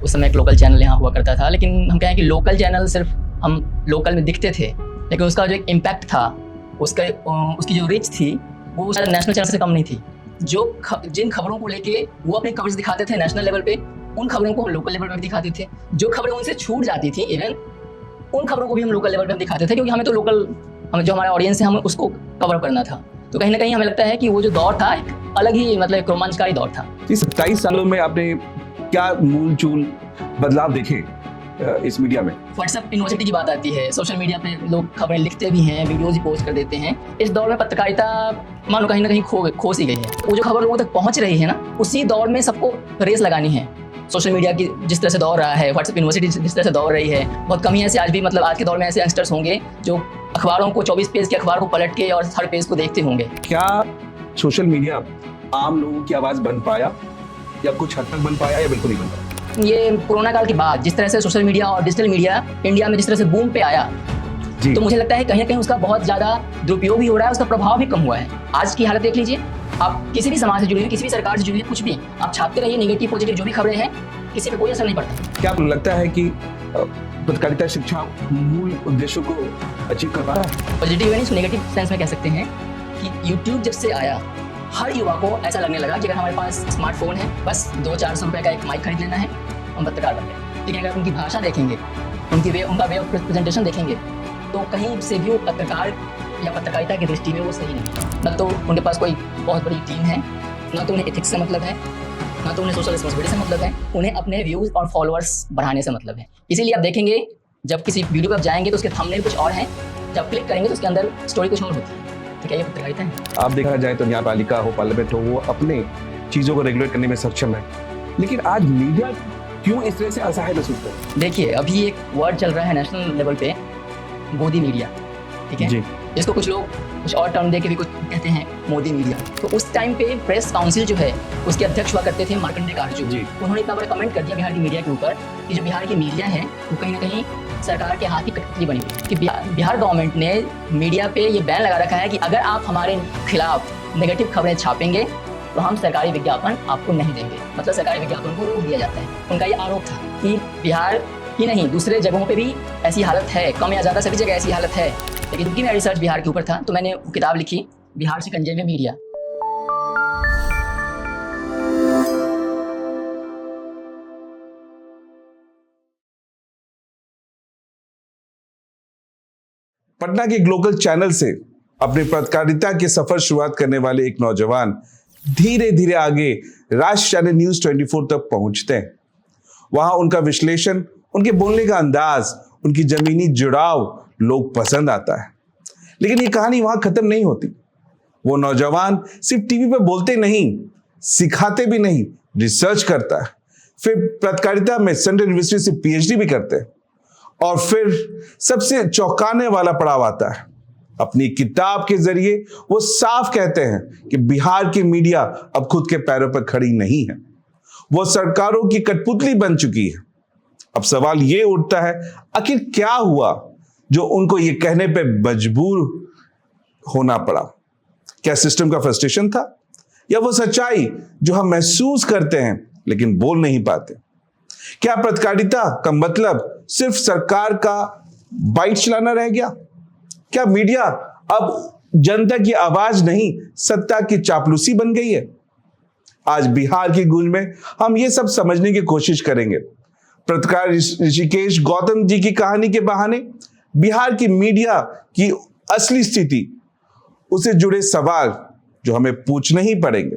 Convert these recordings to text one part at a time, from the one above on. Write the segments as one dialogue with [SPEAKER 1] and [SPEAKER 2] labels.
[SPEAKER 1] उस समय एक लोकल चैनल यहाँ हुआ करता था, लेकिन हम कहें कि लोकल चैनल सिर्फ हम लोकल में दिखते थे, लेकिन उसका जो एक इम्पैक्ट था, उसकी जो रीच थी वो शायद नेशनल चैनल से कम नहीं थी। जिन खबरों को लेके वो अपने कवरेज दिखाते थे नेशनल लेवल पे, उन खबरों को हम लोकल लेवल पर भी दिखाते थे। जो खबरें उनसे छूट जाती थी इवन, उन खबरों को भी हम लोकल लेवल पर दिखाते थे, क्योंकि हमें तो लोकल, हम जो हमारा ऑडियंस है, हमें उसको कवर करना था। तो कहीं ना कहीं हमें लगता है कि वो जो दौर था एक अलग ही मतलब एक रोमांचकारी दौर था।
[SPEAKER 2] 27 सालों में आपने क्या मूल चूल बदलाव देखे इस मीडिया में?
[SPEAKER 1] व्हाट्सएप यूनिवर्सिटी की बात आती है, सोशल मीडिया पे लोग खबरें लिखते भी हैं, वीडियोज भी पोस्ट कर देते हैं। इस दौर में पत्रकारिता मान लो कहीं ना कहीं खो सी गई है। वो जो खबर लोगों तक पहुंच रही है ना, उसी दौर में सबको रेस लगानी है। सोशल मीडिया की जिस तरह से दौड़ रहा है, व्हाट्सएप यूनिवर्सिटी जिस तरह से दौड़ रही है, बहुत कम ही ऐसे आज भी मतलब आज के दौर में ऐसे यंगस्टर्स होंगे जो अखबारों को 24 पेज के अखबार को पलट के और हर पेज को देखते होंगे।
[SPEAKER 2] क्या सोशल मीडिया आम लोगों की आवाज बन पाया, या कुछ हद तक बन पाया, या बिल्कुल नहीं बन पाया?
[SPEAKER 1] ये कोरोना काल के बाद जिस तरह से सोशल मीडिया और डिजिटल मीडिया इंडिया में जिस तरह से बूम पे आया, तो मुझे लगता है कहीं ना कहीं उसका बहुत ज्यादा दुरुपयोग भी हो रहा है, उसका प्रभाव भी कम हुआ है। आज की हालत देख लीजिए, आप किसी भी समाज से जुड़े हुए, किसी भी सरकार से जुड़े हुए, कुछ भी आप छापते रहिए, नेगेटिव पॉजिटिव जो भी खबरें हैं, किसी पे कोई असर नहीं पड़ता।
[SPEAKER 2] क्या आपको लगता है कि पत्रकारिता शिक्षा मूल उद्देश्यों को अचीव कर पा रहा है?
[SPEAKER 1] पॉजिटिव यानी नेगेटिव सेंस में कह सकते हैं कि यूट्यूब जब से आया, हर युवा को ऐसा लगने लगा कि अगर हमारे पास स्मार्टफोन है, बस 200-400 रुपए का एक माइक खरीद लेना है, हम पत्रकार बन गए। लेकिन अगर उनकी भाषा देखेंगे, उनका वे ऑफ प्रेजेंटेशन देखेंगे, तो कहीं से भी वो पत्रकार या पत्रकारिता की दृष्टि में वो सही नहीं। न तो उनके पास कोई बहुत बड़ी टीम है, न तो उन्हें एथिक्स से मतलब है, न तो उन्हें सोशल रिस्पॉन्सिबिलिटी से मतलब है, उन्हें अपने व्यूज़ और फॉलोअर्स बढ़ाने से मतलब है। इसीलिए आप देखेंगे जब किसी वीडियो पर आप जाएंगे तो उसके थंबनेल कुछ और हैं, जब क्लिक करेंगे तो उसके अंदर स्टोरी कुछ और होती है। तो क्या ये पत्रकारिता है?
[SPEAKER 2] आप देखा जाए तो न्यायपालिका हो, पार्लियामेंट हो, वो अपने चीजों को रेगुलेट करने में सक्षम है, लेकिन आज मीडिया क्यों इस तरह से असहाय महसूस करता है?
[SPEAKER 1] देखिए, अभी एक वर्ड चल रहा है नेशनल लेवल पे, गोदी मीडिया, ठीक है जी। इसको कुछ लोग कुछ और टर्म देके भी कुछ कहते हैं मोदी मीडिया। तो उस टाइम पे प्रेस काउंसिल जो है उसके अध्यक्ष हुआ करते थे मार्कंडेय कारजू जी। उन्होंने इतना बड़ा कमेंट कर दिया बिहार की मीडिया के ऊपर कि जो बिहार की मीडिया है वो कहीं ना कहीं सरकार के हाथ की कठपुतली बनी हुई, कि बिहार गवर्नमेंट ने मीडिया पे ये बैन लगा रखा है कि अगर आप हमारे खिलाफ नेगेटिव खबरें छापेंगे तो हम सरकारी विज्ञापन आपको नहीं देंगे। मतलब सरकारी विज्ञापन को रोक दिया जाता है। उनका ये आरोप था कि बिहार ही नहीं दूसरे जगहों पे भी ऐसी हालत है, कम या ज़्यादा सभी जगह ऐसी हालत है। लेकिन क्योंकि मेरा रिसर्च बिहार के ऊपर था तो मैंने वो किताब लिखी, बिहार से कंजे में मीडिया।
[SPEAKER 2] पटना के एक लोकल चैनल से अपनी पत्रकारिता के सफर शुरुआत करने वाले एक नौजवान धीरे धीरे आगे राष्ट्र चैनल न्यूज 24 तक पहुंचते हैं। वहां उनका विश्लेषण, उनके बोलने का अंदाज, उनकी जमीनी जुड़ाव लोग पसंद आता है। लेकिन ये कहानी वहां खत्म नहीं होती। वो नौजवान सिर्फ टीवी पे बोलते नहीं, सिखाते भी नहीं, रिसर्च करता है, फिर पत्रकारिता में सेंट्रल यूनिवर्सिटी से पीएचडी भी करते हैं, और फिर सबसे चौंकाने वाला पड़ाव आता है। अपनी किताब के जरिए वो साफ कहते हैं कि बिहार की मीडिया अब खुद के पैरों पर खड़ी नहीं है, वो सरकारों की कठपुतली बन चुकी है। अब सवाल ये उठता है, आखिर क्या हुआ जो उनको ये कहने पे मजबूर होना पड़ा? क्या सिस्टम का फ्रस्ट्रेशन था, या वो सच्चाई जो हम महसूस करते हैं लेकिन बोल नहीं पाते? क्या पत्रकारिता का मतलब सिर्फ सरकार का बाइट चलाना रह गया? क्या मीडिया अब जनता की आवाज नहीं, सत्ता की चापलूसी बन गई है? आज बिहार की गूंज में हम ये सब समझने की कोशिश करेंगे। पत्रकार ऋषिकेश गौतम जी की कहानी के बहाने बिहार की मीडिया की असली स्थिति, उससे जुड़े सवाल जो हमें पूछने ही पड़ेंगे।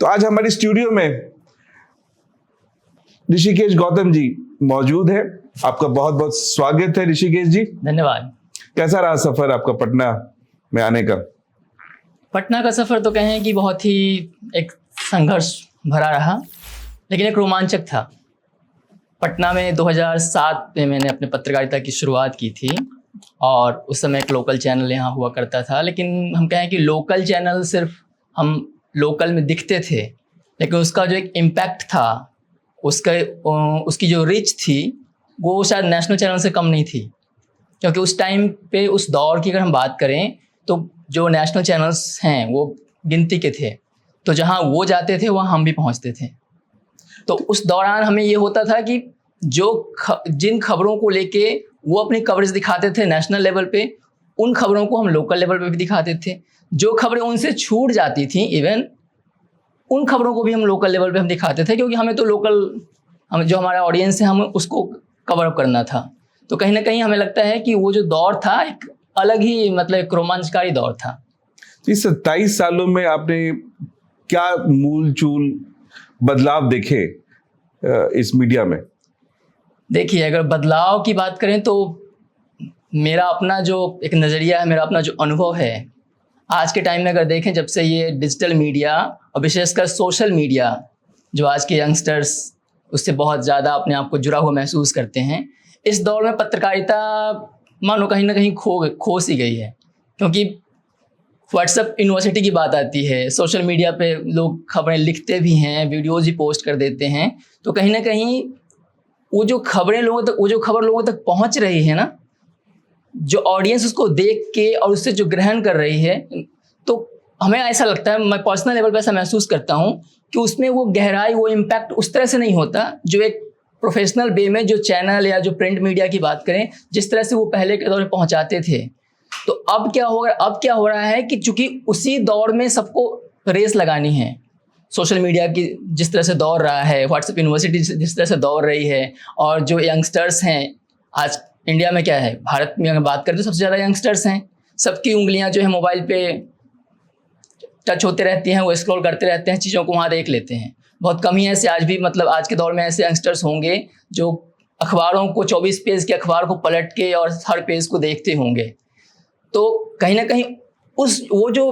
[SPEAKER 2] तो आज हमारी स्टूडियो में ऋषिकेश गौतम जी मौजूद है। आपका बहुत बहुत स्वागत है ऋषिकेश जी।
[SPEAKER 1] धन्यवाद।
[SPEAKER 2] कैसा रहा सफर आपका पटना में आने का?
[SPEAKER 1] पटना का सफर तो कहें कि बहुत ही एक संघर्ष भरा रहा, लेकिन एक रोमांचक था। पटना में 2007 में मैंने अपने पत्रकारिता की शुरुआत की थी, और उस समय एक लोकल चैनल यहाँ हुआ करता था। लेकिन हम कहें कि लोकल चैनल सिर्फ हम लोकल में दिखते थे, लेकिन उसका जो एक इम्पैक्ट था, उसकी जो रीच थी वो शायद नेशनल चैनल से कम नहीं थी। क्योंकि उस टाइम पे, उस दौर की अगर हम बात करें तो जो नेशनल चैनल्स हैं वो गिनती के थे, तो जहाँ वो जाते थे वहाँ हम भी पहुँचते थे। तो उस दौरान हमें ये होता था कि जिन खबरों को लेके वो अपनी कवरेज दिखाते थे नेशनल लेवल पे, उन खबरों को हम लोकल लेवल पे भी दिखाते थे। जो खबरें उनसे छूट जाती थी इवन उन खबरों को भी हम लोकल लेवल पे हम दिखाते थे, क्योंकि हमें तो हम जो हमारा ऑडियंस है हमें उसको कवर अप करना था। तो कहीं ना कहीं हमें लगता है कि वो जो दौर था एक अलग ही मतलब एक रोमांचकारी दौर था।
[SPEAKER 2] इस 27 सालों में आपने क्या मूल चूल बदलाव देखे इस मीडिया में?
[SPEAKER 1] देखिए, अगर बदलाव की बात करें तो मेरा अपना जो एक नज़रिया है, मेरा अपना जो अनुभव है, आज के टाइम में अगर देखें जब से ये डिजिटल मीडिया और विशेषकर सोशल मीडिया जो आज के यंगस्टर्स उससे बहुत ज़्यादा अपने आप को जुड़ा हुआ महसूस करते हैं, इस दौर में पत्रकारिता मानो कहीं ना कहीं खो सी गई है। क्योंकि व्हाट्सएप यूनिवर्सिटी की बात आती है, सोशल मीडिया पे लोग खबरें लिखते भी हैं, वीडियोज़ भी पोस्ट कर देते हैं, तो कहीं ना कहीं वो जो खबर लोगों तक पहुंच रही है ना, जो ऑडियंस उसको देख के और उससे जो ग्रहण कर रही है, तो हमें ऐसा लगता है, मैं पर्सनल लेवल पे ऐसा महसूस करता हूँ कि उसमें वो गहराई, वो इम्पैक्ट उस तरह से नहीं होता जो एक प्रोफेशनल वे में जो चैनल या जो प्रिंट मीडिया की बात करें जिस तरह से वो पहले के दौर में पहुँचाते थे। तो अब क्या हो रहा है कि चूंकि उसी दौर में सबको रेस लगानी है, सोशल मीडिया की जिस तरह से दौड़ रहा है, व्हाट्सएप यूनिवर्सिटी जिस तरह से दौड़ रही है, और जो यंगस्टर्स हैं आज इंडिया में, क्या है भारत में अगर बात करें तो सबसे ज़्यादा यंगस्टर्स हैं, सबकी उंगलियां जो है मोबाइल पे टच होते रहती हैं, वो स्क्रॉल करते रहते हैं, चीज़ों को वहाँ देख लेते हैं। बहुत कम ही ऐसे आज भी मतलब आज के दौर में ऐसे यंगस्टर्स होंगे जो अखबारों को 24 पेज के अखबार को पलट के और हर पेज को देखते होंगे। तो कहीं ना कहीं वो जो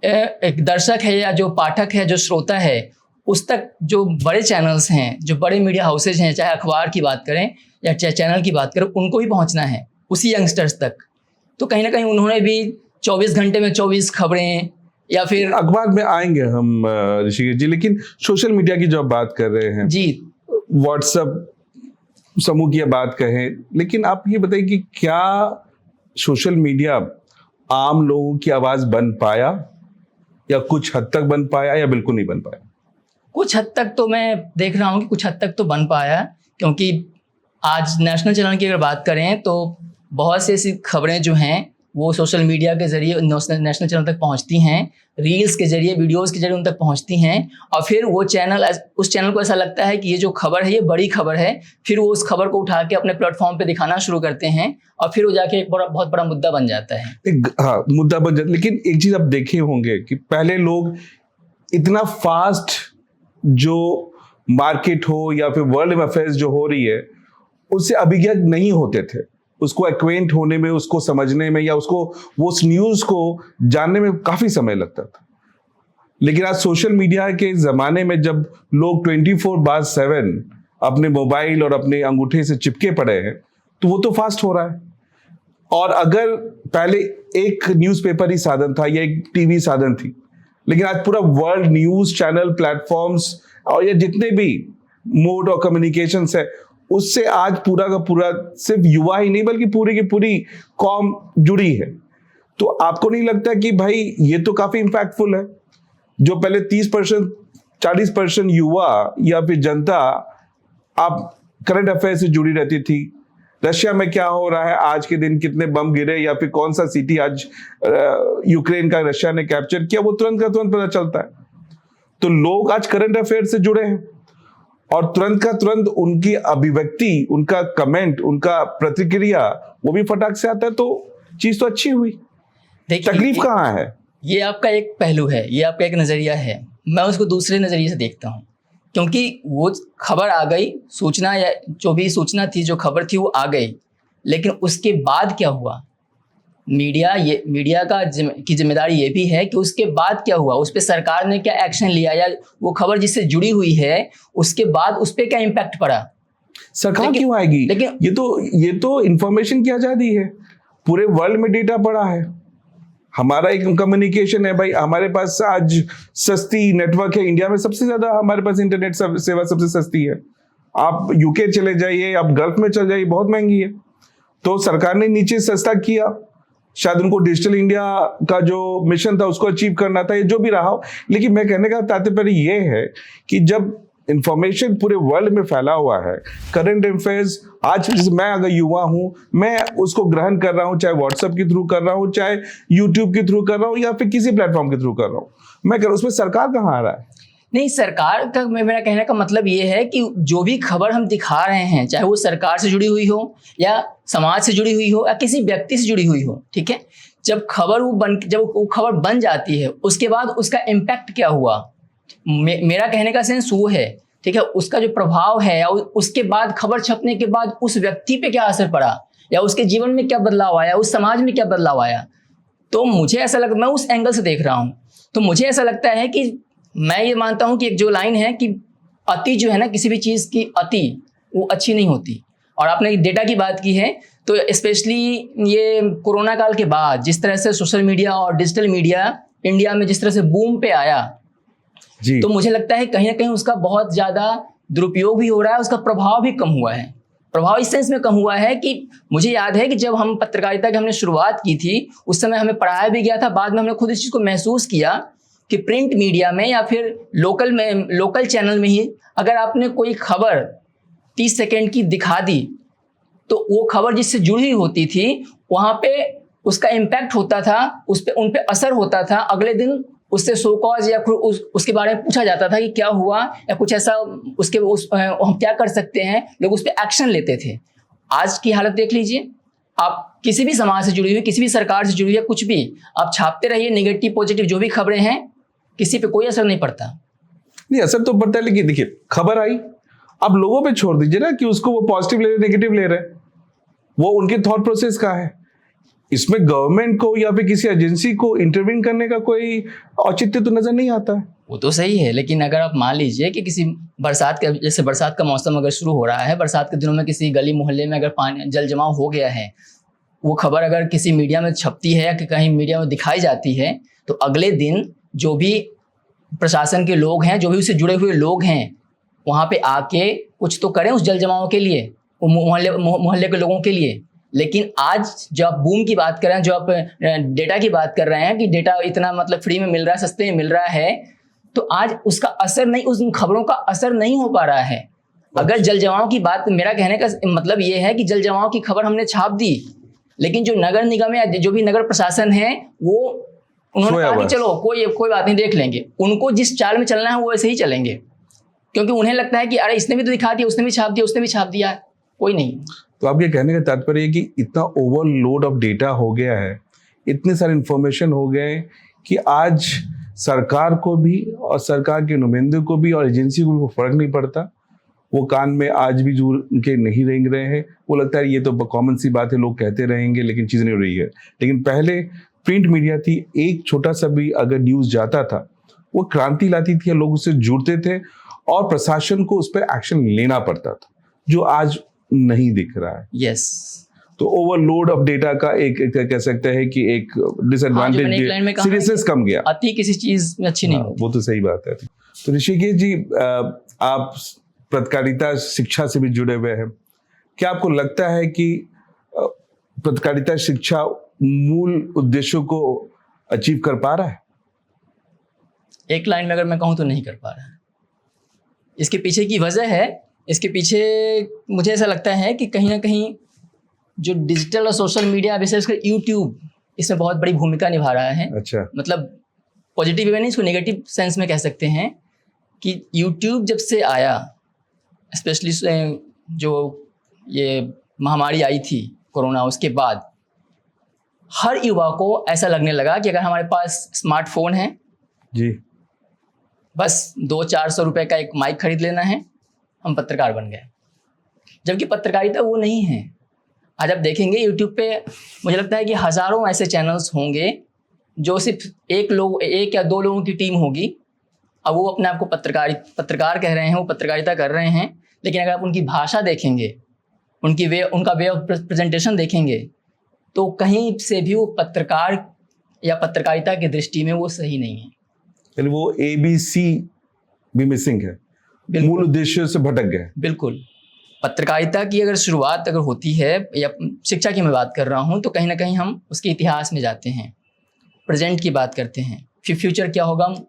[SPEAKER 1] एक दर्शक है या जो पाठक है, जो श्रोता है, उस तक जो बड़े चैनल्स हैं, जो बड़े मीडिया हाउसेज हैं, चाहे अखबार की बात करें या चाहे चैनल की बात करें, उनको भी पहुंचना है उसी यंगस्टर्स तक। तो कहीं ना कहीं उन्होंने भी 24 घंटे में 24 खबरें या फिर
[SPEAKER 2] अखबार में आएंगे हम ऋषिकेश जी, लेकिन सोशल मीडिया की जो आप बात कर रहे हैं
[SPEAKER 1] जी,
[SPEAKER 2] व्हाट्सएप समूह की बात कहें, लेकिन आप ये बताइए कि क्या सोशल मीडिया आम लोगों की आवाज बन पाया, या कुछ हद तक बन पाया, या बिल्कुल नहीं बन पाया?
[SPEAKER 1] कुछ हद तक तो मैं देख रहा हूँ कि कुछ हद तक तो बन पाया, क्योंकि आज नेशनल चैनल की अगर बात करें तो बहुत सी ऐसी खबरें जो हैं वो सोशल मीडिया के जरिए नेशनल चैनल तक पहुंचती हैं, रील्स के जरिए, वीडियोस के जरिए उन तक पहुंचती हैं, और फिर वो उस चैनल को ऐसा लगता है कि ये जो खबर है ये बड़ी खबर है, फिर वो उस खबर को उठा के अपने प्लेटफॉर्म पे दिखाना शुरू करते हैं, और फिर वो जाके एक बहुत बड़ा मुद्दा बन जाता है।
[SPEAKER 2] मुद्दा बन जाता है। लेकिन एक चीज आप देखे होंगे कि पहले लोग इतना फास्ट जो मार्केट हो या फिर वर्ल्ड अफेयर्स जो हो रही है उससे अभिज्ञ नहीं होते थे, उसको एक्वेंट होने में, उसको समझने में, या उसको वो न्यूज को जानने में काफी समय लगता था। लेकिन आज सोशल मीडिया के जमाने में जब लोग 24/7 अपने मोबाइल और अपने अंगूठे से चिपके पड़े हैं, तो वो तो फास्ट हो रहा है। और अगर पहले एक न्यूज़पेपर ही साधन था या एक टीवी साधन थी, लेकिन आज पूरा वर्ल्ड न्यूज चैनल, प्लेटफॉर्म्स और ये जितने भी मोड और कम्युनिकेशंस है, उससे आज पूरा का पूरा सिर्फ युवा ही नहीं बल्कि पूरी की पूरी कौम जुड़ी है। तो आपको नहीं लगता कि भाई ये तो काफी इंपैक्टफुल है? जो पहले 30% 40% युवा या फिर जनता आप करंट अफेयर से जुड़ी रहती थी, रशिया में क्या हो रहा है, आज के दिन कितने बम गिरे, या फिर कौन सा सिटी आज यूक्रेन का रशिया ने कैप्चर किया, वो तुरंत का तुरंत पता चलता है। तो लोग आज करंट अफेयर से जुड़े हैं और तुरंत का तुरंत उनकी अभिव्यक्ति, उनका कमेंट, उनका प्रतिक्रिया वो भी फटाक से आता है। तो चीज तो अच्छी हुई, तकलीफ कहाँ है?
[SPEAKER 1] ये आपका एक पहलू है, ये आपका एक नजरिया है, मैं उसको दूसरे नजरिए से देखता हूँ। क्योंकि वो खबर आ गई, सूचना या जो भी सूचना थी, जो खबर थी वो आ गई, लेकिन उसके बाद क्या हुआ, मीडिया की जिम्मेदारी ये भी है कि उसके बाद क्या हुआ, उस पर सरकार ने क्या एक्शन लिया, या वो खबर जिससे जुड़ी हुई है उसके बाद उस पर क्या इम्पैक्ट पड़ा।
[SPEAKER 2] सरकार क्यों आएगी? लेकिन ये तो इंफॉर्मेशन की आजादी है, पूरे वर्ल्ड में डेटा पड़ा है, हमारा एक कम्युनिकेशन है भाई, हमारे पास आज सस्ती नेटवर्क है, इंडिया में सबसे ज्यादा हमारे पास इंटरनेट सेवा सबसे सस्ती है। आप यूके चले जाइए, आप गल्फ में चले जाइए, बहुत महंगी है। तो सरकार ने नीचे सस्ता किया, शायद उनको डिजिटल इंडिया का जो मिशन था उसको अचीव करना था, ये जो भी रहा हो। लेकिन मैं कहने का तात्पर्य ये है कि जब इंफॉर्मेशन पूरे वर्ल्ड में फैला हुआ है। करंट अफेयर्स आज जैसे मैं अगर युवा हूं, मैं उसको ग्रहण कर रहा हूं, चाहे व्हाट्सएप के थ्रू कर रहा हूं, चाहे यूट्यूब के थ्रू कर रहा हूं, या फिर किसी प्लेटफॉर्म के थ्रू कर रहा हूं, मैं कर उसमें सरकार कहाँ आ रहा है?
[SPEAKER 1] नहीं, सरकार का मेरा कहने का मतलब ये है कि जो भी खबर हम दिखा रहे हैं, चाहे वो सरकार से जुड़ी हुई हो या समाज से जुड़ी हुई हो या किसी व्यक्ति से जुड़ी हुई हो, ठीक है, जब वो खबर बन जाती है, उसके बाद उसका इम्पैक्ट क्या हुआ, मेरा कहने का सेंस वो है, ठीक है, उसका जो प्रभाव है, या उसके बाद खबर छपने के बाद उस व्यक्ति पे क्या असर पड़ा, या उसके जीवन में क्या बदलाव आया, उस समाज में क्या बदलाव आया। तो मुझे ऐसा लगता, मैं उस एंगल से देख रहा हूँ, तो मुझे ऐसा लगता है कि मैं ये मानता हूं कि एक जो लाइन है कि अति जो है ना, किसी भी चीज़ की अति वो अच्छी नहीं होती। और आपने डेटा की बात की है, तो स्पेशली ये कोरोना काल के बाद जिस तरह से सोशल मीडिया और डिजिटल मीडिया इंडिया में जिस तरह से बूम पे आया जी, तो मुझे लगता है कहीं ना कहीं उसका बहुत ज़्यादा दुरुपयोग भी हो रहा है, उसका प्रभाव भी कम हुआ है। प्रभाव इस सेंस में कम हुआ है कि मुझे याद है कि जब हम पत्रकारिता की हमने शुरुआत की थी, उस समय हमें पढ़ाया भी गया था, बाद में हमने खुद इस चीज़ को महसूस किया कि प्रिंट मीडिया में या फिर लोकल चैनल में ही अगर आपने कोई खबर 30 सेकंड की दिखा दी, तो वो खबर जिससे जुड़ी होती थी वहाँ पे उसका इम्पैक्ट होता था, उन पे असर होता था। अगले दिन उससे शो कॉज या उसके बारे में पूछा जाता था कि क्या हुआ या कुछ ऐसा, हम क्या कर सकते हैं, लोग उस पर एक्शन लेते थे। आज की हालत देख लीजिए, आप किसी भी समाज से जुड़ी हुई, किसी भी सरकार से जुड़ी हुई, कुछ भी आप छापते रहिए, नेगेटिव पॉजिटिव जो भी खबरें हैं, किसी पे कोई असर नहीं पड़ता।
[SPEAKER 2] नहीं, असर तो पड़ता है, लेकिन देखिए खबर आई, अब लोगों पे छोड़ दीजिए ना कि उसको वो पॉजिटिव ले रहे नेगेटिव ले रहे, वो उनके थॉट प्रोसेस का है। इसमें गवर्नमेंट को या फिर किसी एजेंसी को इंटरवीन करने का कोई औचित्य तो नजर नहीं आता है।
[SPEAKER 1] वो तो सही है, लेकिन अगर आप मान लीजिए कि किसी जैसे बरसात का मौसम अगर शुरू हो रहा है, बरसात के दिनों में किसी गली मोहल्ले में अगर पानी जल जमाव हो गया है, वो खबर अगर किसी मीडिया में छपती है या कि कहीं मीडिया में दिखाई जाती है, तो अगले दिन जो भी प्रशासन के लोग हैं, जो भी उससे जुड़े हुए लोग हैं, वहाँ पे आके कुछ तो करें उस जल जमाव के लिए, मोहल्ले के लोगों के लिए। लेकिन आज जो आप बूम की बात कर रहे हैं, जो आप डेटा की बात कर रहे हैं कि डेटा इतना मतलब फ्री में मिल रहा है, सस्ते में मिल रहा है, तो आज उसका असर नहीं, उस खबरों का असर नहीं हो पा रहा है। अगर जल जमाव की बात, मेरा कहने का मतलब ये है कि जल जमाव की खबर हमने छाप दी, लेकिन जो नगर निगम या जो भी नगर प्रशासन है, वो उन्होंने कहा कि चलो कोई बात नहीं, देख लेंगे। उनको जिस चाल में चलना है वो वैसे ही चलेंगे, क्योंकि उन्हें लगता है कि अरे इसने भी तो दिखा दिया, उसने भी छाप दिया, उसने भी छाप दिया, कोई नहीं।
[SPEAKER 2] तो आपके कहने का तात्पर्य है कि इतना ओवरलोड ऑफ डेटा हो गया है, इतने सारे इंफॉर्मेशन हो गए कि आज सरकार को भी और सरकार के नुमाइंदों को भी और एजेंसी को भी फर्क नहीं पड़ता। वो कान में आज भी जो उनके नहीं रेंग रहे हैं, वो लगता है ये तो कॉमन सी बात है, लोग कहते रहेंगे, लेकिन चीज़ नहीं हो रही है। लेकिन पहले प्रिंट मीडिया थी, एक छोटा सा भी अगर न्यूज़ जाता था वो क्रांति लाती थी, लोग उससे जुड़ते थे और प्रशासन को उस पर एक्शन लेना पड़ता था, जो आज नहीं दिख रहा है।
[SPEAKER 1] यस।
[SPEAKER 2] तो ओवरलोड ऑफ डेटा का एक कह सकते हैं कि एक डिसएडवांटेज, सीरियसनेस कम गया,
[SPEAKER 1] अति किसी चीज में अच्छी नहीं होती।
[SPEAKER 2] वो तो सही बात है। तो ऋषिकेश जी, आप पत्रकारिता शिक्षा से भी जुड़े हुए हैं, क्या आपको लगता है कि पत्रकारिता शिक्षा मूल उद्देश्यों को अचीव कर पा रहा है?
[SPEAKER 1] एक लाइन में अगर मैं कहूँ तो नहीं कर पा रहा है। इसके पीछे की वजह है, इसके पीछे मुझे ऐसा लगता है कि कहीं ना कहीं जो डिजिटल और सोशल मीडिया, विशेषकर यूट्यूब, इसमें बहुत बड़ी भूमिका निभा रहा है।
[SPEAKER 2] अच्छा।
[SPEAKER 1] मतलब पॉजिटिव वे नहीं, इसको नेगेटिव सेंस में कह सकते हैं कि यूट्यूब जब से आया, स्पेशली जो ये महामारी आई थी कोरोना, उसके बाद हर युवा को ऐसा लगने लगा कि अगर हमारे पास स्मार्टफोन है
[SPEAKER 2] जी,
[SPEAKER 1] बस 200-400 रुपए का एक माइक खरीद लेना है, हम पत्रकार बन गए। जबकि पत्रकारिता वो नहीं है। आज आप देखेंगे यूट्यूब पे, मुझे लगता है कि हज़ारों ऐसे चैनल्स होंगे जो सिर्फ एक या दो लोगों की टीम होगी, अब वो अपने आप को पत्रकार कह रहे हैं, वो पत्रकारिता कर रहे हैं, लेकिन अगर आप उनकी भाषा देखेंगे, उनका वे ऑफ प्रेजेंटेशन देखेंगे, तो कहीं से भी वो पत्रकार या पत्रकारिता की दृष्टि में वो सही नहीं है।
[SPEAKER 2] यानी वो ABC भी मिसिंग है, मूल उद्देश्य से भटक गए।
[SPEAKER 1] बिल्कुल। पत्रकारिता की अगर शुरुआत अगर होती है, या शिक्षा की मैं बात कर रहा हूँ, तो कहीं ना कहीं हम उसके इतिहास में जाते हैं, प्रेजेंट की बात करते हैं, फिर फ्यूचर क्या होगा हम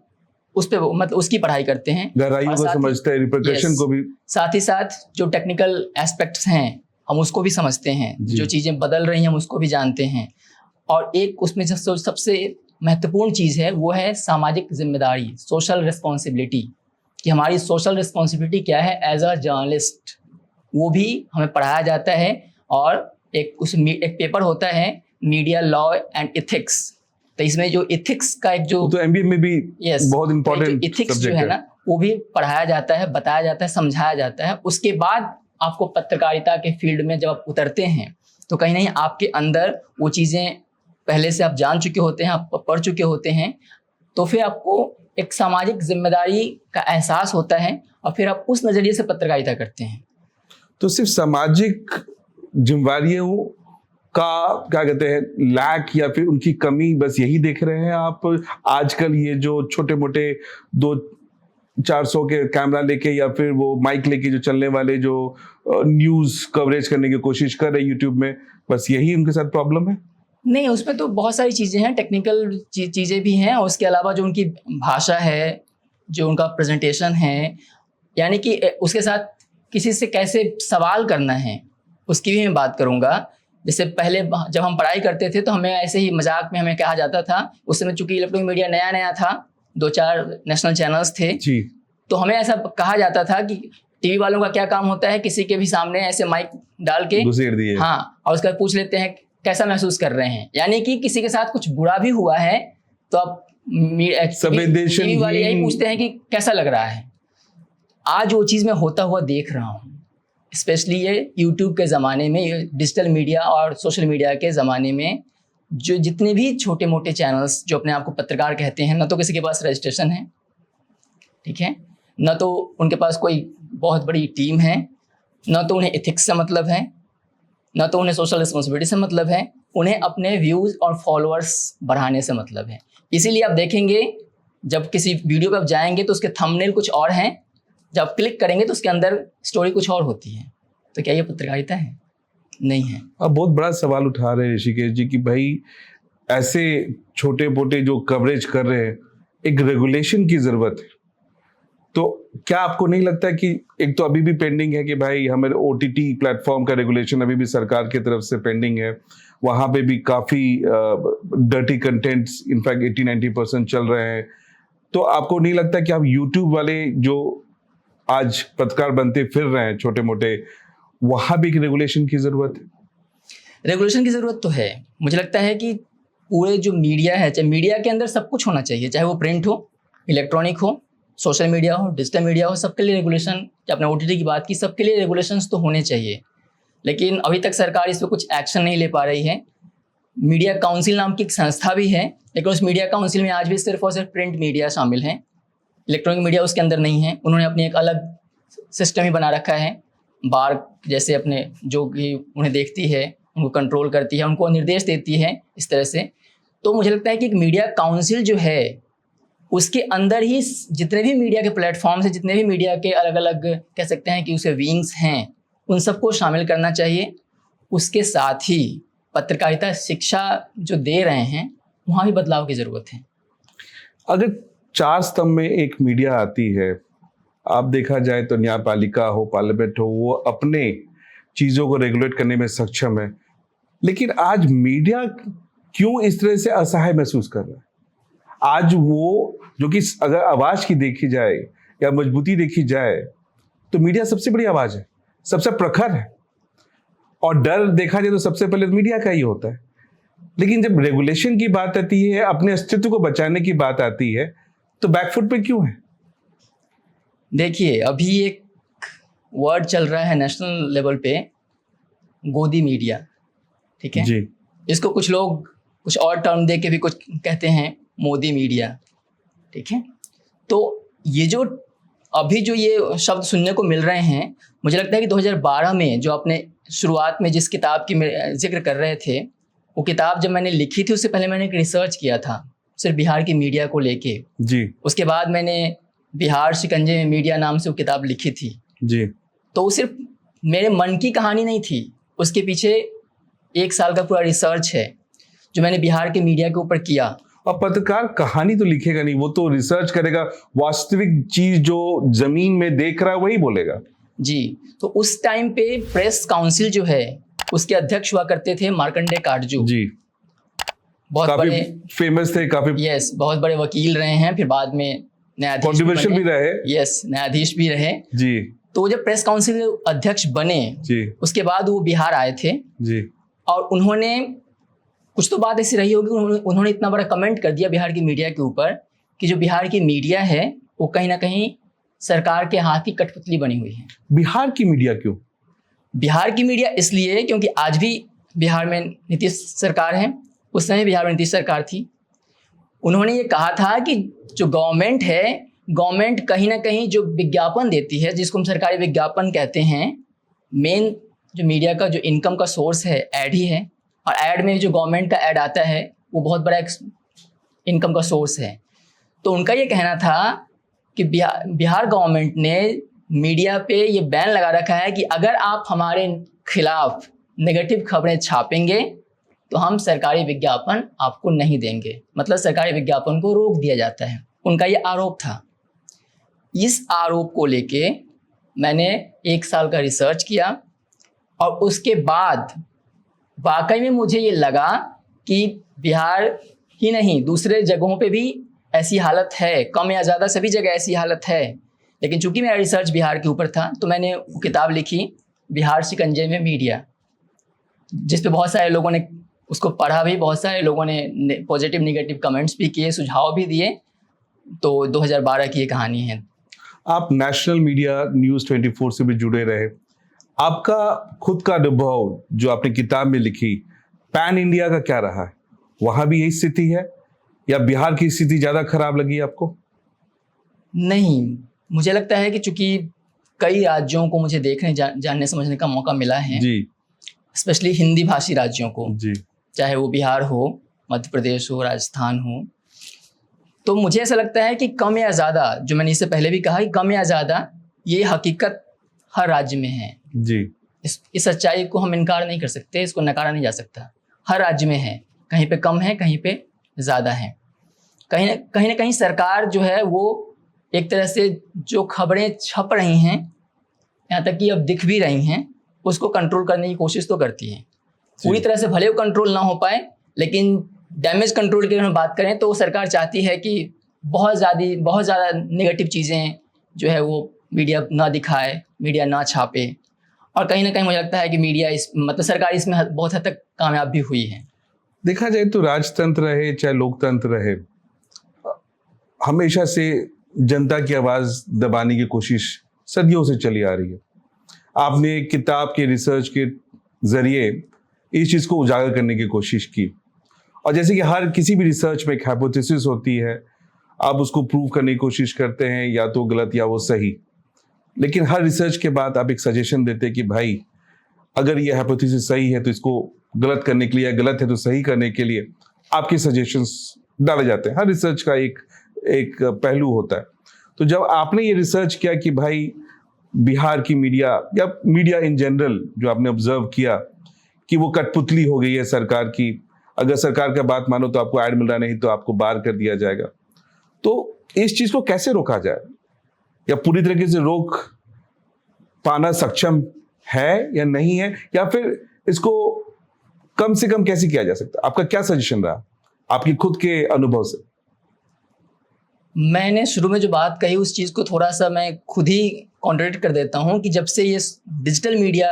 [SPEAKER 1] उस पे मतलब उसकी पढ़ाई करते हैं,
[SPEAKER 2] गहराइयों को समझते हैं, रिपरकशन को भी।
[SPEAKER 1] साथ ही साथ जो टेक्निकल एस्पेक्ट्स हैं हम उसको भी समझते हैं, जो चीज़ें बदल रही हैं हम उसको भी जानते हैं। और एक उसमें जो सबसे महत्वपूर्ण चीज़ है वो है सामाजिक जिम्मेदारी, सोशल रिस्पॉन्सिबिलिटी, कि हमारी सोशल रिस्पॉन्सिबिलिटी क्या है एज अ जर्नलिस्ट, वो भी हमें पढ़ाया जाता है। और एक पेपर होता है मीडिया लॉ एंड इथिक्स, तो इसमें जो इथिक्स का एक जो
[SPEAKER 2] तो एमबीए में भी बहुत इंपॉर्टेंट
[SPEAKER 1] इथिक्स जो है ना वो भी पढ़ाया जाता है, बताया जाता है, समझाया जाता है। उसके बाद आपको पत्रकारिता के फील्ड में जब आप उतरते हैं तो कहीं ना कहीं आपके अंदर वो चीज़ें पहले से आप जान चुके होते हैं, आप पढ़ चुके होते हैं, तो फिर आपको एक सामाजिक जिम्मेदारी का एहसास होता है और फिर आप उस नज़रिए से पत्रकारिता करते हैं।
[SPEAKER 2] तो सिर्फ सामाजिक जिम्मेदारियों का क्या कहते हैं लैक या फिर उनकी कमी बस यही देख रहे हैं आप आजकल? ये जो छोटे मोटे 200-400 के कैमरा लेके या फिर वो माइक लेके जो चलने वाले जो न्यूज़ कवरेज करने की कोशिश कर रहे हैं यूट्यूब में, बस यही उनके साथ प्रॉब्लम है?
[SPEAKER 1] नहीं, उसमें तो बहुत सारी चीज़ें हैं, टेक्निकल चीज़ें भी हैं, और उसके अलावा जो उनकी भाषा है, जो उनका प्रेजेंटेशन है, यानी कि उसके साथ किसी से कैसे सवाल करना है उसकी भी मैं बात करूँगा। जैसे पहले जब हम पढ़ाई करते थे तो हमें ऐसे ही मजाक में हमें कहा जाता था, उस समय चूंकि इलेक्ट्रॉनिक मीडिया नया नया था, 2-4 नेशनल चैनल्स थे जी, तो हमें ऐसा कहा जाता था कि टीवी वालों का क्या काम होता है, किसी के भी सामने ऐसे माइक डाल के
[SPEAKER 2] घुसेड़ दिए,
[SPEAKER 1] हाँ, और उसके बाद पूछ लेते हैं कैसा महसूस कर रहे हैं, यानी कि किसी के साथ कुछ बुरा भी हुआ है तो आप टीवी वाले यही पूछते हैं कि कैसा लग रहा है। आज वो चीज़ मैं होता हुआ देख रहा हूँ, स्पेशली ये यूट्यूब के ज़माने में, डिजिटल मीडिया और सोशल मीडिया के ज़माने में, जो जितने भी छोटे मोटे चैनल्स जो अपने आप को पत्रकार कहते हैं, न तो किसी के पास रजिस्ट्रेशन है, ठीक है, न तो उनके पास कोई बहुत बड़ी टीम है, न तो उन्हें एथिक्स से मतलब है, न तो उन्हें सोशल रिस्पॉन्सिबिलिटी से मतलब है, उन्हें अपने व्यूज़ और फॉलोअर्स बढ़ाने से मतलब है। इसीलिए आप देखेंगे जब किसी वीडियो पर आप जाएंगे तो उसके थंबनेल कुछ और हैं, जब आप क्लिक करेंगे तो उसके अंदर स्टोरी कुछ और होती है। तो क्या ये पत्रकारिता है? नहीं है।
[SPEAKER 2] अब बहुत बड़ा सवाल उठा रहे हैं ऋषिकेश जी कि भाई ऐसे छोटे मोटे जो कवरेज कर रहे हैं, एक रेगुलेशन की जरूरत है। तो क्या आपको नहीं लगता कि एक तो अभी भी पेंडिंग है कि भाई हमारे OTT प्लेटफॉर्म का रेगुलेशन अभी भी सरकार की तरफ से पेंडिंग है, वहां पे भी काफी डर्टी कंटेंट्स इनफैक्ट 80-90% चल रहे हैं। तो आपको नहीं लगता कि आप यूट्यूब वाले जो आज पत्रकार बनते फिर रहे हैं छोटे मोटे, वहां भी एक रेगुलेशन की जरूरत है?
[SPEAKER 1] रेगुलेशन की जरूरत तो है। मुझे लगता है कि पूरे जो मीडिया है, चाहे मीडिया के अंदर सब कुछ होना चाहिए, चाहे वो प्रिंट हो, इलेक्ट्रॉनिक हो, सोशल मीडिया हो, डिजिटल मीडिया हो, सबके लिए रेगुलेशन, आपने OTT की बात की, सबके लिए रेगुलेशंस तो होने चाहिए। लेकिन अभी तक सरकार इस पर कुछ एक्शन नहीं ले पा रही है। मीडिया काउंसिल नाम की एक संस्था भी है, लेकिन उस मीडिया काउंसिल में आज भी सिर्फ और सिर्फ प्रिंट मीडिया शामिल है, इलेक्ट्रॉनिक मीडिया उसके अंदर नहीं है। उन्होंने अपनी एक अलग सिस्टम ही बना रखा है, बार जैसे अपने जो कि उन्हें देखती है, उनको कंट्रोल करती है, उनको निर्देश देती है, इस तरह से। तो मुझे लगता है कि एक मीडिया काउंसिल जो है उसके अंदर ही जितने भी मीडिया के प्लेटफॉर्म्स हैं, जितने भी मीडिया के अलग अलग कह सकते हैं कि उसके विंग्स हैं, उन सबको शामिल करना चाहिए। उसके साथ ही पत्रकारिता शिक्षा जो दे रहे हैं वहाँ भी बदलाव की ज़रूरत है।
[SPEAKER 2] अगर 4 स्तंभ में एक मीडिया आती है, आप देखा जाए तो न्यायपालिका हो, पार्लियामेंट हो, वो अपने चीज़ों को रेगुलेट करने में सक्षम है, लेकिन आज मीडिया क्यों इस तरह से असहाय महसूस कर रहा है? आज वो जो कि अगर आवाज़ की देखी जाए या मजबूती देखी जाए तो मीडिया सबसे बड़ी आवाज़ है, सबसे प्रखर है, और डर देखा जाए तो सबसे पहले मीडिया का ही होता है। लेकिन जब रेगुलेशन की बात आती है, अपने अस्तित्व को बचाने की बात आती है, तो बैकफुट पे क्यों है?
[SPEAKER 1] देखिए, अभी एक वर्ड चल रहा है नेशनल लेवल पे, गोदी मीडिया, ठीक है जी। इसको कुछ लोग कुछ और टर्म दे के भी कुछ कहते हैं, मोदी मीडिया, ठीक है। तो ये जो अभी जो ये शब्द सुनने को मिल रहे हैं, मुझे लगता है कि 2012 में जो आपने शुरुआत में जिस किताब की जिक्र कर रहे थे, वो किताब जब मैंने लिखी थी उससे पहले मैंने एक रिसर्च किया था सिर्फ बिहार की मीडिया को लेके जी। उसके बाद मैंने बिहार शिकंजे में मीडिया नाम से वो किताब लिखी थी जी। तो वो सिर्फ मेरे मन की कहानी नहीं थी, उसके पीछे 1 साल का पूरा रिसर्च है जो मैंने बिहार के मीडिया के ऊपर किया।
[SPEAKER 2] और पत्रकार कहानी तो लिखेगा नहीं, वो तो रिसर्च करेगा, वास्तविक चीज जो जमीन में देख रहा है वही बोलेगा।
[SPEAKER 1] जी, तो उस टाइम पे प्रेस काउंसिल जो है उसके अध्यक्ष हुआ करते थे मार्कंडे काटजू
[SPEAKER 2] जी,
[SPEAKER 1] बहुत
[SPEAKER 2] काफी
[SPEAKER 1] बड़े
[SPEAKER 2] फेमस थे, काफी
[SPEAKER 1] यस बहुत बड़े वकील रहे हैं, फिर बाद में न्यायाधीश
[SPEAKER 2] कंट्रोवर्शियल भी रहे।
[SPEAKER 1] यस, न्यायाधीश भी रहे
[SPEAKER 2] जी
[SPEAKER 1] तो जब प्रेस काउंसिल अध्यक्ष बने
[SPEAKER 2] जी
[SPEAKER 1] उसके बाद वो बिहार आए थे
[SPEAKER 2] जी
[SPEAKER 1] और उन्होंने कुछ तो बात ऐसी रही होगी, उन्होंने इतना बड़ा कमेंट कर दिया बिहार की मीडिया के ऊपर कि जो बिहार की मीडिया है वो कहीं ना कहीं सरकार के हाथ की कठपुतली बनी हुई है।
[SPEAKER 2] बिहार की मीडिया क्यों?
[SPEAKER 1] बिहार की मीडिया इसलिए क्योंकि आज भी बिहार में नीतीश सरकार है, उस समय बिहार में नीतीश सरकार थी। उन्होंने ये कहा था कि जो गवर्नमेंट है, गवर्नमेंट कहीं ना कहीं जो विज्ञापन देती है, जिसको हम सरकारी विज्ञापन कहते हैं, मेन जो मीडिया का जो इनकम का सोर्स है ऐड ही है, और ऐड में जो गवर्नमेंट का ऐड आता है वो बहुत बड़ा इनकम का सोर्स है। तो उनका ये कहना था कि बिहार गवर्नमेंट ने मीडिया पे ये बैन लगा रखा है कि अगर आप हमारे खिलाफ नेगेटिव खबरें छापेंगे तो हम सरकारी विज्ञापन आपको नहीं देंगे, मतलब सरकारी विज्ञापन को रोक दिया जाता है। उनका ये आरोप था। इस आरोप को लेके मैंने 1 साल का रिसर्च किया और उसके बाद वाकई में मुझे ये लगा कि बिहार ही नहीं दूसरे जगहों पे भी ऐसी हालत है, कम या ज़्यादा सभी जगह ऐसी हालत है। लेकिन चूंकि मेरा रिसर्च बिहार के ऊपर था तो मैंने वो किताब लिखी बिहार शिकंजे में मीडिया, जिस पे बहुत सारे लोगों ने उसको पढ़ा भी, बहुत सारे लोगों ने पॉजिटिव निगेटिव कमेंट्स भी किए, सुझाव भी दिए। तो 2012 की ये कहानी है।
[SPEAKER 2] आप नेशनल मीडिया न्यूज़ 24 से भी जुड़े रहे, आपका खुद का अनुभव जो आपने किताब में लिखी, पैन इंडिया का क्या रहा है? वहाँ भी यही स्थिति है या बिहार की स्थिति ज़्यादा खराब लगी आपको?
[SPEAKER 1] नहीं, मुझे लगता है कि चूंकि कई राज्यों को मुझे देखने जानने समझने का मौका मिला है
[SPEAKER 2] जी,
[SPEAKER 1] स्पेशली हिंदी भाषी राज्यों को
[SPEAKER 2] जी,
[SPEAKER 1] चाहे वो बिहार हो, मध्य प्रदेश हो, राजस्थान हो, तो मुझे ऐसा लगता है कि कम या ज़्यादा, जो मैंने इससे पहले भी कहा कि कम या ज़्यादा ये हकीकत हर राज्य में है
[SPEAKER 2] जी,
[SPEAKER 1] इस सच्चाई को हम इनकार नहीं कर सकते, इसको नकारा नहीं जा सकता। हर राज्य में है, कहीं पे कम है, कहीं पे ज़्यादा है। कहीं ना कहीं सरकार जो है वो एक तरह से जो खबरें छप रही हैं, यहाँ तक कि अब दिख भी रही हैं, उसको कंट्रोल करने की कोशिश तो करती है। पूरी तरह से भले वो कंट्रोल ना हो पाए, लेकिन डैमेज कंट्रोल की अगर हम बात करें तो सरकार चाहती है कि बहुत ज़्यादा नेगेटिव चीज़ें जो है वो मीडिया ना दिखाए, मीडिया ना छापे। और कहीं ना कहीं मुझे लगता है कि मीडिया मतलब सरकार इसमें बहुत हद तक कामयाब भी हुई है।
[SPEAKER 2] देखा जाए तो राजतंत्र रहे चाहे लोकतंत्र रहे, हमेशा से जनता की आवाज़ दबाने की कोशिश सदियों से चली आ रही है। आपने किताब के रिसर्च के जरिए इस चीज़ को उजागर करने की कोशिश की, और जैसे कि हर किसी भी रिसर्च में एक हाइपोथेसिस होती है, आप उसको प्रूव करने की कोशिश करते हैं, या तो गलत या वो सही। लेकिन हर रिसर्च के बाद आप एक सजेशन देते हैं कि भाई अगर ये हाइपोथेसिस सही है तो इसको गलत करने के लिए, या गलत है तो सही करने के लिए आपके सजेशंस डाले जाते हैं। हर रिसर्च का एक पहलू होता है। तो जब आपने ये रिसर्च किया कि भाई बिहार की मीडिया या मीडिया इन जनरल जो आपने ऑब्जर्व किया कि वो कठपुतली हो गई है सरकार की, अगर सरकार का बात मानो तो आपको ऐड मिल रहा नहीं तो आपको बार कर दिया जाएगा, तो इस चीज को कैसे रोका जाए, या पूरी तरीके से रोक पाना सक्षम है या नहीं है, या फिर इसको कम से कम कैसे किया जा सकता है? आपका क्या सजेशन रहा आपकी खुद के अनुभव से?
[SPEAKER 1] मैंने शुरू में जो बात कही उस चीज़ को थोड़ा सा मैं खुद ही कॉन्ट्रडिक्ट कर देता हूँ कि जब से ये डिजिटल मीडिया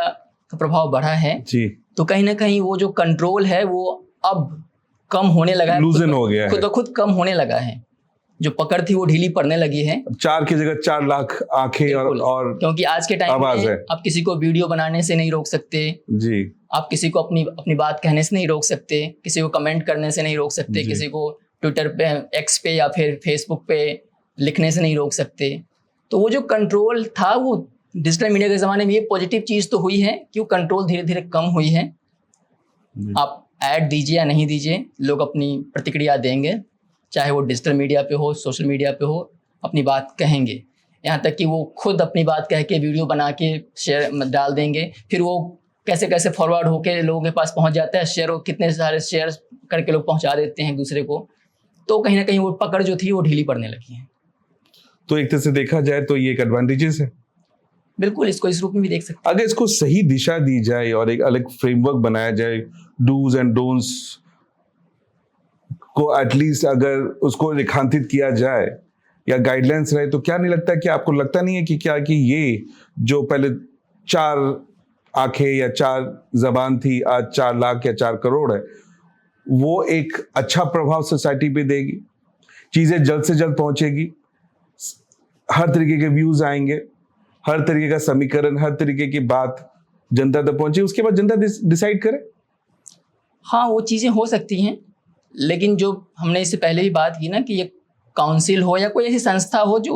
[SPEAKER 1] का प्रभाव बढ़ा है जी, तो कहीं ना कहीं वो जो कंट्रोल है वो अब कम होने लगा है,
[SPEAKER 2] लूजन हो गया है,
[SPEAKER 1] खुद कम होने लगा है। जो पकड़ थी वो ढीली पड़ने लगी है।
[SPEAKER 2] 4 की जगह 4 लाख आंखें और
[SPEAKER 1] क्योंकि आज के टाइम में आप किसी को वीडियो बनाने से नहीं रोक सकते जी, आप किसी को अपनी बात कहने से नहीं रोक सकते, किसी को कमेंट करने से नहीं रोक सकते, किसी को ट्विटर पे, एक्स पे या फिर फेसबुक पे लिखने से नहीं रोक सकते। तो वो जो कंट्रोल था वो डिजिटल मीडिया के ज़माने में ये पॉजिटिव चीज़ तो हुई है कि वो कंट्रोल धीरे धीरे कम हुई है। आप ऐड दीजिए या नहीं दीजिए, लोग अपनी प्रतिक्रिया देंगे, चाहे वो डिजिटल मीडिया पे हो, सोशल मीडिया पे हो, अपनी बात कहेंगे। यहाँ तक कि वो खुद अपनी बात कह के वीडियो बना के शेयर डाल देंगे, फिर वो कैसे कैसे फॉरवर्ड होके लोगों के पास पहुँच जाता है, कितने सारे शेयर करके लोग पहुँचा देते हैं एक दूसरे को। तो कहीं ना कहीं वो पकड़ जो थी वो ढीली पड़ने लगी है।
[SPEAKER 2] तो एक तरह से देखा जाए तो ये एक एडवांटेजेस है।
[SPEAKER 1] बिल्कुल, इसको इस रूप में भी देख सकते
[SPEAKER 2] अगर इसको सही दिशा दी जाए और एक अलग फ्रेमवर्क बनाया जाए, डूज एंड डोंट्स को एटलीस्ट अगर उसको रेखांकित किया जाए या गाइडलाइंस रहे, तो क्या नहीं लगता कि आपको लगता नहीं है कि क्या कि ये जो पहले 4 आंखें या 4 जबान थी, आज 4 लाख या 4 करोड़ है, वो एक अच्छा प्रभाव सोसाइटी पे देगी, चीजें जल्द से जल्द पहुंचेगी, हर तरीके के व्यूज आएंगे, हर तरीके का समीकरण, हर तरीके की बात जनता तक पहुंचे, उसके बाद जनता डिसाइड करे।
[SPEAKER 1] हाँ, वो चीज़ें हो सकती हैं, लेकिन जो हमने इससे पहले भी बात की ना कि ये काउंसिल हो या कोई ऐसी संस्था हो जो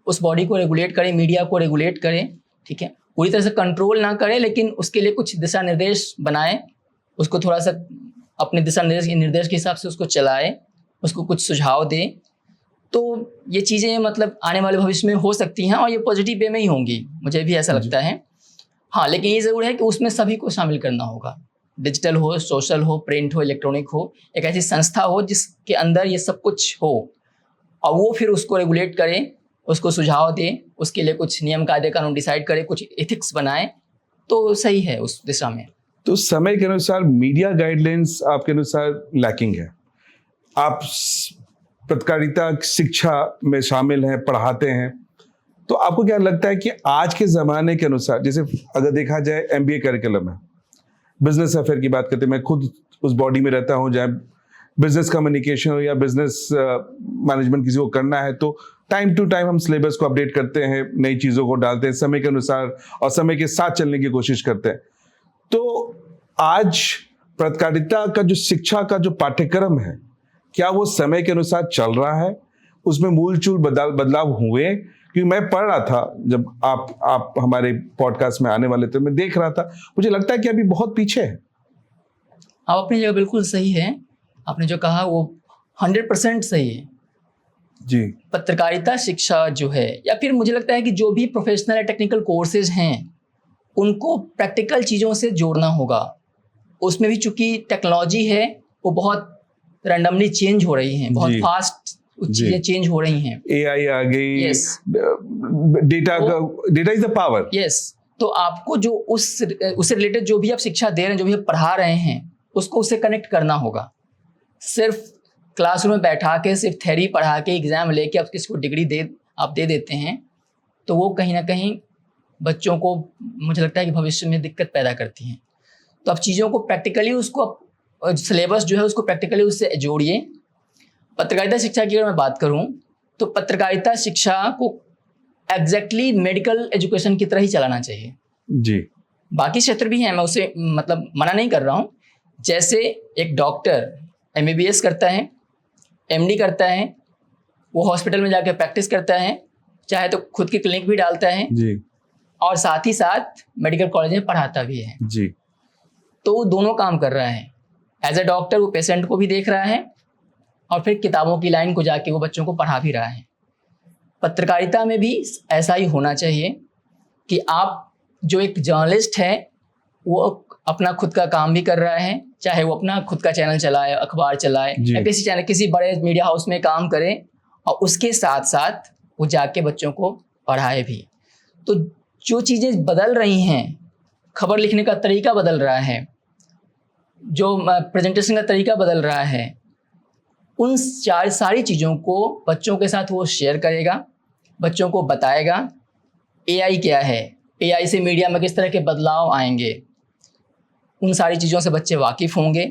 [SPEAKER 1] उस बॉडी को रेगुलेट करे, मीडिया को रेगुलेट करे, ठीक है, पूरी तरह से कंट्रोल ना करे, लेकिन उसके लिए कुछ दिशा निर्देश बनाए, उसको थोड़ा सा अपने दिशा निर्देश के हिसाब से उसको चलाए, उसको कुछ सुझाव दे, तो ये चीज़ें मतलब आने वाले भविष्य में हो सकती हैं और ये पॉजिटिव वे में ही होंगी, मुझे भी ऐसा लगता है। हाँ, लेकिन ये ज़रूर है कि उसमें सभी को शामिल करना होगा, डिजिटल हो, सोशल हो, प्रिंट हो, इलेक्ट्रॉनिक हो, एक ऐसी संस्था हो जिसके अंदर ये सब कुछ हो और वो फिर उसको रेगुलेट करे, उसको सुझाव दे, उसके लिए कुछ नियम कायदे कानून डिसाइड करे, कुछ एथिक्स बनाए, तो सही है उस दिशा में।
[SPEAKER 2] तो समय के अनुसार मीडिया गाइडलाइंस आपके अनुसार लैकिंग है। आप पत्रकारिता शिक्षा में शामिल हैं, पढ़ाते हैं, तो आपको क्या लगता है कि आज के ज़माने के अनुसार, जैसे अगर देखा जाए MBA करिकुलम है, बिजनेस अफेयर की बात करते हैं, मैं खुद उस बॉडी में रहता हूँ, जहाँ बिजनेस कम्युनिकेशन हो या बिजनेस मैनेजमेंट किसी को करना है, तो टाइम टू टाइम हम सिलेबस को अपडेट करते हैं, नई चीज़ों को डालते हैं, समय के अनुसार और समय के साथ चलने की कोशिश करते हैं। तो आज पत्रकारिता का जो शिक्षा का जो पाठ्यक्रम है, क्या वो समय के अनुसार चल रहा है? उसमें मूलचूल बदलाव हुए? क्योंकि मैं पढ़ रहा था जब आप हमारे पॉडकास्ट में आने वाले थे, मैं देख रहा था, मुझे लगता है कि अभी बहुत पीछे है।
[SPEAKER 1] आप अपनी जगह बिल्कुल सही है, आपने जो कहा वो 100% सही है
[SPEAKER 2] जी।
[SPEAKER 1] पत्रकारिता शिक्षा जो है, या फिर मुझे लगता है कि जो भी प्रोफेशनल या टेक्निकल कोर्सेज हैं उनको प्रैक्टिकल चीज़ों से जोड़ना होगा। उसमें भी चूंकि टेक्नोलॉजी है वो बहुत रैंडमली चेंज हो रही हैं, बहुत फास्ट चीज़ें चेंज हो रही हैं,
[SPEAKER 2] AI आ गई, data is the power.
[SPEAKER 1] Yes, तो आपको जो उससे रिलेटेड जो भी आप शिक्षा दे रहे हैं, जो भी आप पढ़ा रहे हैं, उसको उससे कनेक्ट करना होगा। सिर्फ क्लासरूम में बैठा के सिर्फ थ्योरी पढ़ा के एग्जाम लेके आप किसी को डिग्री आप दे देते हैं, तो वो कहीं ना कहीं बच्चों को मुझे लगता है कि भविष्य में दिक्कत पैदा करती हैं। तो आप चीज़ों को प्रैक्टिकली उसको सिलेबस जो है उसको प्रैक्टिकली उससे जोड़िए। पत्रकारिता शिक्षा की अगर मैं बात करूं तो पत्रकारिता शिक्षा को एग्जैक्टली मेडिकल एजुकेशन की तरह ही चलाना चाहिए
[SPEAKER 2] जी।
[SPEAKER 1] बाकी क्षेत्र भी हैं, मैं उसे मतलब मना नहीं कर रहा हूं। जैसे एक डॉक्टर MBBS करता है, MD करता है, वो हॉस्पिटल में जाकर प्रैक्टिस करता है, चाहे तो खुद की क्लिनिक भी डालता है
[SPEAKER 2] जी,
[SPEAKER 1] और साथ ही साथ मेडिकल कॉलेज में पढ़ाता भी है
[SPEAKER 2] जी।
[SPEAKER 1] तो वो दोनों काम कर रहा है। एज ए डॉक्टर वो पेशेंट को भी देख रहा है और फिर किताबों की लाइन को जाके वो बच्चों को पढ़ा भी रहा है। पत्रकारिता में भी ऐसा ही होना चाहिए कि आप जो एक जर्नलिस्ट है वो अपना खुद का काम भी कर रहा है, चाहे वो अपना खुद का चैनल चलाए, अखबार चलाए या किसी बड़े मीडिया हाउस में काम करे और उसके साथ साथ वो जाके बच्चों को पढ़ाए भी। तो जो चीज़ें बदल रही हैं, खबर लिखने का तरीका बदल रहा है, जो प्रेजेंटेशन का तरीका बदल रहा है, उन सारी चीज़ों को बच्चों के साथ वो शेयर करेगा, बच्चों को बताएगा AI क्या है, AI से मीडिया में किस तरह के बदलाव आएंगे, उन सारी चीज़ों से बच्चे वाकिफ़ होंगे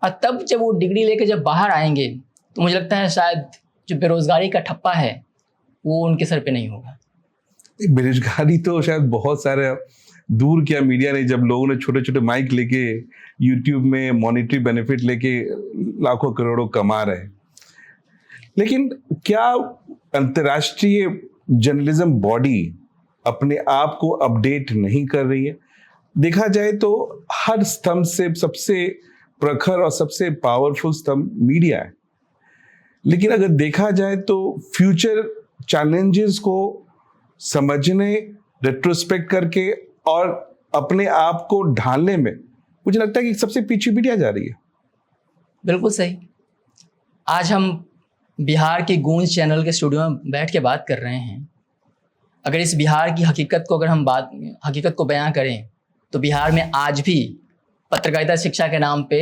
[SPEAKER 1] और तब जब वो डिग्री लेके जब बाहर आएंगे तो मुझे लगता है शायद जो बेरोज़गारी का ठप्पा है वो उनके सर पे नहीं होगा।
[SPEAKER 2] बेरोजगारी तो शायद बहुत सारे दूर किया मीडिया ने, जब लोगों ने छोटे छोटे माइक लेके यूट्यूब में मॉनेटरी बेनिफिट लेके लाखों करोड़ों कमा रहे हैं। लेकिन क्या अंतर्राष्ट्रीय जर्नलिज्म बॉडी अपने आप को अपडेट नहीं कर रही है? देखा जाए तो हर स्तंभ से सबसे प्रखर और सबसे पावरफुल स्तंभ मीडिया है, लेकिन अगर देखा जाए तो फ्यूचर चैलेंजेस को समझने, रेट्रोस्पेक्ट करके और अपने आप को ढालने में मुझे लगता है कि सबसे पीछे मीडिया जा रही है।
[SPEAKER 1] बिल्कुल सही। आज हम बिहार के गूंज चैनल के स्टूडियो में बैठ के बात कर रहे हैं। अगर इस बिहार की हकीकत को हकीकत को बयां करें तो बिहार में आज भी पत्रकारिता शिक्षा के नाम पे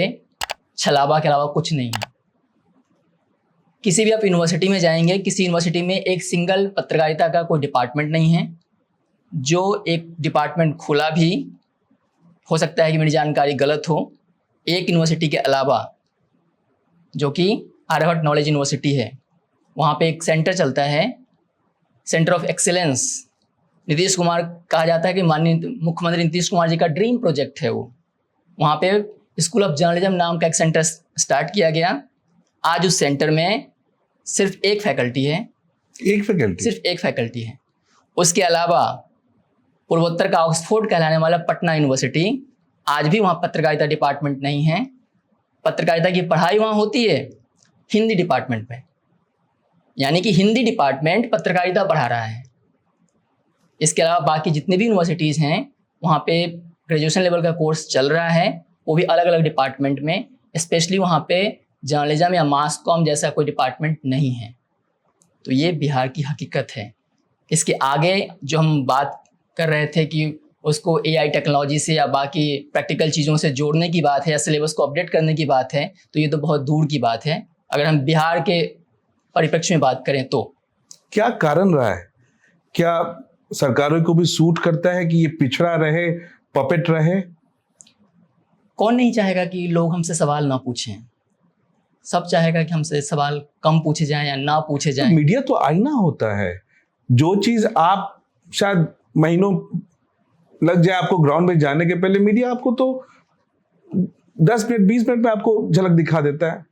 [SPEAKER 1] छलावा के अलावा कुछ नहीं है। किसी भी आप यूनिवर्सिटी में जाएंगे, किसी यूनिवर्सिटी में एक सिंगल पत्रकारिता का कोई डिपार्टमेंट नहीं है। जो एक डिपार्टमेंट खुला भी हो सकता है कि मेरी जानकारी गलत हो, एक यूनिवर्सिटी के अलावा जो कि आर्यभट्ट नॉलेज यूनिवर्सिटी है, वहाँ पे एक सेंटर चलता है, centre of excellence. Nitish Kumar कहा जाता है कि माननीय मुख्यमंत्री नीतीश कुमार जी का ड्रीम प्रोजेक्ट है वो। वहाँ पे स्कूल ऑफ जर्नलिज्म नाम का एक सेंटर स्टार्ट किया गया। आज उस सेंटर में सिर्फ एक फैकल्टी है। सिर्फ एक फैकल्टी है। उसके अलावा पूर्वोत्तर का ऑक्सफोर्ड कहलाने वाला पटना यूनिवर्सिटी, आज भी वहाँ पत्रकारिता डिपार्टमेंट नहीं है। पत्रकारिता की पढ़ाई वहाँ होती है हिंदी डिपार्टमेंट में, यानी कि हिंदी डिपार्टमेंट पत्रकारिता पढ़ा रहा है। इसके अलावा बाकी जितने भी यूनिवर्सिटीज़ हैं वहाँ पे ग्रेजुएशन लेवल का कोर्स चल रहा है, वो भी अलग अलग डिपार्टमेंट में। स्पेशली वहाँ पे जर्नलिज्म या मास कॉम जैसा कोई डिपार्टमेंट नहीं है। तो ये बिहार की हकीकत है। इसके आगे जो हम बात कर रहे थे कि उसको एआई टेक्नोलॉजी से या बाकी प्रैक्टिकल चीज़ों से जोड़ने की बात है या सिलेबस को अपडेट करने की बात है, तो ये तो बहुत दूर की बात है। अगर हम बिहार के परिप्रेक्ष्य में बात करें तो
[SPEAKER 2] क्या कारण रहा है? क्या सरकारों को भी सूट करता है कि ये पिछड़ा रहे, पपेट रहे?
[SPEAKER 1] कौन नहीं चाहेगा कि लोग हमसे सवाल ना पूछें? सब चाहेगा कि हमसे सवाल कम पूछे जाएं या ना पूछे जाएं।
[SPEAKER 2] तो मीडिया तो आईना होता है। जो चीज आप शायद महीनों लग जाए आपको ग्राउंड में जाने के पहले, मीडिया आपको तो 10 मिनट 20 मिनट में आपको झलक दिखा देता है।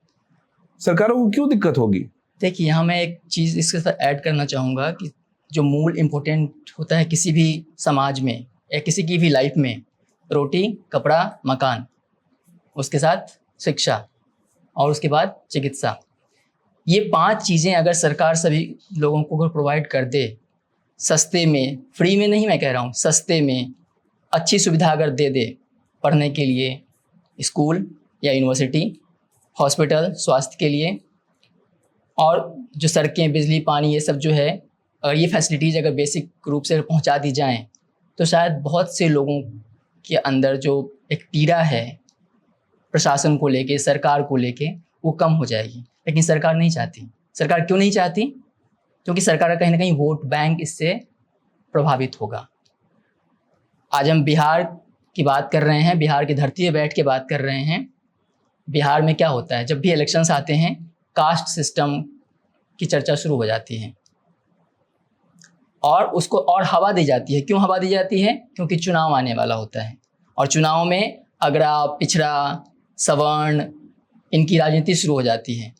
[SPEAKER 2] सरकारों को क्यों दिक्कत होगी?
[SPEAKER 1] देखिए, यहाँ मैं एक चीज़ इसके साथ ऐड करना चाहूँगा कि जो मूल इम्पोर्टेंट होता है किसी भी समाज में या किसी की भी लाइफ में, रोटी, कपड़ा, मकान, उसके साथ शिक्षा और उसके बाद चिकित्सा। ये 5 चीज़ें अगर सरकार सभी लोगों को अगर प्रोवाइड कर दे, सस्ते में, फ्री में नहीं मैं कह रहा हूँ, सस्ते में अच्छी सुविधा अगर दे दे पढ़ने के लिए, स्कूल या यूनिवर्सिटी, हॉस्पिटल, स्वास्थ्य के लिए, और जो सड़कें, बिजली, पानी, ये सब जो है, अगर ये फैसिलिटीज़ अगर बेसिक रूप से पहुंचा दी जाएं तो शायद बहुत से लोगों के अंदर जो एक पीड़ा है प्रशासन को लेके, सरकार को लेके, वो कम हो जाएगी। लेकिन सरकार नहीं चाहती। सरकार क्यों नहीं चाहती? क्योंकि सरकार का कहीं ना कहीं वोट बैंक इससे प्रभावित होगा। आज हम बिहार की बात कर रहे हैं, बिहार की धरती पर बैठ के बात कर रहे हैं। बिहार में क्या होता है, जब भी इलेक्शंस आते हैं कास्ट सिस्टम की चर्चा शुरू हो जाती है और उसको और हवा दी जाती है। क्यों हवा दी जाती है? क्योंकि चुनाव आने वाला होता है और चुनाव में अगड़ा, पिछड़ा, सवर्ण, इनकी राजनीति शुरू हो जाती है।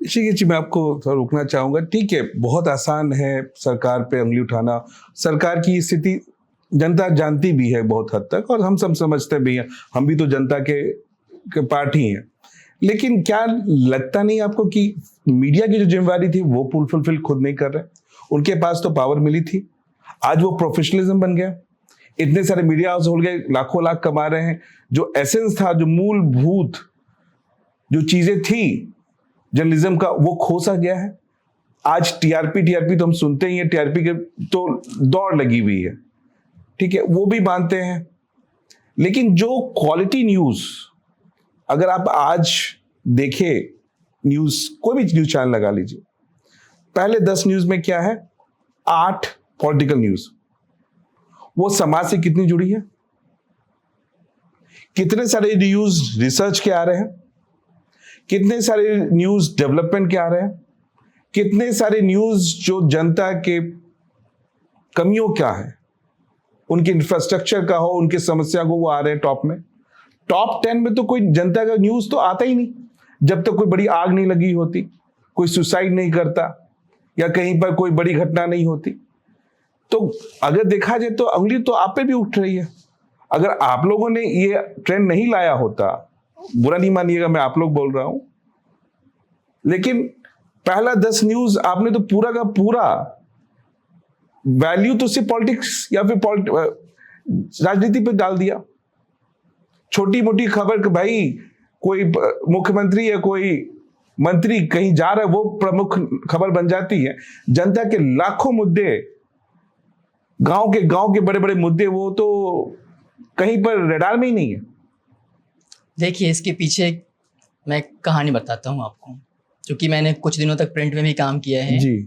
[SPEAKER 2] ऋषिकेश जी, मैं आपको थोड़ा रोकना चाहूँगा। ठीक है, बहुत आसान है सरकार पे उंगली उठाना। सरकार की स्थिति जनता जानती भी है बहुत हद तक, और हम सब समझते भी हैं, हम भी तो जनता के पार्ट ही हैं। लेकिन क्या लगता नहीं आपको कि मीडिया की जो जिम्मेवारी थी वो फुलफिल खुद नहीं कर रहे? उनके पास तो पावर मिली थी, आज वो प्रोफेशनलिज्म बन गया। इतने सारे मीडिया हाउस हो गए, लाखों लाख कमा रहे हैं। जो एसेंस था, जो मूलभूत जो चीजें थी जर्नलिज्म का, वो खोसा गया है। आज टीआरपी तो हम सुनते ही हैं, टीआरपी के तो दौड़ लगी हुई है। ठीक है, वो भी मानते हैं। लेकिन जो क्वालिटी न्यूज, अगर आप आज देखें न्यूज, कोई भी न्यूज चैनल लगा लीजिए, पहले 10 न्यूज में क्या है? 8 पॉलिटिकल न्यूज। वो समाज से कितनी जुड़ी है? कितने सारे न्यूज रिसर्च के आ रहे हैं? कितने सारे न्यूज डेवलपमेंट के आ रहे हैं? कितने सारे न्यूज जो जनता के कमियों क्या है, उनके इंफ्रास्ट्रक्चर का हो, उनकी समस्या को, वो आ रहे हैं टॉप में। टॉप 10 में तो कोई जनता का न्यूज तो आता ही नहीं जब तक कोई बड़ी आग नहीं लगी होती, कोई सुसाइड नहीं करता या कहीं पर कोई बड़ी घटना नहीं होती। तो अगर देखा जाए तो उंगली तो आप पे भी उठ रही है। अगर आप लोगों ने ये ट्रेंड नहीं लाया होता, बुरा नहीं मानिएगा, मैं आप लोग बोल रहा हूं, लेकिन पहला 10 न्यूज आपने तो पूरा का पूरा वैल्यू तो सिर्फ पॉलिटिक्स या फिर राजनीति पे डाल दिया। छोटी मोटी खबर कि भाई कोई मुख्यमंत्री या कोई मंत्री कहीं जा रहा है वो प्रमुख खबर बन जाती है। जनता के लाखों मुद्दे, गांव के बड़े बड़े मुद्दे, वो तो कहीं पर रडार में ही नहीं है।
[SPEAKER 1] देखिए, इसके पीछे मैं कहानी बताता हूँ आपको, क्योंकि मैंने कुछ दिनों तक प्रिंट में भी काम किया है
[SPEAKER 2] जी,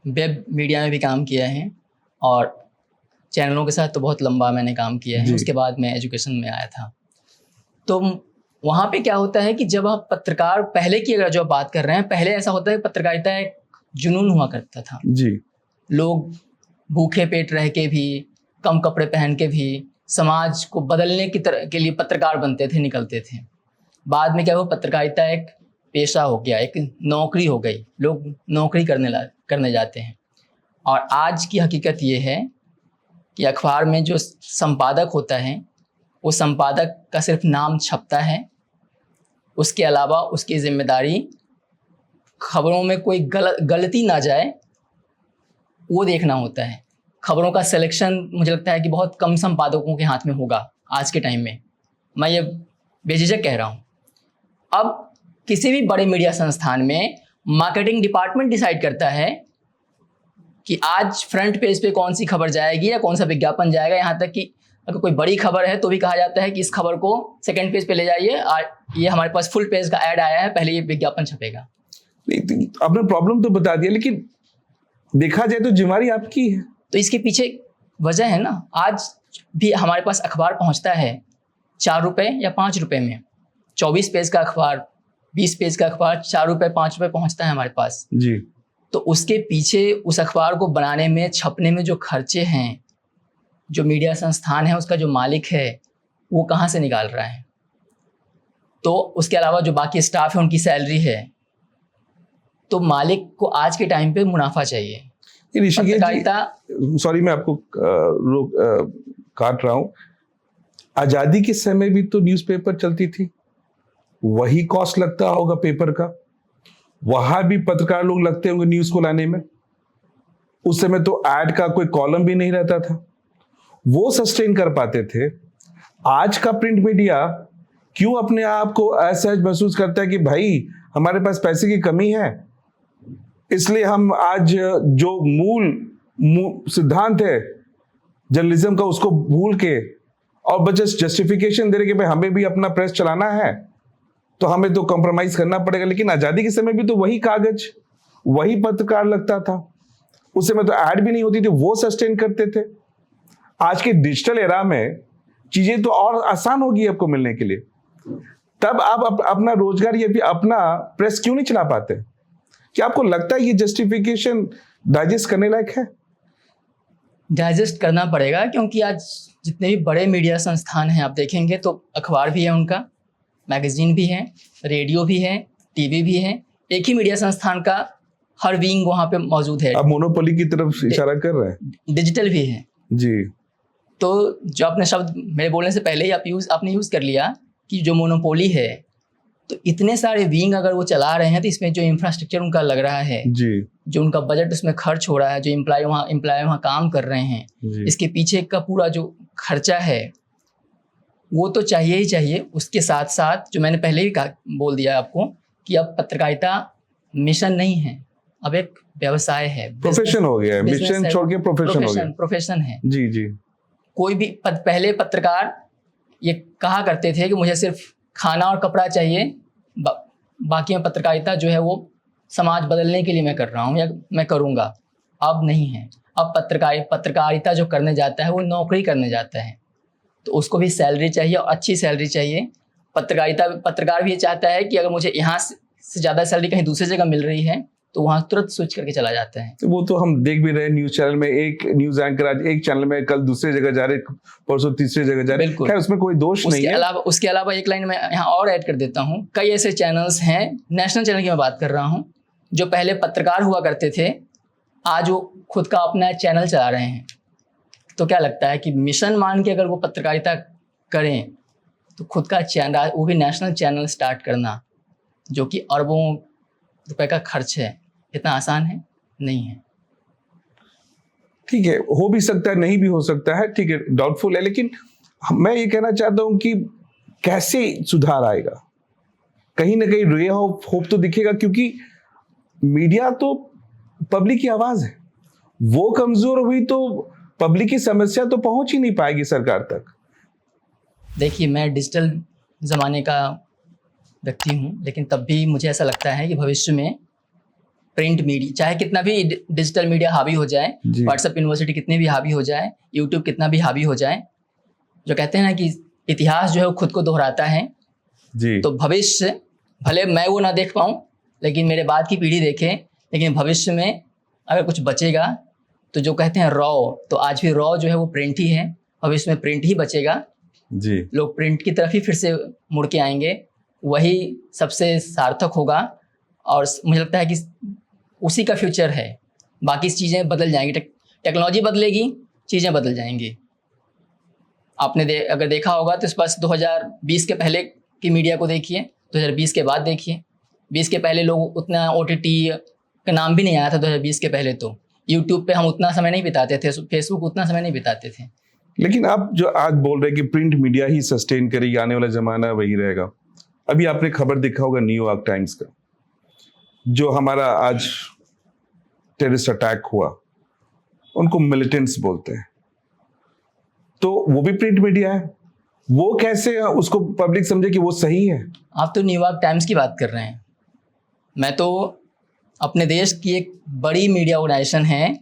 [SPEAKER 1] वेब मीडिया में भी काम किया है, और चैनलों के साथ तो बहुत लंबा मैंने काम किया है। उसके बाद मैं एजुकेशन में आया था। तो वहाँ पे क्या होता है कि जब आप पत्रकार, पहले की अगर जो आप बात कर रहे हैं, पहले ऐसा होता है पत्रकारिता एक जुनून हुआ करता था
[SPEAKER 2] जी।
[SPEAKER 1] लोग भूखे पेट रह के भी, कम कपड़े पहन के भी समाज को बदलने की तरह के लिए पत्रकार बनते थे, निकलते थे। बाद में क्या हुआ, पत्रकारिता एक पेशा हो गया, एक नौकरी हो गई, लोग नौकरी करने जाते हैं। और आज की हकीकत ये है कि अखबार में जो संपादक होता है, वो संपादक का सिर्फ नाम छपता है, उसके अलावा उसकी जिम्मेदारी खबरों में कोई गलती ना जाए वो देखना होता है। खबरों का सिलेक्शन मुझे लगता है कि बहुत कम संपादकों के हाथ में होगा आज के टाइम में, मैं ये बेझिझक कह रहा हूँ। अब किसी भी बड़े मीडिया संस्थान में मार्केटिंग डिपार्टमेंट डिसाइड करता है कि आज फ्रंट पेज पे कौन सी खबर जाएगी या कौन सा विज्ञापन जाएगा। यहाँ तक कि अगर कोई बड़ी खबर है तो भी कहा जाता है कि इस खबर को सेकंड पेज पे ले जाइए, ये हमारे पास फुल पेज का ऐड आया है, पहले ये विज्ञापन छपेगा।
[SPEAKER 2] आपने प्रॉब्लम तो बता दिया, लेकिन देखा जाए तो जिम्मेदारी आपकी है।
[SPEAKER 1] तो इसके पीछे वजह है ना, आज भी हमारे पास अखबार पहुंचता है 4 रुपए या 5 रुपए में। 24 पेज का अखबार, 20 पेज का अखबार 4 रुपए 5 रुपए पहुंचता है हमारे पास
[SPEAKER 2] जी।
[SPEAKER 1] तो उसके पीछे उस अखबार को बनाने में, छपने में जो खर्चे हैं, जो मीडिया संस्थान है उसका जो मालिक है वो कहाँ से निकाल रहा है। तो उसके अलावा जो बाकी स्टाफ है उनकी सैलरी है। तो मालिक को आज के टाइम पे मुनाफा चाहिए।
[SPEAKER 2] सॉरी मैं आपको काट रहा हूँ। आजादी के समय भी तो न्यूज़पेपर चलती थी, वही कॉस्ट लगता होगा पेपर का, वहां भी पत्रकार लोग लगते होंगे न्यूज को लाने में। उस समय तो ऐड का कोई कॉलम भी नहीं रहता था, वो सस्टेन कर पाते थे। आज का प्रिंट मीडिया क्यों अपने आप को असहज महसूस करता है कि भाई हमारे पास पैसे की कमी है, इसलिए हम आज जो मूल सिद्धांत है जर्नलिज्म का उसको भूल के और बस जस्टिफिकेशन दे रहे कि भाई हमें भी अपना प्रेस चलाना है तो हमें तो कॉम्प्रोमाइज करना पड़ेगा। लेकिन आजादी के समय भी तो वही कागज, वही पत्रकार लगता था, उस समय तो ऐड भी नहीं होती थी, वो सस्टेन करते थे। आज के डिजिटल एरा में चीजें तो और आसान होगी आपको मिलने के लिए, तब आप अपना रोजगार या फिर अपना प्रेस क्यों नहीं चला पाते? क्या आपको लगता है ये जस्टिफिकेशन डाइजेस्ट करने लायक है?
[SPEAKER 1] डाइजेस्ट करना पड़ेगा, क्योंकि आज जितने भी बड़े मीडिया संस्थान हैं आप देखेंगे तो अखबार भी है उनका, मैगजीन भी है, रेडियो भी है, टीवी भी है। एक ही मीडिया संस्थान का हर विंग वहाँ पे मौजूद है।
[SPEAKER 2] आप मोनोपोली की तरफ इशारा कर रहे हैं।
[SPEAKER 1] डिजिटल भी है
[SPEAKER 2] जी।
[SPEAKER 1] तो जो आपने शब्द मेरे बोलने से पहले ही आपने यूज़ कर लिया कि जो मोनोपोली है, तो इतने सारे विंग अगर वो चला रहे हैं तो इसमें जो इंफ्रास्ट्रक्चर उनका लग रहा है
[SPEAKER 2] जी, जो
[SPEAKER 1] उनका बजट उसमें खर्च हो रहा है, जो एम्प्लॉय वहाँ काम कर रहे हैं, इसके पीछे का पूरा जो खर्चा है वो तो चाहिए ही चाहिए। उसके साथ साथ जो मैंने पहले ही बोल दिया आपको कि अब पत्रकारिता मिशन नहीं है, अब एक व्यवसाय है,
[SPEAKER 2] प्रोफेशन हो गया है। मिशन छोड़ के प्रोफेशन हो गया, प्रोफेशन
[SPEAKER 1] है।
[SPEAKER 2] जी जी।
[SPEAKER 1] कोई भी पहले पत्रकार ये कहा करते थे कि मुझे सिर्फ खाना और कपड़ा चाहिए, बाकी में पत्रकारिता जो है वो समाज बदलने के लिए मैं कर रहा हूँ या मैं करूँगा। अब नहीं है। अब पत्रकारिता जो करने जाता है वो नौकरी करने जाता है, तो उसको भी सैलरी चाहिए और अच्छी सैलरी चाहिए। पत्रकार भी ये चाहता है कि अगर मुझे यहाँ से ज़्यादा सैलरी कहीं दूसरी जगह मिल रही है तो वहाँ तुरंत स्विच करके चला जाता है।
[SPEAKER 2] वो तो हम देख भी रहे न्यूज चैनल में, एक न्यूज एंकर आज एक चैनल में, कल दूसरी जगह जा रहे, परसों तीसरी जगह जा रहे। खैर उसमें कोई दोष नहीं है।
[SPEAKER 1] उसके अलावा एक लाइन में यहाँ और ऐड कर देता हूँ, कई ऐसे चैनल्स हैं, नेशनल चैनल की मैं बात कर रहा हूँ, जो पहले पत्रकार हुआ करते थे, आज वो खुद का अपना चैनल चला रहे हैं। तो क्या लगता है कि मिशन मान के अगर वो पत्रकारिता करें तो खुद का चैनल, वो भी नेशनल चैनल स्टार्ट करना, जो कि अरबों रुपए का खर्च है, इतना आसान है? नहीं है।
[SPEAKER 2] ठीक है, हो भी सकता है, नहीं भी हो सकता है, ठीक है, डाउटफुल है। लेकिन मैं ये कहना चाहता हूं कि कैसे सुधार आएगा, कहीं ना कहीं रे ऑफ होप तो दिखेगा, क्योंकि मीडिया तो पब्लिक की आवाज है, वो कमजोर हुई तो पब्लिक की समस्या तो पहुंच ही नहीं पाएगी सरकार तक।
[SPEAKER 1] देखिए, मैं डिजिटल ज़माने का व्यक्ति हूँ, लेकिन तब भी मुझे ऐसा लगता है कि भविष्य में प्रिंट मीडिया, चाहे कितना भी डिजिटल मीडिया हावी हो जाए, व्हाट्सएप यूनिवर्सिटी कितने भी हावी हो जाए, यूट्यूब कितना भी हावी हो जाए, जो कहते हैं ना कि इतिहास जो है वो खुद को दोहराता है
[SPEAKER 2] जी।
[SPEAKER 1] तो भविष्य, भले मैं वो ना देख पाऊँ लेकिन मेरे बाद की पीढ़ी देखे, लेकिन भविष्य में अगर कुछ बचेगा तो जो कहते हैं रॉ, तो आज भी रॉ जो है वो प्रिंट ही है, भविष्य में प्रिंट ही बचेगा
[SPEAKER 2] जी।
[SPEAKER 1] लोग प्रिंट की तरफ ही फिर से मुड़ के आएंगे, वही सबसे सार्थक होगा। और मुझे लगता है कि उसी का फ्यूचर है। बाकी चीज़ें बदल जाएंगी, टेक्नोलॉजी बदलेगी, चीज़ें बदल जाएंगी। आपने अगर देखा होगा तो इस पास 2020 के पहले की मीडिया को देखिए, 2020 के बाद देखिए। 20 के पहले लोग उतना OTT का नाम भी नहीं आया था। 2020 के पहले तो यूट्यूब पे हम उतना समय नहीं बिताते थे, फेसबुक उतना समय नहीं बिताते थे।
[SPEAKER 2] लेकिन आप जो आज बोल रहे हैं कि प्रिंट मीडिया ही सस्टेन करेगी, आने वाला जमाना वही रहेगा। अभी आपने खबर देखा होगा न्यूयॉर्क टाइम्स का, जो हमारा आज टेररिस्ट अटैक हुआ, उनको मिलिटेंट्स बोलते हैं, तो वो भी प्रिंट मीडिया है। वो कैसे उसको पब्लिक समझे कि वो सही है?
[SPEAKER 1] आप तो न्यूयॉर्क टाइम्स की बात कर रहे हैं, मैं तो अपने देश की एक बड़ी मीडिया ऑर्गेनाइजेशन है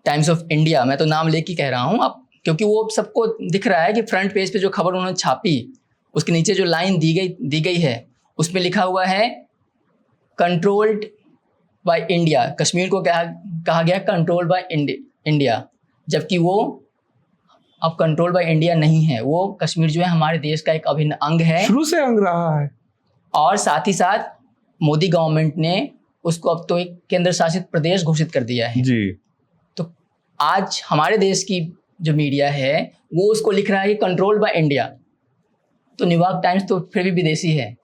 [SPEAKER 1] टाइम्स ऑफ इंडिया, मैं तो नाम लेके कह रहा हूँ अब, क्योंकि वो सबको दिख रहा है कि फ्रंट पेज पे जो खबर उन्होंने छापी उसके नीचे जो लाइन दी गई है उसमें लिखा हुआ है कंट्रोल्ड बाय इंडिया। कश्मीर को कहा गया कंट्रोल्ड बाय इंडिया, जबकि वो अब कंट्रोल बाय इंडिया नहीं है। वो कश्मीर जो है हमारे देश का एक अभिन्न अंग है,
[SPEAKER 2] शुरू से अंग रहा है।
[SPEAKER 1] और साथ ही साथ मोदी गवर्नमेंट ने उसको अब तो एक केंद्र शासित प्रदेश घोषित कर दिया है
[SPEAKER 2] जी।
[SPEAKER 1] तो आज हमारे देश की जो मीडिया है वो उसको लिख रहा है कंट्रोल बाय इंडिया। तो न्यूयॉर्क टाइम्स तो फिर भी विदेशी है,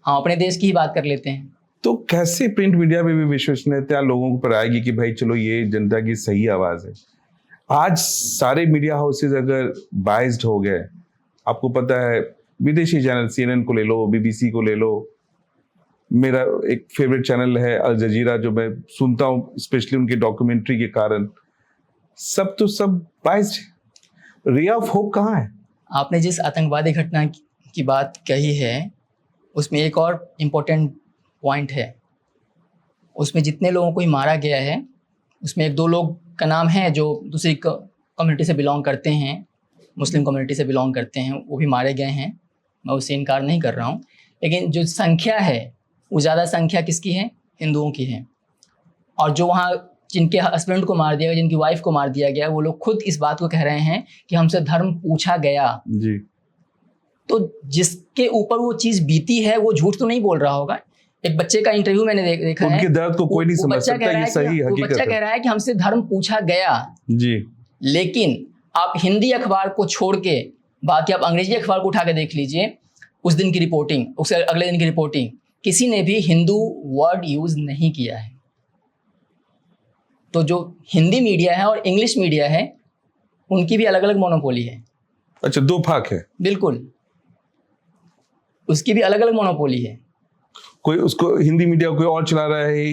[SPEAKER 1] हम अपने देश की ही बात कर लेते हैं।
[SPEAKER 2] तो कैसे प्रिंट मीडिया में भी विश्वसनीयता लोगों पर आएगी कि भाई चलो ये जनता की सही आवाज है? आज सारे मीडिया हाउसेज अगर बाइज्ड हो गए, आपको पता है विदेशी चैनल CNN को ले लो, BBC को ले लो, मेरा एक फेवरेट चैनल है अल जजीरा जो मैं सुनता हूँ स्पेशली उनके डॉक्यूमेंट्री के कारण, सब तो सब बाइज्ड। रे ऑफ होप कहाँ है?
[SPEAKER 1] आपने जिस आतंकवादी घटना की बात कही है उसमें एक और इम्पोर्टेंट पॉइंट है। उसमें जितने लोगों को ही मारा गया है उसमें 1-2 लोग का नाम है जो दूसरी कम्युनिटी से बिलोंग करते हैं, मुस्लिम कम्युनिटी से बिलोंग करते हैं, वो भी मारे गए हैं, मैं उससे इनकार नहीं कर रहा हूँ। लेकिन जो संख्या है वो ज़्यादा संख्या किसकी है? हिंदुओं की है। और जो वहाँ जिनके हस्बैंड को मार दिया गया, जिनकी वाइफ को मार दिया गया, वो लोग खुद इस बात को कह रहे हैं कि हमसे धर्म पूछा गया
[SPEAKER 2] जी।
[SPEAKER 1] तो जिसके ऊपर वो चीज़ बीती है वो झूठ तो नहीं बोल रहा होगा। एक बच्चे का इंटरव्यू मैंने देखा है,
[SPEAKER 2] उनके दर्द को कोई नहीं समझ सकता, ये सही हकीकत है।
[SPEAKER 1] वो बच्चा कह रहा है कि हमसे धर्म पूछा गया
[SPEAKER 2] जी,
[SPEAKER 1] लेकिन आप हिंदी अखबार को छोड़ के बाकी आप अंग्रेजी अखबार को उठा के देख लीजिए, उस दिन की रिपोर्टिंग, उससे अगले दिन की रिपोर्टिंग, किसी ने भी हिंदू वर्ड यूज नहीं किया है। तो जो हिंदी मीडिया है और इंग्लिश मीडिया है उनकी भी अलग अलग मोनोपोली है।
[SPEAKER 2] अच्छा, 2 भाग है।
[SPEAKER 1] बिल्कुल, उसकी भी अलग अलग मोनोपोली है।
[SPEAKER 2] कोई उसको हिंदी मीडिया कोई और चला रहा है,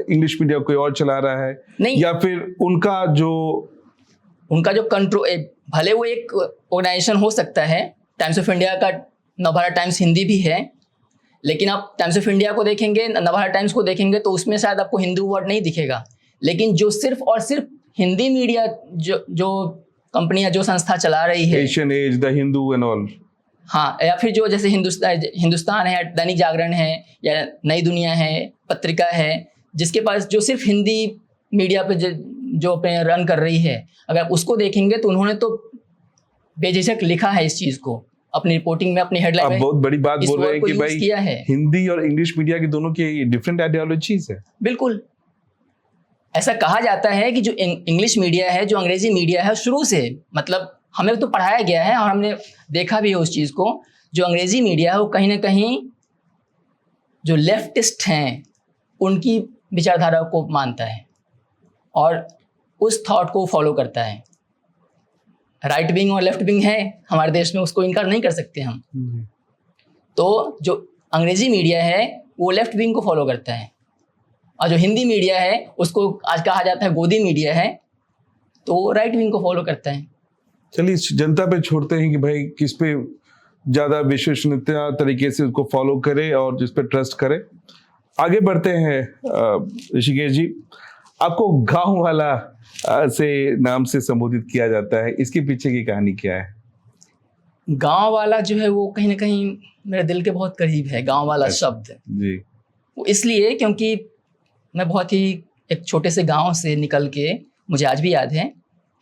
[SPEAKER 2] इंग्लिश मीडिया कोई और चला रहा है,
[SPEAKER 1] नहीं,
[SPEAKER 2] या फिर उनका जो
[SPEAKER 1] कंट्रोल, भले वो एक ऑर्गेनाइजेशन हो सकता है, टाइम्स ऑफ इंडिया का नवभारत टाइम्स हिंदी भी है, लेकिन आप टाइम्स ऑफ इंडिया को देखेंगे, नवभारत टाइम्स को देखेंगे तो उसमें शायद आपको हिंदू वर्ड नहीं दिखेगा। लेकिन जो सिर्फ और सिर्फ हिंदी मीडिया जो कंपनियां, जो संस्था चला रही है,
[SPEAKER 2] Asian Age, the Hindu and all, हाँ,
[SPEAKER 1] या फिर जो जैसे हिंदुस्तान है, दैनिक जागरण है, या नई दुनिया है, पत्रिका है, जिसके पास जो सिर्फ हिंदी मीडिया पे जो अपने रन कर रही है, अगर उसको देखेंगे तो उन्होंने तो बेझिझक लिखा है इस चीज़ को अपनी रिपोर्टिंग में, अपनी हेडलाइन में।
[SPEAKER 2] बहुत बड़ी बात बोल रहे हैं कि भाई
[SPEAKER 1] किया है।
[SPEAKER 2] हिंदी और इंग्लिश मीडिया की दोनों की डिफरेंट आइडियोलॉजीज है।
[SPEAKER 1] बिल्कुल, ऐसा कहा जाता है कि जो इंग्लिश मीडिया है, जो अंग्रेजी मीडिया है, शुरू से मतलब हमें तो पढ़ाया गया है और हमने देखा भी है उस चीज़ को, जो अंग्रेजी मीडिया है वो कहीं ना कहीं जो लेफ्टिस्ट हैं उनकी विचारधारा को मानता है और उस थॉट को फॉलो करता है। राइट विंग और लेफ्ट विंग है हमारे देश में, उसको इनकार नहीं कर सकते हम। तो जो अंग्रेजी मीडिया है वो लेफ्ट विंग को फॉलो करता है, और जो हिंदी मीडिया है उसको आज कहा जाता है गोदी मीडिया है, तो वो राइट विंग को फॉलो करता है।
[SPEAKER 2] चलिए जनता पे छोड़ते हैं कि भाई किस पे ज्यादा विश्वसनीयता तरीके से उसको फॉलो करे और जिस पे ट्रस्ट करे। आगे बढ़ते हैं ऋषिकेश जी, आपको गांव वाला से नाम से संबोधित किया जाता है, इसके पीछे की कहानी क्या है?
[SPEAKER 1] गांव वाला जो है वो कहीं ना कहीं मेरे दिल के बहुत करीब है, गांव वाला शब्द
[SPEAKER 2] जी।
[SPEAKER 1] वो इसलिए क्योंकि मैं बहुत ही एक छोटे से गांव से निकल के, मुझे आज भी याद है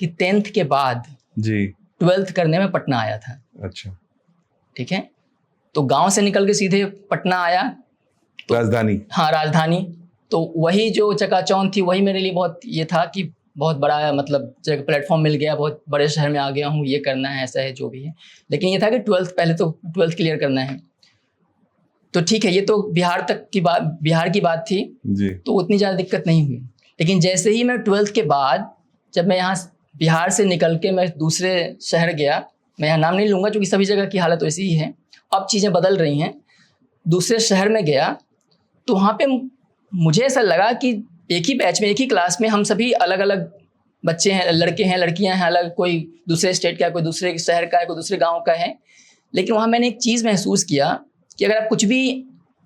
[SPEAKER 1] कि 10th के बाद
[SPEAKER 2] जी
[SPEAKER 1] 12th करने में पटना आया था।
[SPEAKER 2] अच्छा,
[SPEAKER 1] ठीक है, तो गांव से निकल के सीधे पटना आया,
[SPEAKER 2] राजधानी।
[SPEAKER 1] हाँ राजधानी। तो वही जो चकाचौंध थी वही मेरे लिए बहुत ये था कि बहुत बड़ा मतलब जगह प्लेटफॉर्म मिल गया, बहुत बड़े शहर में आ गया हूँ, ये करना है, ऐसा है जो भी है। लेकिन ये था कि 12th पहले तो 12th क्लियर करना है। तो ठीक है, ये तो बिहार तक की बात, बिहार की बात थी
[SPEAKER 2] जी।
[SPEAKER 1] तो उतनी ज़्यादा दिक्कत नहीं हुई। लेकिन जैसे ही मैं 12th के बाद जब मैं यहाँ बिहार से निकल के मैं दूसरे शहर गया, मैं यहाँ नाम नहीं लूँगा क्योंकि सभी जगह की हालत वैसी ही है, अब चीज़ें बदल रही हैं। दूसरे शहर में गया तो वहाँ पे मुझे ऐसा लगा कि एक ही बैच में, एक ही क्लास में हम सभी अलग अलग बच्चे हैं, लड़के हैं, लड़कियां हैं अलग, कोई दूसरे स्टेट का है, कोई दूसरे शहर का है, कोई दूसरे गांव का है। लेकिन वहाँ मैंने एक चीज़ महसूस किया कि अगर आप कुछ भी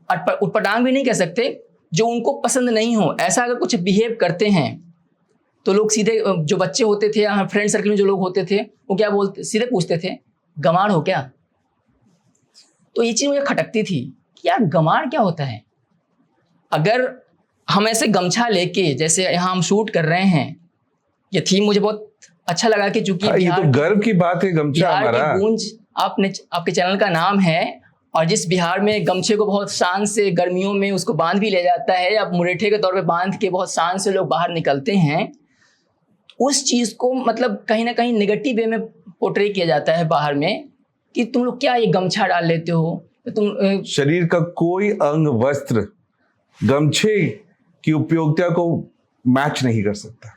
[SPEAKER 1] उटपटांग भी नहीं कह सकते, जो उनको पसंद नहीं हो ऐसा अगर कुछ बिहेव करते हैं तो लोग सीधे, जो बच्चे होते थे या फ्रेंड सर्कल में जो लोग होते थे वो क्या बोलते, सीधे पूछते थे गंवार हो क्या। तो ये चीज़ मुझे खटकती थी कि यार गंवार क्या होता है। अगर हम ऐसे गमछा लेके, जैसे यहाँ हम शूट कर रहे हैं, ये थीम मुझे बहुत अच्छा लगा कि चूंकि
[SPEAKER 2] ये तो गर्व की बात है, गमछा हमारा।
[SPEAKER 1] बिहार की गूंज आपके चैनल का नाम है, और जिस बिहार में गमछे को बहुत शान से गर्मियों में उसको बांध भी ले जाता है, अब मुरेठे के तौर पे बांध के बहुत शान से लोग बाहर निकलते हैं, उस चीज़ को मतलब कहीं ना कहीं नेगेटिव वे में पोर्ट्रे किया जाता है बाहर में कि तुम लोग क्या ये गमछा डाल लेते हो, तुम
[SPEAKER 2] शरीर का कोई अंग वस्त्र गमछे की उपयोगिता को मैच नहीं कर सकता।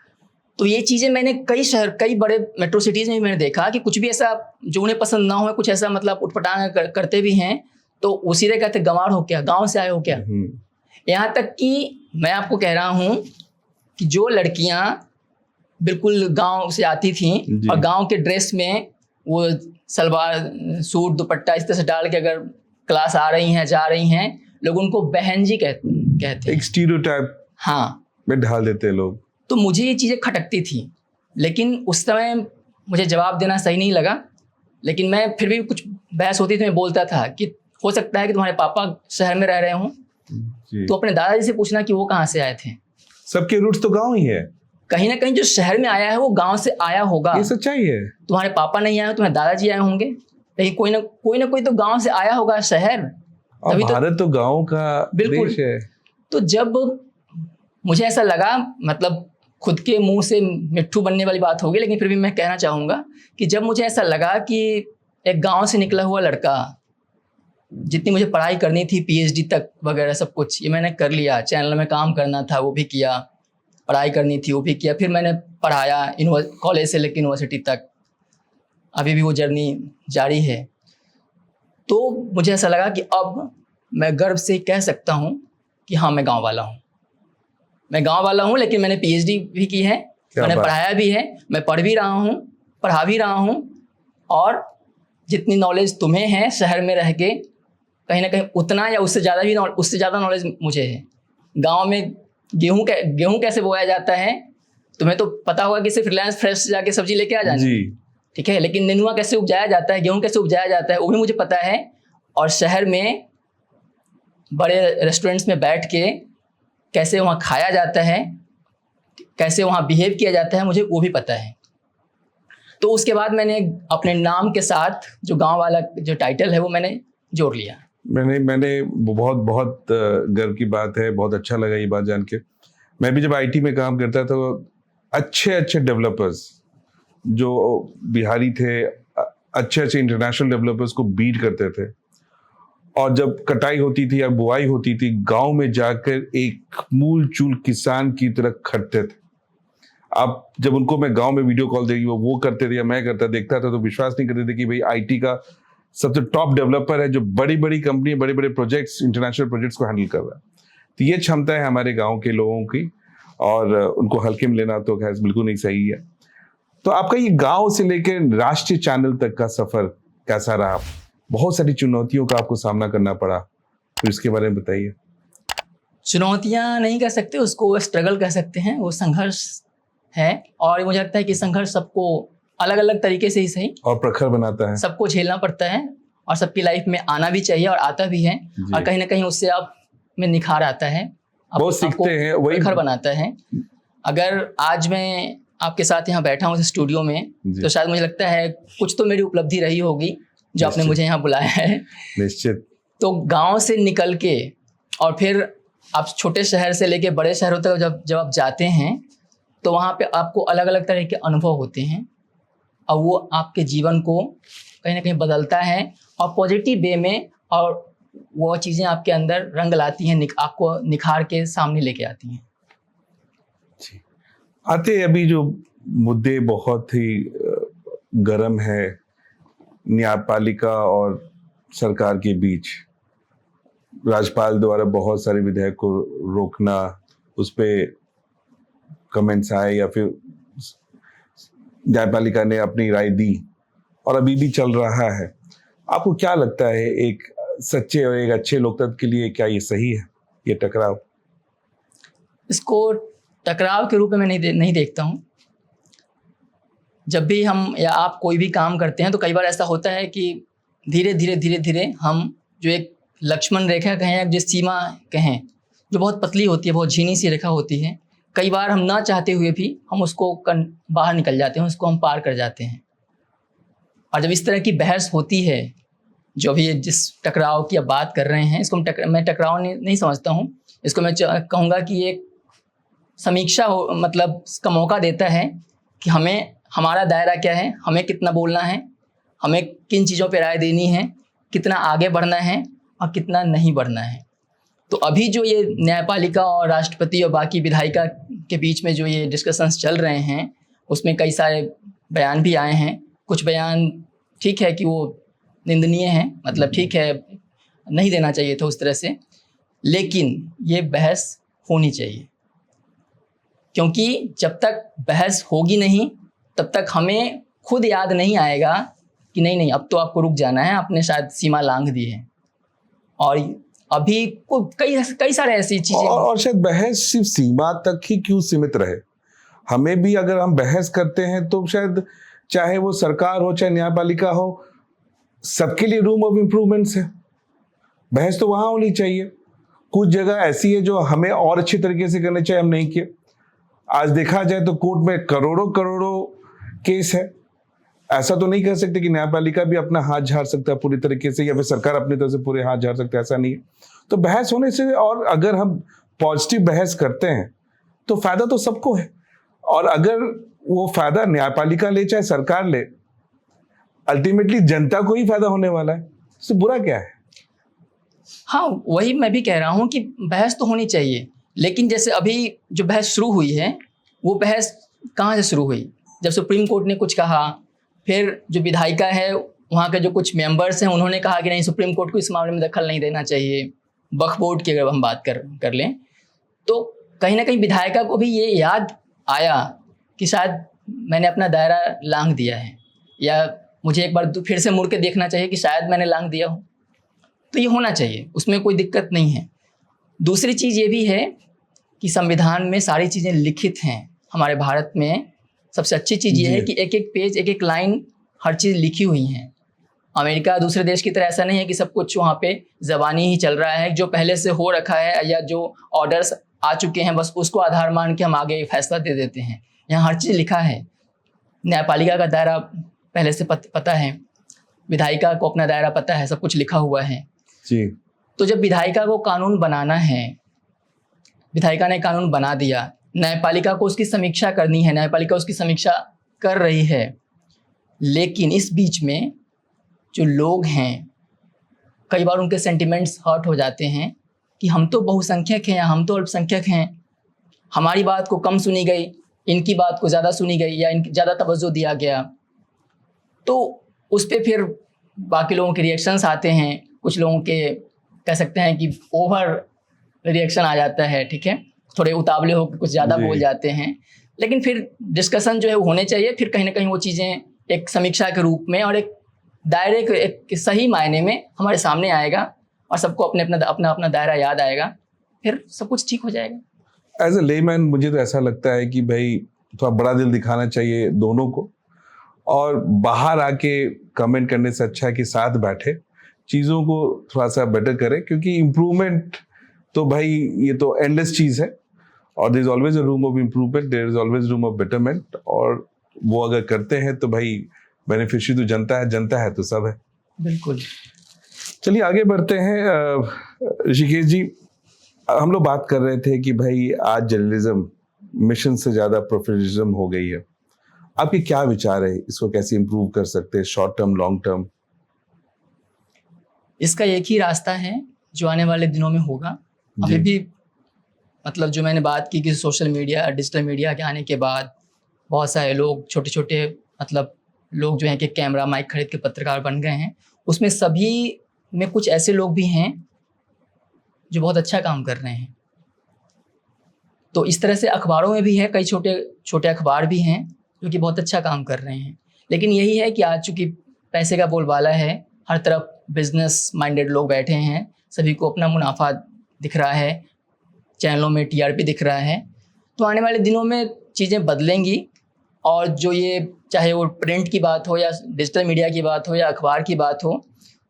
[SPEAKER 1] तो ये चीज़ें मैंने कई बड़े मेट्रो सिटीज़ में भी मैंने देखा कि कुछ भी ऐसा जो उन्हें पसंद ना हो, कुछ ऐसा मतलब उठपटांग करते भी हैं तो उसी से कहते गंवार हो क्या, गांव से आए हो क्या। यहाँ तक कि मैं आपको कह रहा हूँ कि जो लड़कियाँ बिल्कुल गांव से आती थीं और गांव के ड्रेस में वो सलवार सूट दुपट्टा इस तरह से डाल के अगर क्लास आ रही हैं, जा रही हैं, लोग उनको बहन जी कहते हैं।
[SPEAKER 2] एक स्टीरियोटाइप
[SPEAKER 1] हाँ
[SPEAKER 2] में ढाल देते हैं लोग।
[SPEAKER 1] तो मुझे ये चीज़ें खटकती थी, लेकिन उस समय मुझे जवाब देना सही नहीं लगा। लेकिन मैं फिर भी कुछ बहस होती थी, मैं बोलता था कि हो सकता है कि तुम्हारे पापा शहर में रह रहे हों, तो अपने दादाजी से पूछना कि वो कहाँ से आए थे।
[SPEAKER 2] सबके रूट्स तो गांव ही है, कहीं
[SPEAKER 1] ना कहीं जो शहर में आया है वो गांव से आया होगा,
[SPEAKER 2] ये सच्चाई है।
[SPEAKER 1] तुम्हारे पापा नहीं आए, तुम्हारे दादाजी आए होंगे, लेकिन कोई ना कोई तो गांव से आया होगा शहर।
[SPEAKER 2] और भारत तो गांव का देश है।
[SPEAKER 1] तो जब मुझे ऐसा लगा, मतलब खुद के मुंह से मिट्ठू बनने वाली बात होगी, लेकिन फिर भी मैं कहना चाहूँगा कि जब मुझे ऐसा लगा कि एक गांव से निकला हुआ लड़का, जितनी मुझे पढ़ाई करनी थी PhD तक वगैरह सब कुछ ये मैंने कर लिया, चैनल में काम करना था वो भी किया, पढ़ाई करनी थी वो भी किया, फिर मैंने पढ़ाया कॉलेज से लेकर यूनिवर्सिटी तक, अभी भी वो जर्नी जारी है। तो मुझे ऐसा लगा कि अब मैं गर्व से कह सकता हूँ कि हाँ मैं गाँव वाला हूँ, मैं गांव वाला हूँ, लेकिन मैंने PhD भी की है, मैंने पढ़ाया भी है, मैं पढ़ भी रहा हूँ, पढ़ा भी रहा हूँ, और जितनी नॉलेज तुम्हें है शहर में रह के कहीं ना कहीं उतना या उससे ज़्यादा नॉलेज मुझे है। गांव में गेहूँ कैसे बोया जाता है तुम्हें तो पता होगा कि सिर्फ रिलायंस फ्रेश जाके सब्जी लेके आ जाना, ठीक है, लेकिन नेनुआ कैसे उपजाया जाता है, गेहूँ कैसे उपजाया जाता है वो भी मुझे पता है। और शहर में बड़े रेस्टोरेंट्स में बैठ के कैसे वहाँ खाया जाता है, कैसे वहाँ बिहेव किया जाता है, मुझे वो भी पता है। तो उसके बाद मैंने अपने नाम के साथ जो गांव वाला जो टाइटल है वो मैंने जोड़ लिया।
[SPEAKER 2] मैंने बहुत गर्व की बात है, बहुत अच्छा लगा ये बात जान के। मैं भी जब IT में काम करता था तो अच्छे डेवलपर्स जो बिहारी थे, अच्छे इंटरनेशनल डेवलपर्स को बीट करते थे, और जब कटाई होती थी या बुआई होती थी गांव में जाकर एक मूल चूल किसान की तरह खटते थे। आप जब उनको मैं गांव में वीडियो कॉल देगी वो करते थे या मैं करता देखता था तो विश्वास नहीं करते थे कि भाई IT का सबसे टॉप डेवलपर है, जो बड़ी बड़ी कंपनी, बड़े बड़े प्रोजेक्ट्स, इंटरनेशनल प्रोजेक्ट्स को हैंडल कर रहा है। तो ये क्षमता है हमारे गांव के लोगों की, और उनको हल्के में लेना तो खैर बिल्कुल नहीं सही है। तो आपका ये गांव से लेकर राष्ट्रीय चैनल तक का सफर कैसा रहा? बहुत सारी चुनौतियों का आपको सामना करना पड़ा, तो इसके बारे में बताइए।
[SPEAKER 1] चुनौतियां नहीं कह सकते, उसको स्ट्रगल कह सकते हैं, वो संघर्ष है। और मुझे लगता है कि संघर्ष सबको अलग अलग तरीके से ही सही
[SPEAKER 2] और प्रखर बनाता है,
[SPEAKER 1] सबको झेलना पड़ता है, और सबकी लाइफ में आना भी चाहिए और आता भी है, और कहीं ना कहीं उससे आप में निखार आता है,
[SPEAKER 2] बहुत सीखते हैं, वही
[SPEAKER 1] प्रखर बनाता है। अगर आज मैं आपके साथ यहाँ बैठा हूँ इस स्टूडियो में, तो शायद मुझे लगता है कुछ तो मेरी उपलब्धि रही होगी जो आपने मुझे यहाँ बुलाया है।
[SPEAKER 2] निश्चित।
[SPEAKER 1] तो गांव से निकल के और फिर आप छोटे शहर से लेके बड़े शहरों तक जब आप जाते हैं, तो वहाँ पे आपको अलग अलग तरह के अनुभव होते हैं, और वो आपके जीवन को कहीं ना कहीं बदलता है और पॉजिटिव वे में, और वो चीज़ें आपके अंदर रंग लाती हैं, आपको निखार के सामने लेके आती हैं।
[SPEAKER 2] आते अभी जो मुद्दे बहुत ही गर्म है, न्यायपालिका और सरकार के बीच, राज्यपाल द्वारा बहुत सारे विधेयक को रोकना, उस पर कमेंट्स आए, या फिर न्यायपालिका ने अपनी राय दी, और अभी भी चल रहा है। आपको क्या लगता है, एक सच्चे और एक अच्छे लोकतंत्र के लिए क्या ये सही है, ये टकराव?
[SPEAKER 1] इसको टकराव के रूप में मैं नहीं देखता हूँ। जब भी हम या आप कोई भी काम करते हैं, तो कई बार ऐसा होता है कि धीरे धीरे हम जो एक लक्ष्मण रेखा कहें या जिस सीमा कहें, जो बहुत पतली होती है, बहुत झीनी सी रेखा होती है, कई बार हम ना चाहते हुए भी हम उसको बाहर निकल जाते हैं, उसको हम पार कर जाते हैं। और जब इस तरह की बहस होती है, जो भी जिस टकराव की आप बात कर रहे हैं, इसको मैं टकराव नहीं समझता हूँ। इसको मैं कहूँगा कि एक समीक्षा हो, मतलब इसका मौका देता है कि हमें हमारा दायरा क्या है, हमें कितना बोलना है, हमें किन चीज़ों पर राय देनी है, कितना आगे बढ़ना है और कितना नहीं बढ़ना है। तो अभी जो ये न्यायपालिका और राष्ट्रपति और बाकी विधायिका के बीच में जो ये डिस्कशंस चल रहे हैं, उसमें कई सारे बयान भी आए हैं। कुछ बयान ठीक है कि वो निंदनीय है, मतलब ठीक है, नहीं देना चाहिए था उस तरह से, लेकिन ये बहस होनी चाहिए, क्योंकि जब तक बहस होगी नहीं तब तक हमें खुद याद नहीं आएगा कि नहीं अब तो आपको रुक जाना है, आपने शायद सीमा लांघ दी है। और अभी कई सारे ऐसी चीजें,
[SPEAKER 2] और शायद बहस सिर्फ सीमा तक ही क्यों सीमित रहे, हमें भी अगर हम बहस करते हैं तो शायद चाहे वो सरकार हो चाहे न्यायपालिका हो, सबके लिए रूम ऑफ इम्प्रूवमेंट्स है। बहस तो वहां होनी चाहिए। कुछ जगह ऐसी है जो हमें और अच्छी तरीके से करने चाहिए, हम नहीं किए। आज देखा जाए तो कोर्ट में करोड़ों केस है। ऐसा तो नहीं कह सकते कि न्यायपालिका भी अपना हाथ झाड़ सकता है पूरी तरीके से, या फिर सरकार अपनी तरफ से पूरे हाथ झाड़ सकता है, ऐसा नहीं है। तो बहस होने से, और अगर हम पॉजिटिव बहस करते हैं तो फायदा तो सबको है, और अगर वो फायदा न्यायपालिका ले चाहे सरकार ले, अल्टीमेटली जनता को ही फायदा होने वाला है। इससे बुरा क्या है?
[SPEAKER 1] हाँ, वही मैं भी कह रहा हूँ कि बहस तो होनी चाहिए, लेकिन जैसे अभी जो बहस शुरू हुई है, वो बहस कहाँ से शुरू हुई? जब सुप्रीम कोर्ट ने कुछ कहा, फिर जो विधायिका है वहाँ के जो कुछ मेंबर्स हैं, उन्होंने कहा कि नहीं, सुप्रीम कोर्ट को इस मामले में दखल नहीं देना चाहिए। वक्फ बोर्ड की अगर हम बात कर लें, तो कहीं ना कहीं विधायिका को भी ये याद आया कि शायद मैंने अपना दायरा लांघ दिया है, या मुझे एक बार फिर से मुड़ के देखना चाहिए कि शायद मैंने लांघ दिया हो। तो ये होना चाहिए, उसमें कोई दिक्कत नहीं है। दूसरी चीज़ ये भी है कि संविधान में सारी चीज़ें लिखित हैं। हमारे भारत में सबसे अच्छी चीज़ ये है कि एक एक पेज, एक एक लाइन, हर चीज़ लिखी हुई है। अमेरिका दूसरे देश की तरह ऐसा नहीं है कि सब कुछ वहाँ पे ज़बानी ही चल रहा है। जो पहले से हो रखा है या जो ऑर्डर्स आ चुके हैं, बस उसको आधार मान के हम आगे फैसला दे देते हैं। यहाँ हर चीज़ लिखा है। न्यायपालिका का दायरा पहले से पता है, विधायिका को अपना दायरा पता है, सब कुछ लिखा हुआ है
[SPEAKER 2] जी।
[SPEAKER 1] तो जब विधायिका को कानून बनाना है, विधायिका ने कानून बना दिया, न्यायपालिका को उसकी समीक्षा करनी है, न्यायपालिका उसकी समीक्षा कर रही है, लेकिन इस बीच में जो लोग हैं, कई बार उनके सेंटिमेंट्स हर्ट हो जाते हैं कि हम तो बहुसंख्यक हैं या हम तो अल्पसंख्यक हैं, हमारी बात को कम सुनी गई, इनकी बात को ज़्यादा सुनी गई या इनकी ज़्यादा तवज्जो दिया गया। तो उस पर फिर बाकी लोगों के रिएक्शंस आते हैं, कुछ लोगों के कह सकते हैं कि ओवर रिएक्शन आ जाता है, ठीक है, थोड़े उतावले होकर कुछ ज़्यादा बोल जाते हैं, लेकिन फिर डिस्कशन जो है वो होने चाहिए। फिर कहीं ना कहीं वो चीज़ें एक समीक्षा के रूप में और एक दायरे के एक सही मायने में हमारे सामने आएगा और सबको अपने अपना अपना दायरा याद आएगा, फिर सब कुछ ठीक हो जाएगा।
[SPEAKER 2] एज ए लेमैन मुझे तो ऐसा लगता है कि भाई थोड़ा बड़ा दिल दिखाना चाहिए दोनों को, और बाहर आके कमेंट करने से अच्छा है कि साथ बैठे चीज़ों को थोड़ा सा बेटर करें, क्योंकि इम्प्रूवमेंट तो भाई ये तो एंडलेस चीज़ है, और there is always a room of improvement, there is always room of betterment, और वो अगर करते हैं तो भाई बेनिफिशियरी तो जनता है तो सब है।
[SPEAKER 1] बिल्कुल।
[SPEAKER 2] चलिए आगे बढ़ते हैं। ऋषिकेश जी, हम लोग बात कर रहे थे कि भाई आज जर्नलिज्म मिशन से ज़्यादा प्रोफेशनलिज्म हो गई है। आपके क्या विचार है, इसको कैसे इम्प्रूव कर सकते हैं, शॉर्ट टर्म लॉन्ग टर्म?
[SPEAKER 1] इसका एक ही रास्ता है जो आने वाले दिनों में होगा। अभी भी मतलब जो मैंने बात की कि सोशल मीडिया, डिजिटल मीडिया के आने के बाद बहुत सारे लोग, छोटे छोटे मतलब लोग जो हैं कि कैमरा माइक खरीद के पत्रकार बन गए हैं। उसमें सभी में कुछ ऐसे लोग भी हैं जो बहुत अच्छा काम कर रहे हैं। तो इस तरह से अखबारों में भी है, कई छोटे छोटे अखबार भी हैं जो कि बहुत अच्छा काम कर रहे हैं। लेकिन यही है कि आज चूँकि पैसे का बोलबाला है, हर तरफ बिजनेस माइंडेड लोग बैठे हैं, सभी को अपना मुनाफा दिख रहा है, चैनलों में टीआरपी दिख रहा है। तो आने वाले दिनों में चीज़ें बदलेंगी, और जो ये चाहे वो प्रिंट की बात हो या डिजिटल मीडिया की बात हो या अखबार की बात हो,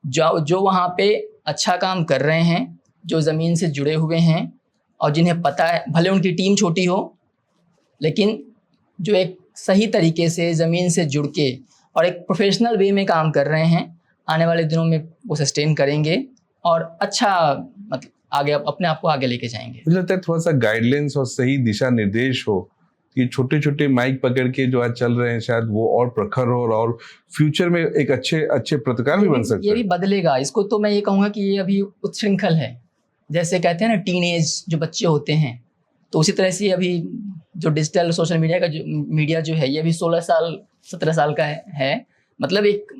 [SPEAKER 1] जो वहाँ पे अच्छा काम कर रहे हैं, जो ज़मीन से जुड़े हुए हैं और जिन्हें पता है, भले उनकी टीम छोटी हो, लेकिन जो एक सही तरीके से ज़मीन से जुड़ के और एक प्रोफेशनल वे में काम कर रहे हैं, आने वाले दिनों में वो सस्टेन करेंगे और अच्छा मतलब आगे अपने आप को आगे लेके जाएंगे।
[SPEAKER 2] मुझे लगता है थोड़ा सा गाइडलाइंस और सही दिशा निर्देश हो कि छोटे छोटे माइक पकड़ के जो आज चल रहे हैं शायद वो और प्रखर हो और फ्यूचर में एक अच्छे पत्रकार भी बन सकते हैं।
[SPEAKER 1] ये भी बदलेगा। इसको तो मैं ये कहूँगा कि ये अभी उच्छृंखल है। जैसे कहते हैं ना टीनेज जो बच्चे होते हैं, तो उसी तरह से अभी जो डिजिटल सोशल मीडिया का जो मीडिया जो है, ये अभी 16 साल 17 साल का है। मतलब एक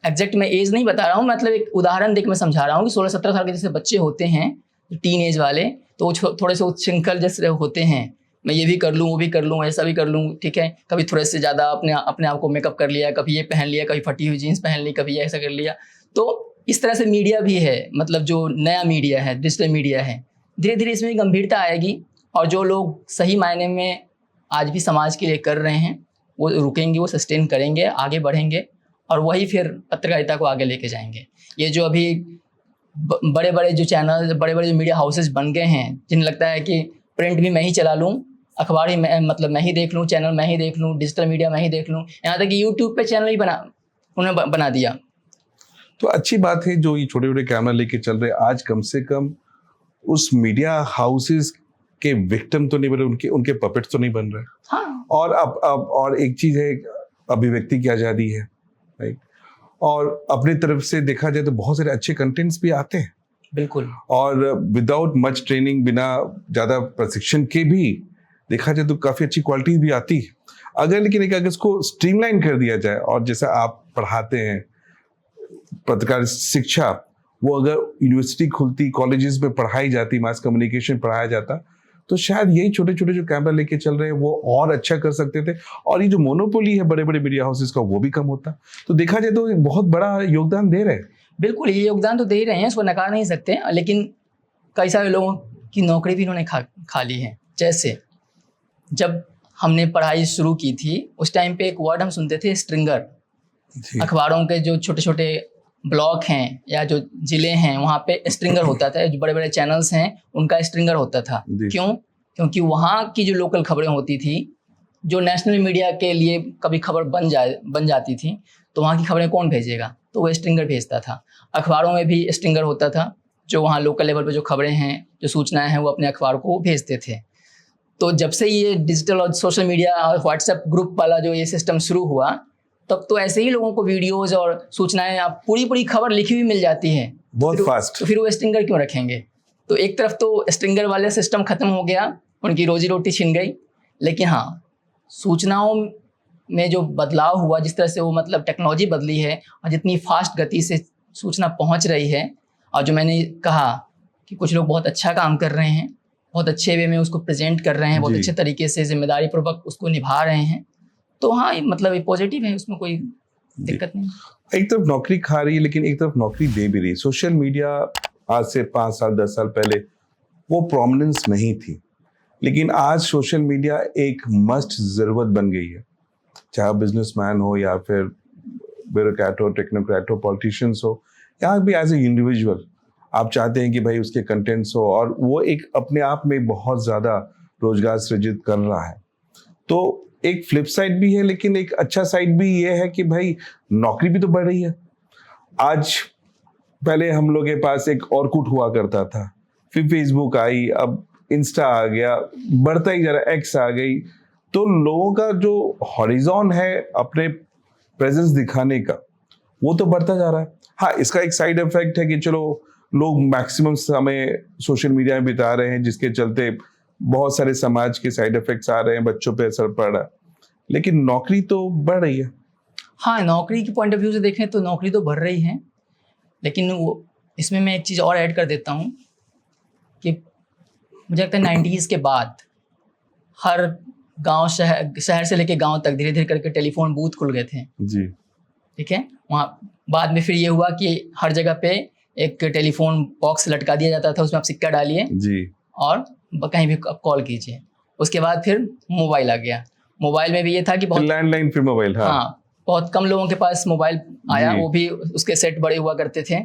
[SPEAKER 1] एग्जैक्ट मैं एज नहीं बता रहा हूँ, मतलब एक उदाहरण देकर मैं समझा रहा हूँ कि 16-17 साल के जैसे बच्चे होते हैं टीन एज वाले, तो थोड़े से उच्छृंखल जैसे होते हैं। मैं ये भी कर लूँ, वो भी कर लूँ, ऐसा भी कर लूँ, ठीक है। कभी थोड़े से ज़्यादा अपने आप को मेकअप कर लिया, कभी ये पहन लिया, कभी फटी हुई जीन्स पहन ली, कभी ऐसा कर लिया। तो इस तरह से मीडिया भी है, मतलब जो नया मीडिया है, डिजिटल मीडिया है, धीरे धीरे इसमें गंभीरता आएगी। और जो लोग सही मायने में आज भी समाज के लिए कर रहे हैं, वो रुकेंगे, वो सस्टेन करेंगे, आगे बढ़ेंगे, और वही फिर पत्रकारिता को आगे लेके जाएंगे। ये जो अभी बड़े बड़े जो चैनल, बड़े बड़े जो मीडिया हाउसेस बन गए हैं, जिन्हें लगता है कि प्रिंट भी मैं ही चला लूँ, अखबार ही मतलब मैं ही देख लूँ, चैनल मैं ही देख लूँ, डिजिटल मीडिया मैं ही देख लूँ, यहाँ तक कि यूट्यूब पे चैनल ही उन्होंने बना दिया।
[SPEAKER 2] तो अच्छी बात है जो ये छोटे छोटे कैमरा लेके चल रहे हैं, आज कम से कम उस मीडिया हाउसेस के विक्टिम तो नहीं बन रहे, उनके पपेट्स तो नहीं बन रहे।
[SPEAKER 1] हाँ।
[SPEAKER 2] और अब और एक चीज है, अभिव्यक्ति की आज़ादी है, राइट, और अपनी तरफ से देखा जाए तो बहुत सारे अच्छे कंटेंट्स भी आते हैं।
[SPEAKER 1] बिल्कुल।
[SPEAKER 2] और विदाउट मच ट्रेनिंग, बिना ज़्यादा प्रशिक्षण के भी देखा जाए तो काफ़ी अच्छी क्वालिटी भी आती है। लेकिन अगर इसको स्ट्रीमलाइन कर दिया जाए, और जैसा आप पढ़ाते हैं पत्रकार शिक्षा, वो अगर यूनिवर्सिटी खुलती, कॉलेजेस में पढ़ाई जाती, मास कम्युनिकेशन पढ़ाया जाता, तो शायद यही छोटे छोटे जो कैमरा लेके चल रहे हैं वो और अच्छा कर सकते थे, और ये जो मोनोपोली है बड़े बड़े मीडिया हाउसेस का, वो भी कम होता। तो देखा जाए तो बहुत बड़ा योगदान दे रहे हैं।
[SPEAKER 1] बिल्कुल, ये योगदान तो दे ही रहे हैं, इसको नकार नहीं सकते, लेकिन कई सारे लोगों की नौकरी भी इन्होंने खा ली है। जैसे जब हमने पढ़ाई शुरू की थी, उस टाइम पे एक वर्ड हम सुनते थे, स्ट्रिंगर। अखबारों के जो छोटे छोटे ब्लॉक हैं या जो जिले हैं, वहाँ पे स्ट्रिंगर होता था। जो बड़े बड़े चैनल्स हैं उनका स्ट्रिंगर होता था। क्यों? क्योंकि वहाँ की जो लोकल खबरें होती थी, जो नेशनल मीडिया के लिए कभी खबर बन जाती थी, तो वहाँ की खबरें कौन भेजेगा, तो वो स्ट्रिंगर भेजता था। अखबारों में भी स्ट्रिंगर होता था, जो वहाँ लोकल लेवल पर जो खबरें हैं, जो सूचनाएं हैं, वो अपने अखबार को भेजते थे। तो जब से ये डिजिटल और सोशल मीडिया और व्हाट्सएप ग्रुप वाला जो ये सिस्टम शुरू हुआ, तब तो ऐसे ही लोगों को वीडियोज और सूचनाएं, आप पूरी खबर लिखी हुई मिल जाती है
[SPEAKER 2] बहुत फास्ट।
[SPEAKER 1] तो फिर वो स्ट्रिंगर क्यों रखेंगे? तो एक तरफ तो स्ट्रिंगर वाले सिस्टम खत्म हो गया, उनकी रोजी रोटी छिन गई। लेकिन हाँ, सूचनाओं में जो बदलाव हुआ, जिस तरह से वो मतलब टेक्नोलॉजी बदली है और जितनी फास्ट गति से सूचना पहुंच रही है, और जो मैंने कहा कि कुछ लोग बहुत अच्छा काम कर रहे हैं, बहुत अच्छे वे में उसको प्रेजेंट कर रहे हैं, बहुत अच्छे तरीके से जिम्मेदारी पूर्वक उसको निभा रहे हैं, तो हाँ मतलब ये पॉजिटिव है, उसमें कोई दिक्कत नहीं।
[SPEAKER 2] एक तरफ नौकरी खा रही है लेकिन एक तरफ नौकरी दे भी रही है। सोशल मीडिया आज से 5 साल 10 साल पहले वो प्रोमिनेंस नहीं थी, लेकिन आज सोशल मीडिया एक मस्ट जरूरत बन गई है। चाहे बिजनेसमैन हो या फिर ब्यूरोक्रेट हो, टेक्नोक्रेट हो, पॉलिटिशियंस हो, या भी एज ए इंडिविजुअल आप चाहते हैं कि भाई उसके कंटेंट्स हो, और वो एक अपने आप में बहुत ज़्यादा रोजगार सृजित कर रहा है। तो एक फ्लिप साइड भी है, लेकिन एक अच्छा साइड भी ये है कि भाई नौकरी भी तो बढ़ रही है। आज पहले हम लोग के पास एक ऑर्कुट हुआ करता था, फिर फेसबुक आई, अब इंस्टा आ गया, बढ़ता ही जा रहा है, एक्स आ गई। तो लोगों का जो हॉरिजॉन है अपने प्रेजेंस दिखाने का, वो तो बढ़ता जा रहा है। हाँ, इसका एक साइड इफेक्ट है कि चलो लोग मैक्सिमम समय सोशल मीडिया में बिता रहे हैं, जिसके चलते बहुत सारे समाज के साइड इफेक्ट्स आ रहे हैं, बच्चों पे असर पड़ रहा है, लेकिन नौकरी तो बढ़ रही है।
[SPEAKER 1] हाँ, नौकरी की पॉइंट ऑफ व्यू से देखें तो नौकरी तो बढ़ रही है, लेकिन वो इसमें मैं एक चीज़ और ऐड कर देता हूँ कि मुझे लगता है 90s के बाद हर गांव शहर से लेके गांव तक धीरे धीरे करके टेलीफोन बूथ खुल गए थे
[SPEAKER 2] जी,
[SPEAKER 1] ठीक है। वहाँ बाद में फिर ये हुआ कि हर जगह पे एक टेलीफोन बॉक्स लटका दिया जाता था, उसमें आप सिक्का डालिए
[SPEAKER 2] जी,
[SPEAKER 1] और कहीं भी आप कॉल कीजिए। उसके बाद फिर मोबाइल आ गया। मोबाइल में भी ये था कि बहुत
[SPEAKER 2] लैंडलाइन फिर मोबाइल।
[SPEAKER 1] हाँ, बहुत कम लोगों के पास मोबाइल आया, वो भी उसके सेट बड़े हुआ करते थे,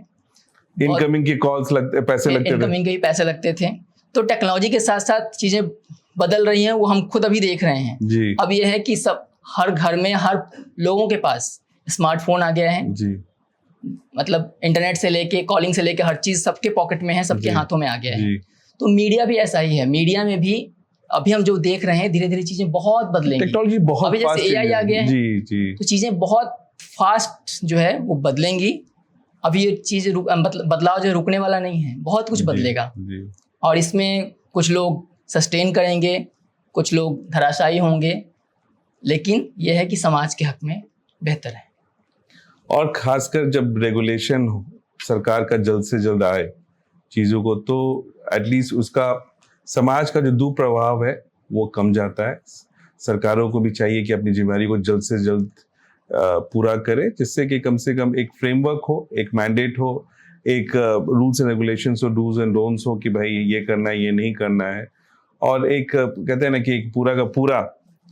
[SPEAKER 2] इनकमिंग की कॉल्स पैसे लगते थे,
[SPEAKER 1] इनकमिंग के भी पैसे लगते थे। तो टेक्नोलॉजी के साथ साथ चीजें बदल रही हैं, वो हम खुद अभी देख रहे हैं
[SPEAKER 2] जी।
[SPEAKER 1] अब ये है कि सब हर घर में हर लोगों के पास स्मार्टफोन आ गया है
[SPEAKER 2] जी,
[SPEAKER 1] मतलब इंटरनेट से लेके कॉलिंग से लेके हर चीज सबके पॉकेट में है, सबके हाथों में आ गया है। तो मीडिया भी ऐसा ही है। मीडिया में भी अभी हम जो देख रहे हैं धीरे धीरे चीजें बहुत बदलेंगी।
[SPEAKER 2] टेक्नोलॉजी बहुत
[SPEAKER 1] अभी जैसे एआई आ गया है
[SPEAKER 2] जी जी,
[SPEAKER 1] तो चीजें बहुत फास्ट जो है वो बदलेंगी। अभी ये चीज बदलाव जो रुकने वाला नहीं है, बहुत कुछ बदलेगा
[SPEAKER 2] जी।
[SPEAKER 1] और इसमें कुछ लोग सस्टेन करेंगे, कुछ लोग धराशायी होंगे, लेकिन यह है कि समाज के हक में बेहतर है।
[SPEAKER 2] और खासकर जब रेगुलेशन हो सरकार का जल्द से जल्द आए चीज़ों को, तो एटलीस्ट उसका समाज का जो दुष्प्रभाव है वो कम जाता है। सरकारों को भी चाहिए कि अपनी जिम्मेदारी को जल्द से जल्द पूरा करे, जिससे कि कम से कम एक फ्रेमवर्क हो, एक मैंडेट हो, एक रूल्स एंड रेगुलेशंस हो, डूज एंड डोंट्स हो कि भाई ये करना है, ये नहीं करना है, और एक कहते हैं ना कि एक पूरा का पूरा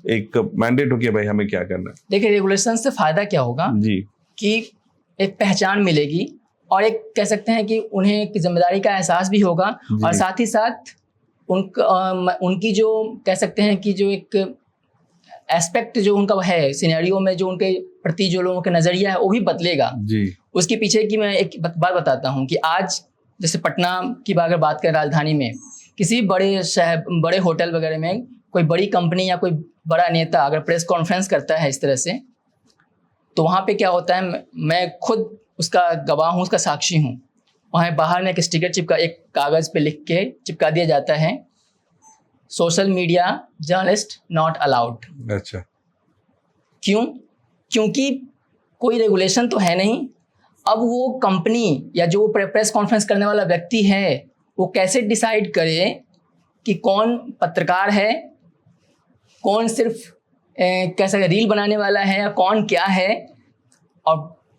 [SPEAKER 2] एक मैंडेट हो कि भाई हमें क्या करना है।
[SPEAKER 1] देखिए, रेगुलेशन से फायदा क्या होगा
[SPEAKER 2] जी, कि
[SPEAKER 1] एक पहचान मिलेगी और एक कह सकते हैं कि उन्हें एक जिम्मेदारी का एहसास भी होगा, और साथ ही साथ उनकी जो कह सकते हैं कि जो एक एस्पेक्ट जो उनका है सिनेरियो में, जो उनके प्रति जो लोगों का नजरिया है वो भी बदलेगा जी। उसके पीछे की मैं एक बात बताता हूँ कि आज जैसे पटना की अगर बात करें, राजधानी में किसी बड़े शहर, बड़े होटल वगैरह में कोई बड़ी कंपनी या कोई बड़ा नेता अगर प्रेस कॉन्फ्रेंस करता है इस तरह से, तो वहाँ पे क्या होता है, मैं खुद उसका गवाह हूँ, उसका साक्षी हूँ। वहाँ बाहर में एक स्टिकर चिपका, एक कागज़ पे लिख के चिपका दिया जाता है, social media journalist not allowed.
[SPEAKER 2] अच्छा,
[SPEAKER 1] क्यों? क्योंकि कोई रेगुलेशन तो है नहीं। अब वो कंपनी या जो प्रेस कॉन्फ्रेंस करने वाला व्यक्ति है वो कैसे डिसाइड करे कि कौन पत्रकार है, कौन सिर्फ कैसे रील बनाने वाला है, या कौन क्या है। और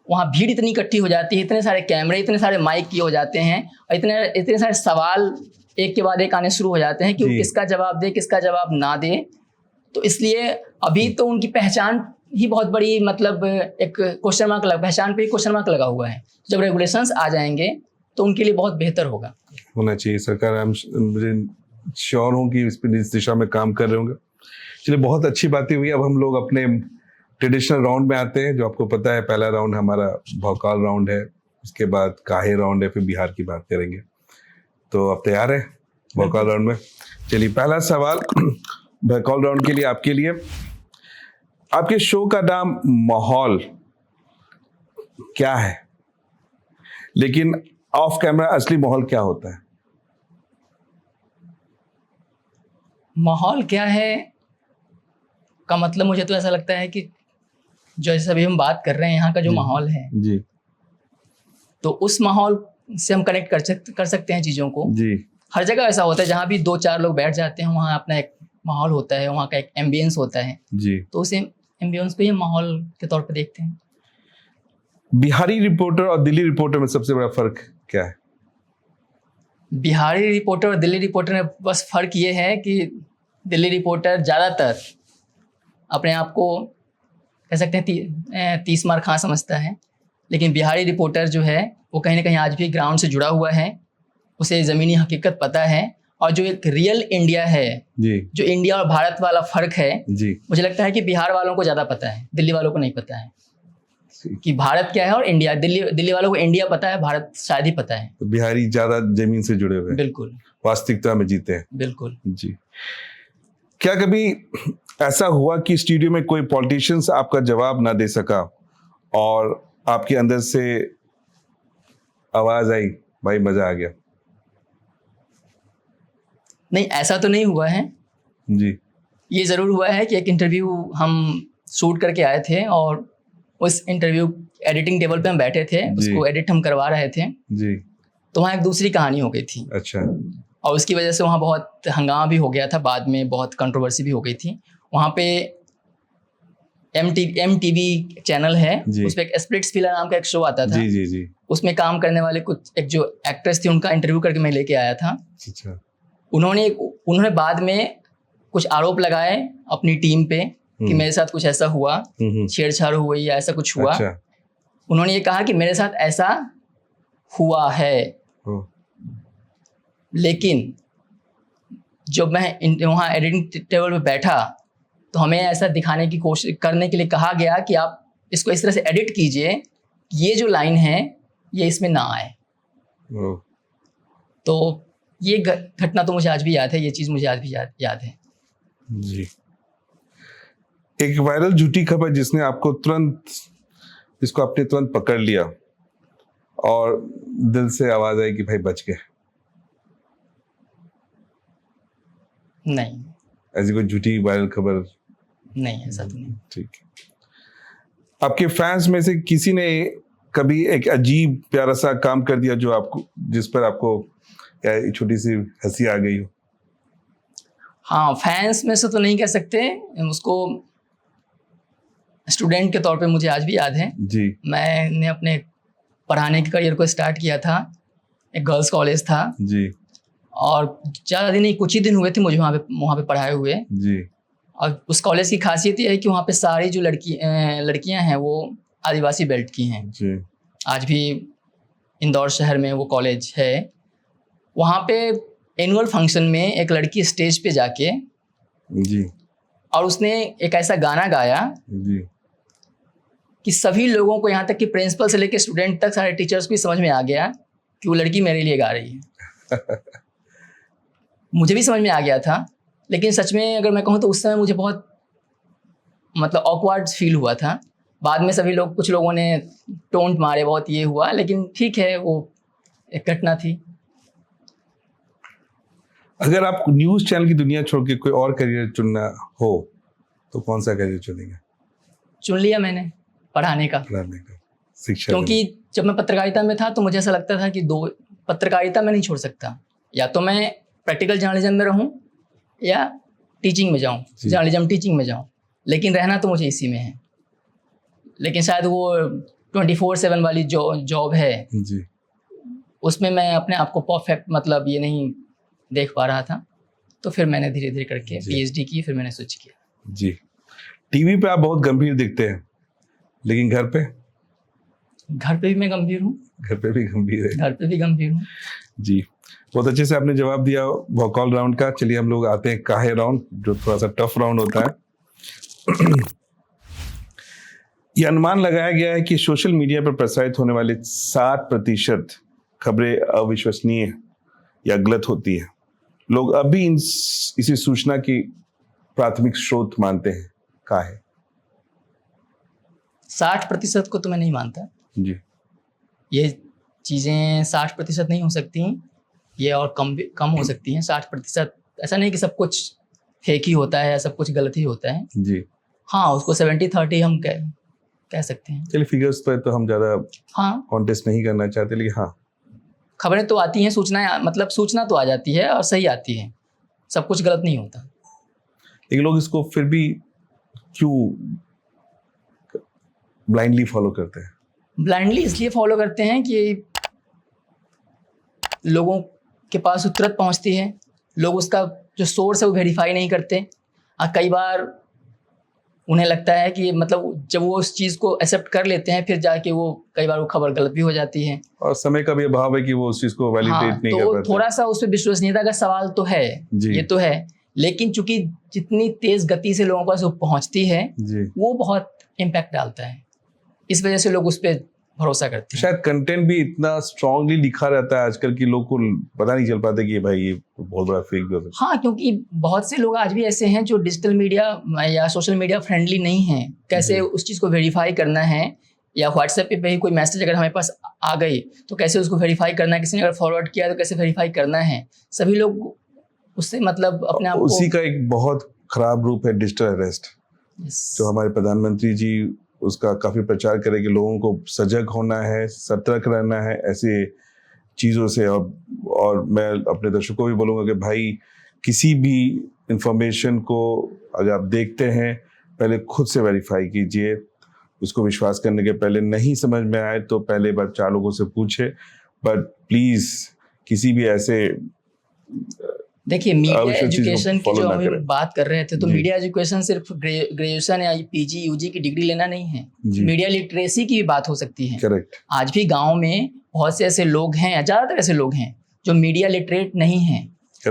[SPEAKER 1] वहाँ भीड़ इतनी इकट्ठी हो जाती है, इतने सारे कैमरे, इतने सारे माइक किए हो जाते हैं, और इतने सारे सवाल एक के बाद एक आने शुरू हो जाते हैं कि वो किसका जवाब दे, किसका जवाब ना दे। तो इसलिए अभी तो उनकी पहचान ही बहुत बड़ी, मतलब एक क्वेश्चन मार्क पहचान पे ही क्वेश्चन मार्क लगा हुआ है। जब रेगुलेशंस आ जाएंगे तो उनके लिए बहुत बेहतर होना
[SPEAKER 2] चाहिए। सरकार, मुझे श्योर हूँ कि इस दिशा में काम कर रहे होंगे। चलिए, बहुत अच्छी बातें हुई। अब हम लोग अपने ट्रेडिशनल राउंड में आते हैं। जो आपको पता है, पहला राउंड हमारा भौकाल राउंड है, उसके बाद काहे राउंड है, फिर बिहार की बात करेंगे। तो आप तैयार है भौकाल राउंड में? चलिए, पहला सवाल भौकाल राउंड के लिए आपके लिए। आपके शो का नाम माहौल क्या है, लेकिन ऑफ कैमरा असली माहौल क्या होता है?
[SPEAKER 1] माहौल क्या है का मतलब मुझे तो ऐसा लगता है कि जो जैसे अभी हम बात कर रहे हैं यहाँ का जो माहौल है
[SPEAKER 2] जी,
[SPEAKER 1] तो उस माहौल से हम कनेक्ट कर सकते हैं चीज़ों को
[SPEAKER 2] जी,
[SPEAKER 1] हर जगह ऐसा होता है जहाँ भी 2-4 लोग बैठ जाते हैं वहाँ अपना एक माहौल होता है, वहाँ का एक एम्बियंस होता है,
[SPEAKER 2] जी।
[SPEAKER 1] तो उस एम्बियंस को ही हम माहौल के तौर पर देखते हैं।
[SPEAKER 2] बिहारी रिपोर्टर और दिल्ली रिपोर्टर में सबसे बड़ा फर्क क्या है?
[SPEAKER 1] बिहारी रिपोर्टर और दिल्ली रिपोर्टर में बस फ़र्क ये है कि दिल्ली रिपोर्टर ज़्यादातर अपने आप को कह सकते हैं 30 मार खां समझता है, लेकिन बिहारी रिपोर्टर जो है वो कहीं ना कहीं आज भी ग्राउंड से जुड़ा हुआ है, उसे ज़मीनी हकीकत पता है, और जो एक रियल इंडिया है
[SPEAKER 2] जी,
[SPEAKER 1] जो इंडिया और भारत वाला फ़र्क है
[SPEAKER 2] जी,
[SPEAKER 1] मुझे लगता है कि बिहार वालों को ज़्यादा पता है, दिल्ली वालों को नहीं पता है कि भारत क्या है और इंडिया। दिल्ली वालों को इंडिया पता है, भारत शायद ही पता है।
[SPEAKER 2] तो बिहारी ज्यादा जमीन से जुड़े हुए हैं,
[SPEAKER 1] बिल्कुल
[SPEAKER 2] वास्तविकता में जीते हैं।
[SPEAKER 1] बिल्कुल।
[SPEAKER 2] जी। क्या कभी ऐसा हुआ कि स्टूडियो में कोई पॉलिटिशियंस आपका जवाब ना दे सका और आपके अंदर से आवाज आई, भाई मजा आ गया?
[SPEAKER 1] नहीं, ऐसा तो नहीं हुआ है।
[SPEAKER 2] जी,
[SPEAKER 1] ये ज़रूर हुआ है कि एक इंटरव्यू हम शूट करके आए थे और उस इंटरव्यू एडिटिंग टेबल पे हम बैठे थे, उसको एडिट हम करवा रहे थे,
[SPEAKER 2] जी,
[SPEAKER 1] तो वहाँ एक दूसरी कहानी हो गई थी।
[SPEAKER 2] अच्छा,
[SPEAKER 1] और उसकी वजह से वहाँ बहुत हंगामा भी हो गया था, बाद में बहुत कंट्रोवर्सी भी हो गई थी। वहाँ पे MTV चैनल है,
[SPEAKER 2] जी।
[SPEAKER 1] उस पर एक स्प्लिट्सविला नाम का एक शो आता था,
[SPEAKER 2] जी, जी, जी,
[SPEAKER 1] उसमें काम करने वाले कुछ एक जो एक्ट्रेस थी उनका इंटरव्यू करके मैं लेके आया था।
[SPEAKER 2] अच्छा,
[SPEAKER 1] उन्होंने बाद में कुछ आरोप लगाए अपनी टीम पे कि मेरे साथ कुछ ऐसा हुआ, छेड़छाड़ हुई या ऐसा कुछ हुआ।
[SPEAKER 2] अच्छा,
[SPEAKER 1] उन्होंने ये कहा कि मेरे साथ ऐसा हुआ है,
[SPEAKER 2] ओ,
[SPEAKER 1] लेकिन जब मैं वहाँ एडिटिंग टेबल पे बैठा तो हमें ऐसा दिखाने की कोशिश करने के लिए कहा गया कि आप इसको इस तरह से एडिट कीजिए, ये जो लाइन है ये इसमें ना आए।
[SPEAKER 2] ओ,
[SPEAKER 1] तो ये घटना तो मुझे आज भी याद है, ये चीज़ मुझे आज भी याद है।
[SPEAKER 2] जी। एक वायरल झूठी खबर जिसने आपको जिसको आपने तुरंत पकड़ लिया और दिल से आवाज आई कि भाई बच गए,
[SPEAKER 1] नहीं,
[SPEAKER 2] ऐसी कोई झूठी वायरल खबर?
[SPEAKER 1] नहीं, ऐसा तो नहीं।
[SPEAKER 2] ठीक है। आपके फैंस में से किसी ने कभी एक अजीब प्यारा सा काम कर दिया जो आपको, जिस पर आपको छोटी सी हंसी आ गई हो?
[SPEAKER 1] हाँ, फैंस में से तो नहीं कह सकते, उसको स्टूडेंट के तौर पे मुझे आज भी याद है।
[SPEAKER 2] जी,
[SPEAKER 1] मैंने अपने पढ़ाने के करियर को स्टार्ट किया था, एक गर्ल्स कॉलेज था
[SPEAKER 2] जी,
[SPEAKER 1] और ज़्यादा दिन नहीं, कुछ ही दिन हुए थे मुझे वहाँ पे पढ़ाए हुए।
[SPEAKER 2] जी,
[SPEAKER 1] और उस कॉलेज की खासियत ये है कि वहाँ पे सारी जो लड़कियाँ हैं वो आदिवासी बेल्ट की हैं।
[SPEAKER 2] जी,
[SPEAKER 1] आज भी इंदौर शहर में वो कॉलेज है। वहाँ पे एनुअल फंक्शन में एक लड़की स्टेज पे जाके
[SPEAKER 2] जी,
[SPEAKER 1] और उसने एक ऐसा गाना गाया
[SPEAKER 2] जी,
[SPEAKER 1] कि सभी लोगों को, यहाँ तक कि प्रिंसिपल से लेकर स्टूडेंट तक, सारे टीचर्स को भी समझ में आ गया कि वो लड़की मेरे लिए गा रही है। मुझे भी समझ में आ गया था, लेकिन सच में अगर मैं कहूँ तो उस समय मुझे बहुत मतलब ऑकवर्ड फील हुआ था। बाद में सभी लोग, कुछ लोगों ने टोंट मारे, बहुत ये हुआ, लेकिन ठीक है, वो एक घटना थी।
[SPEAKER 2] अगर आप न्यूज़ चैनल की दुनिया छोड़ के कोई और करियर चुनना हो तो कौन सा करियर चुनेंगे?
[SPEAKER 1] चुन लिया मैंने पढ़ाने का,
[SPEAKER 2] पढ़ाने का, शिक्षा।
[SPEAKER 1] क्योंकि जब मैं पत्रकारिता में था तो मुझे ऐसा लगता था कि पत्रकारिता में नहीं छोड़ सकता, या तो मैं प्रैक्टिकल जर्नलिज्म में रहूं या टीचिंग में जाऊं, जर्नलिज्म टीचिंग में जाऊं, लेकिन रहना तो मुझे इसी में है। लेकिन शायद वो 24/7 वाली जो जॉब है
[SPEAKER 2] जी,
[SPEAKER 1] उसमें मैं अपने आप को परफेक्ट मतलब ये नहीं देख पा रहा था, तो फिर मैंने धीरे धीरे करके PhD की, फिर मैंने स्विच किया।
[SPEAKER 2] जी। टीवी पे आप बहुत गंभीर दिखते हैं, लेकिन घर पे
[SPEAKER 1] भी मैं गंभीर हूँ।
[SPEAKER 2] घर पे भी गंभीर है।
[SPEAKER 1] घर पे भी गंभीर हूँ।
[SPEAKER 2] जी, बहुत अच्छे से आपने जवाब दिया वॉकॉल राउंड का। चलिए हम लोग आते हैं काहे राउंड, जो थोड़ा सा टफ राउंड होता है। ये अनुमान लगाया गया है कि सोशल मीडिया पर प्रसारित होने वाले 60% खबरें अविश्वसनीय या गलत होती है। लोग अब भी इसी सूचना की प्राथमिक स्रोत मानते हैं। काहे?
[SPEAKER 1] 60% को तो मैं नहीं मानता
[SPEAKER 2] जी,
[SPEAKER 1] ये चीज़ें 60% नहीं हो सकती, ये और कम हो सकती हैं। 60% ऐसा नहीं कि सब कुछ फेक ही होता है या सब कुछ गलत ही होता है।
[SPEAKER 2] जी,
[SPEAKER 1] हाँ, उसको 70-30 हम कह सकते हैं।
[SPEAKER 2] चलिए फिगर्स पर तो हम ज़्यादा कॉन्टेस्ट नहीं करना चाहते, लेकिन हाँ
[SPEAKER 1] खबरें तो आती हैं, सूचना तो आ जाती है और सही आती है, सब कुछ गलत नहीं होता।
[SPEAKER 2] लेकिन लोग इसको फिर भी क्यों ब्लाइंडली फॉलो करते हैं?
[SPEAKER 1] ब्लाइंडली इसलिए फॉलो करते हैं कि लोगों के पास वो तुरंत पहुंचती है, लोग उसका जो सोर्स है वो वेरीफाई नहीं करते। कई बार उन्हें लगता है कि मतलब जब वो उस चीज़ को एक्सेप्ट कर लेते हैं, फिर जाके वो कई बार वो खबर गलत भी हो जाती है,
[SPEAKER 2] और समय का भी अभाव है कि वो उस चीज़ को वैलिडेट नहीं कर पाते।
[SPEAKER 1] थोड़ा सा उस पर विश्वसनीयता का सवाल तो है, ये तो है, लेकिन चूंकि जितनी तेज गति से लोगों के पास वो पहुंचती है वो बहुत इम्पैक्ट डालता है, इस वजह से लोग उस पर भरोसा करते हैं।
[SPEAKER 2] शायद कंटेंट भी इतना स्ट्रांगली लिखा रहता है आजकल कि लोग को पता नहीं चल पाता कि भाई ये बहुत बड़ा फेक भी हो सकता है।
[SPEAKER 1] हाँ, क्योंकि बहुत से लोग आज भी ऐसे हैं जो डिजिटल मीडिया या सोशल मीडिया फ्रेंडली नहीं हैं। कैसे उस चीज़ को वेरीफाई करना है, या व्हाट्सएप पे ही कोई मैसेज अगर हमारे पास आ गई तो कैसे उसको वेरीफाई करना है, किसी ने अगर फॉरवर्ड किया तो कैसे वेरीफाई करना है, सभी लोग उससे मतलब अपने आप
[SPEAKER 2] उसी का एक बहुत खराब रूप है डिजिटल अरेस्ट, जो हमारे प्रधानमंत्री जी उसका काफ़ी प्रचार करें कि लोगों को सजग होना है, सतर्क रहना है ऐसे चीज़ों से। और मैं अपने दर्शकों को भी बोलूँगा कि भाई किसी भी इंफॉर्मेशन को अगर आप देखते हैं पहले खुद से वेरीफाई कीजिए, उसको विश्वास करने के पहले नहीं समझ में आए तो पहले बार 4 लोगों से पूछे। बट प्लीज़ किसी भी ऐसे
[SPEAKER 1] देखिए मीडिया एजुकेशन की जो हम बात कर रहे थे, तो मीडिया एजुकेशन सिर्फ ग्रेजुएशन या पीजी यूजी की डिग्री लेना नहीं है, मीडिया लिटरेसी की भी बात हो सकती है।
[SPEAKER 2] करेक्ट।
[SPEAKER 1] आज भी गांव में बहुत से ऐसे लोग हैं, या ज़्यादातर ऐसे लोग हैं जो मीडिया लिटरेट नहीं हैं।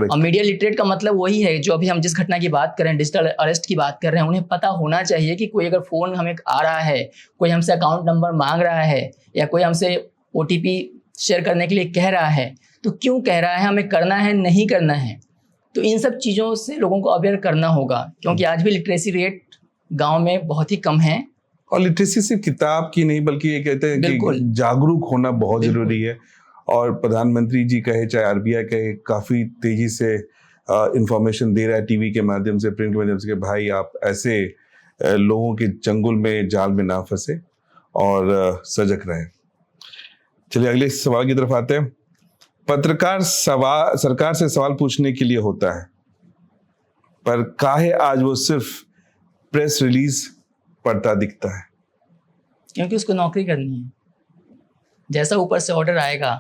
[SPEAKER 1] और मीडिया लिटरेट का मतलब वही है जो अभी हम जिस घटना की बात कर रहे हैं, डिजिटल अरेस्ट की बात कर रहे हैं, उन्हें पता होना चाहिए कि कोई अगर फ़ोन हमें आ रहा है, कोई हमसे अकाउंट नंबर मांग रहा है, या कोई हमसे OTP शेयर करने के लिए कह रहा है, तो क्यों कह रहा है, हमें करना है नहीं करना है। तो इन सब चीज़ों से लोगों को अवेयर करना होगा, क्योंकि आज भी लिटरेसी रेट गांव में बहुत ही कम है।
[SPEAKER 2] और लिटरेसी सिर्फ किताब की नहीं बल्कि ये कहते हैं कि जागरूक होना बहुत ज़रूरी है। और प्रधानमंत्री जी कहे चाहे RBI कहे, काफ़ी तेज़ी से इंफॉर्मेशन दे रहा है टीवी के माध्यम से, प्रिंट के माध्यम से कि भाई आप ऐसे लोगों के चंगुल में, जाल में ना फंसे और सजग रहें। चलिए अगले सवाल की तरफ आते हैं। पत्रकार सरकार से सवाल पूछने के लिए होता है, पर काहे आज वो सिर्फ प्रेस रिलीज पढ़ता दिखता है?
[SPEAKER 1] क्योंकि उसको नौकरी करनी है, जैसा ऊपर से ऑर्डर आएगा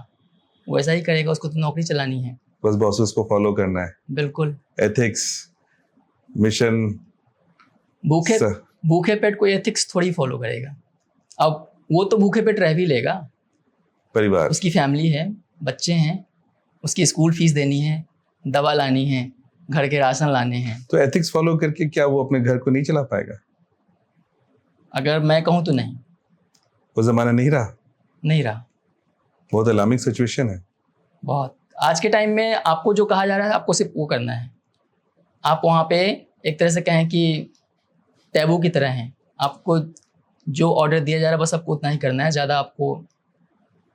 [SPEAKER 1] वैसा ही करेगा, उसको तो नौकरी चलानी है,
[SPEAKER 2] बस बॉसेस को फॉलो करना है।
[SPEAKER 1] बिल्कुल।
[SPEAKER 2] एथिक्स मिशन,
[SPEAKER 1] भूखे पेट कोई एथिक्स थोड़ी फॉलो करेगा। अब वो तो भूखे पेट रह भी लेगा,
[SPEAKER 2] परिवार,
[SPEAKER 1] उसकी फैमिली है, बच्चे हैं, उसकी स्कूल फीस देनी है, दवा लानी है, घर के राशन लाने हैं।
[SPEAKER 2] तो एथिक्स फॉलो करके क्या वो अपने घर को नहीं चला पाएगा?
[SPEAKER 1] अगर मैं कहूँ तो नहीं,
[SPEAKER 2] वो जमाना नहीं रहा। बहुत अलार्मिंग सिचुएशन है। बहुत।
[SPEAKER 1] आज के टाइम में आपको जो कहा जा रहा है आपको सिर्फ वो करना है। आप वहाँ पे एक तरह से कहें कि टैबू की तरह हैं, आपको जो ऑर्डर दिया जा रहा है बस आपको उतना ही करना है, ज़्यादा आपको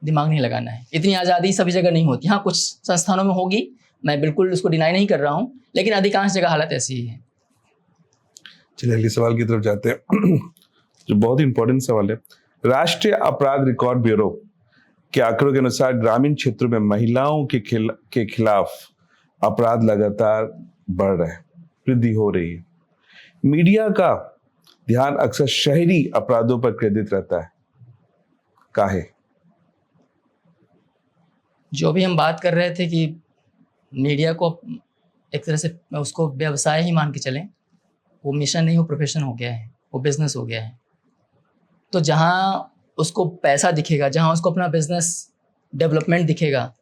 [SPEAKER 1] दिमाग नहीं लगाना है। इतनी आज़ादी सभी जगह नहीं होती। हाँ, कुछ संस्थानों में होगी, मैं बिल्कुल उसको डिनाई नहीं कर रहा हूँ, लेकिन अधिकांश जगह हालत ऐसी ही है।
[SPEAKER 2] चलिए अगले सवाल की तरफ जाते हैं जो बहुत ही इंपॉर्टेंट सवाल है। राष्ट्रीय अपराध रिकॉर्ड ब्यूरो के आंकड़ों के अनुसार ग्रामीण क्षेत्रों में महिलाओं के खिलाफ अपराध लगातार बढ़ रहे हैं, वृद्धि हो रही है। मीडिया का ध्यान अक्सर शहरी अपराधों पर केंद्रित रहता है, काहे?
[SPEAKER 1] जो भी हम बात कर रहे थे कि मीडिया को एक तरह से उसको व्यवसाय ही मान के चलें, वो मिशन नहीं, वो प्रोफेशन हो गया है, वो बिजनेस हो गया है। तो जहाँ उसको पैसा दिखेगा, जहाँ उसको अपना बिजनेस डेवलपमेंट दिखेगा,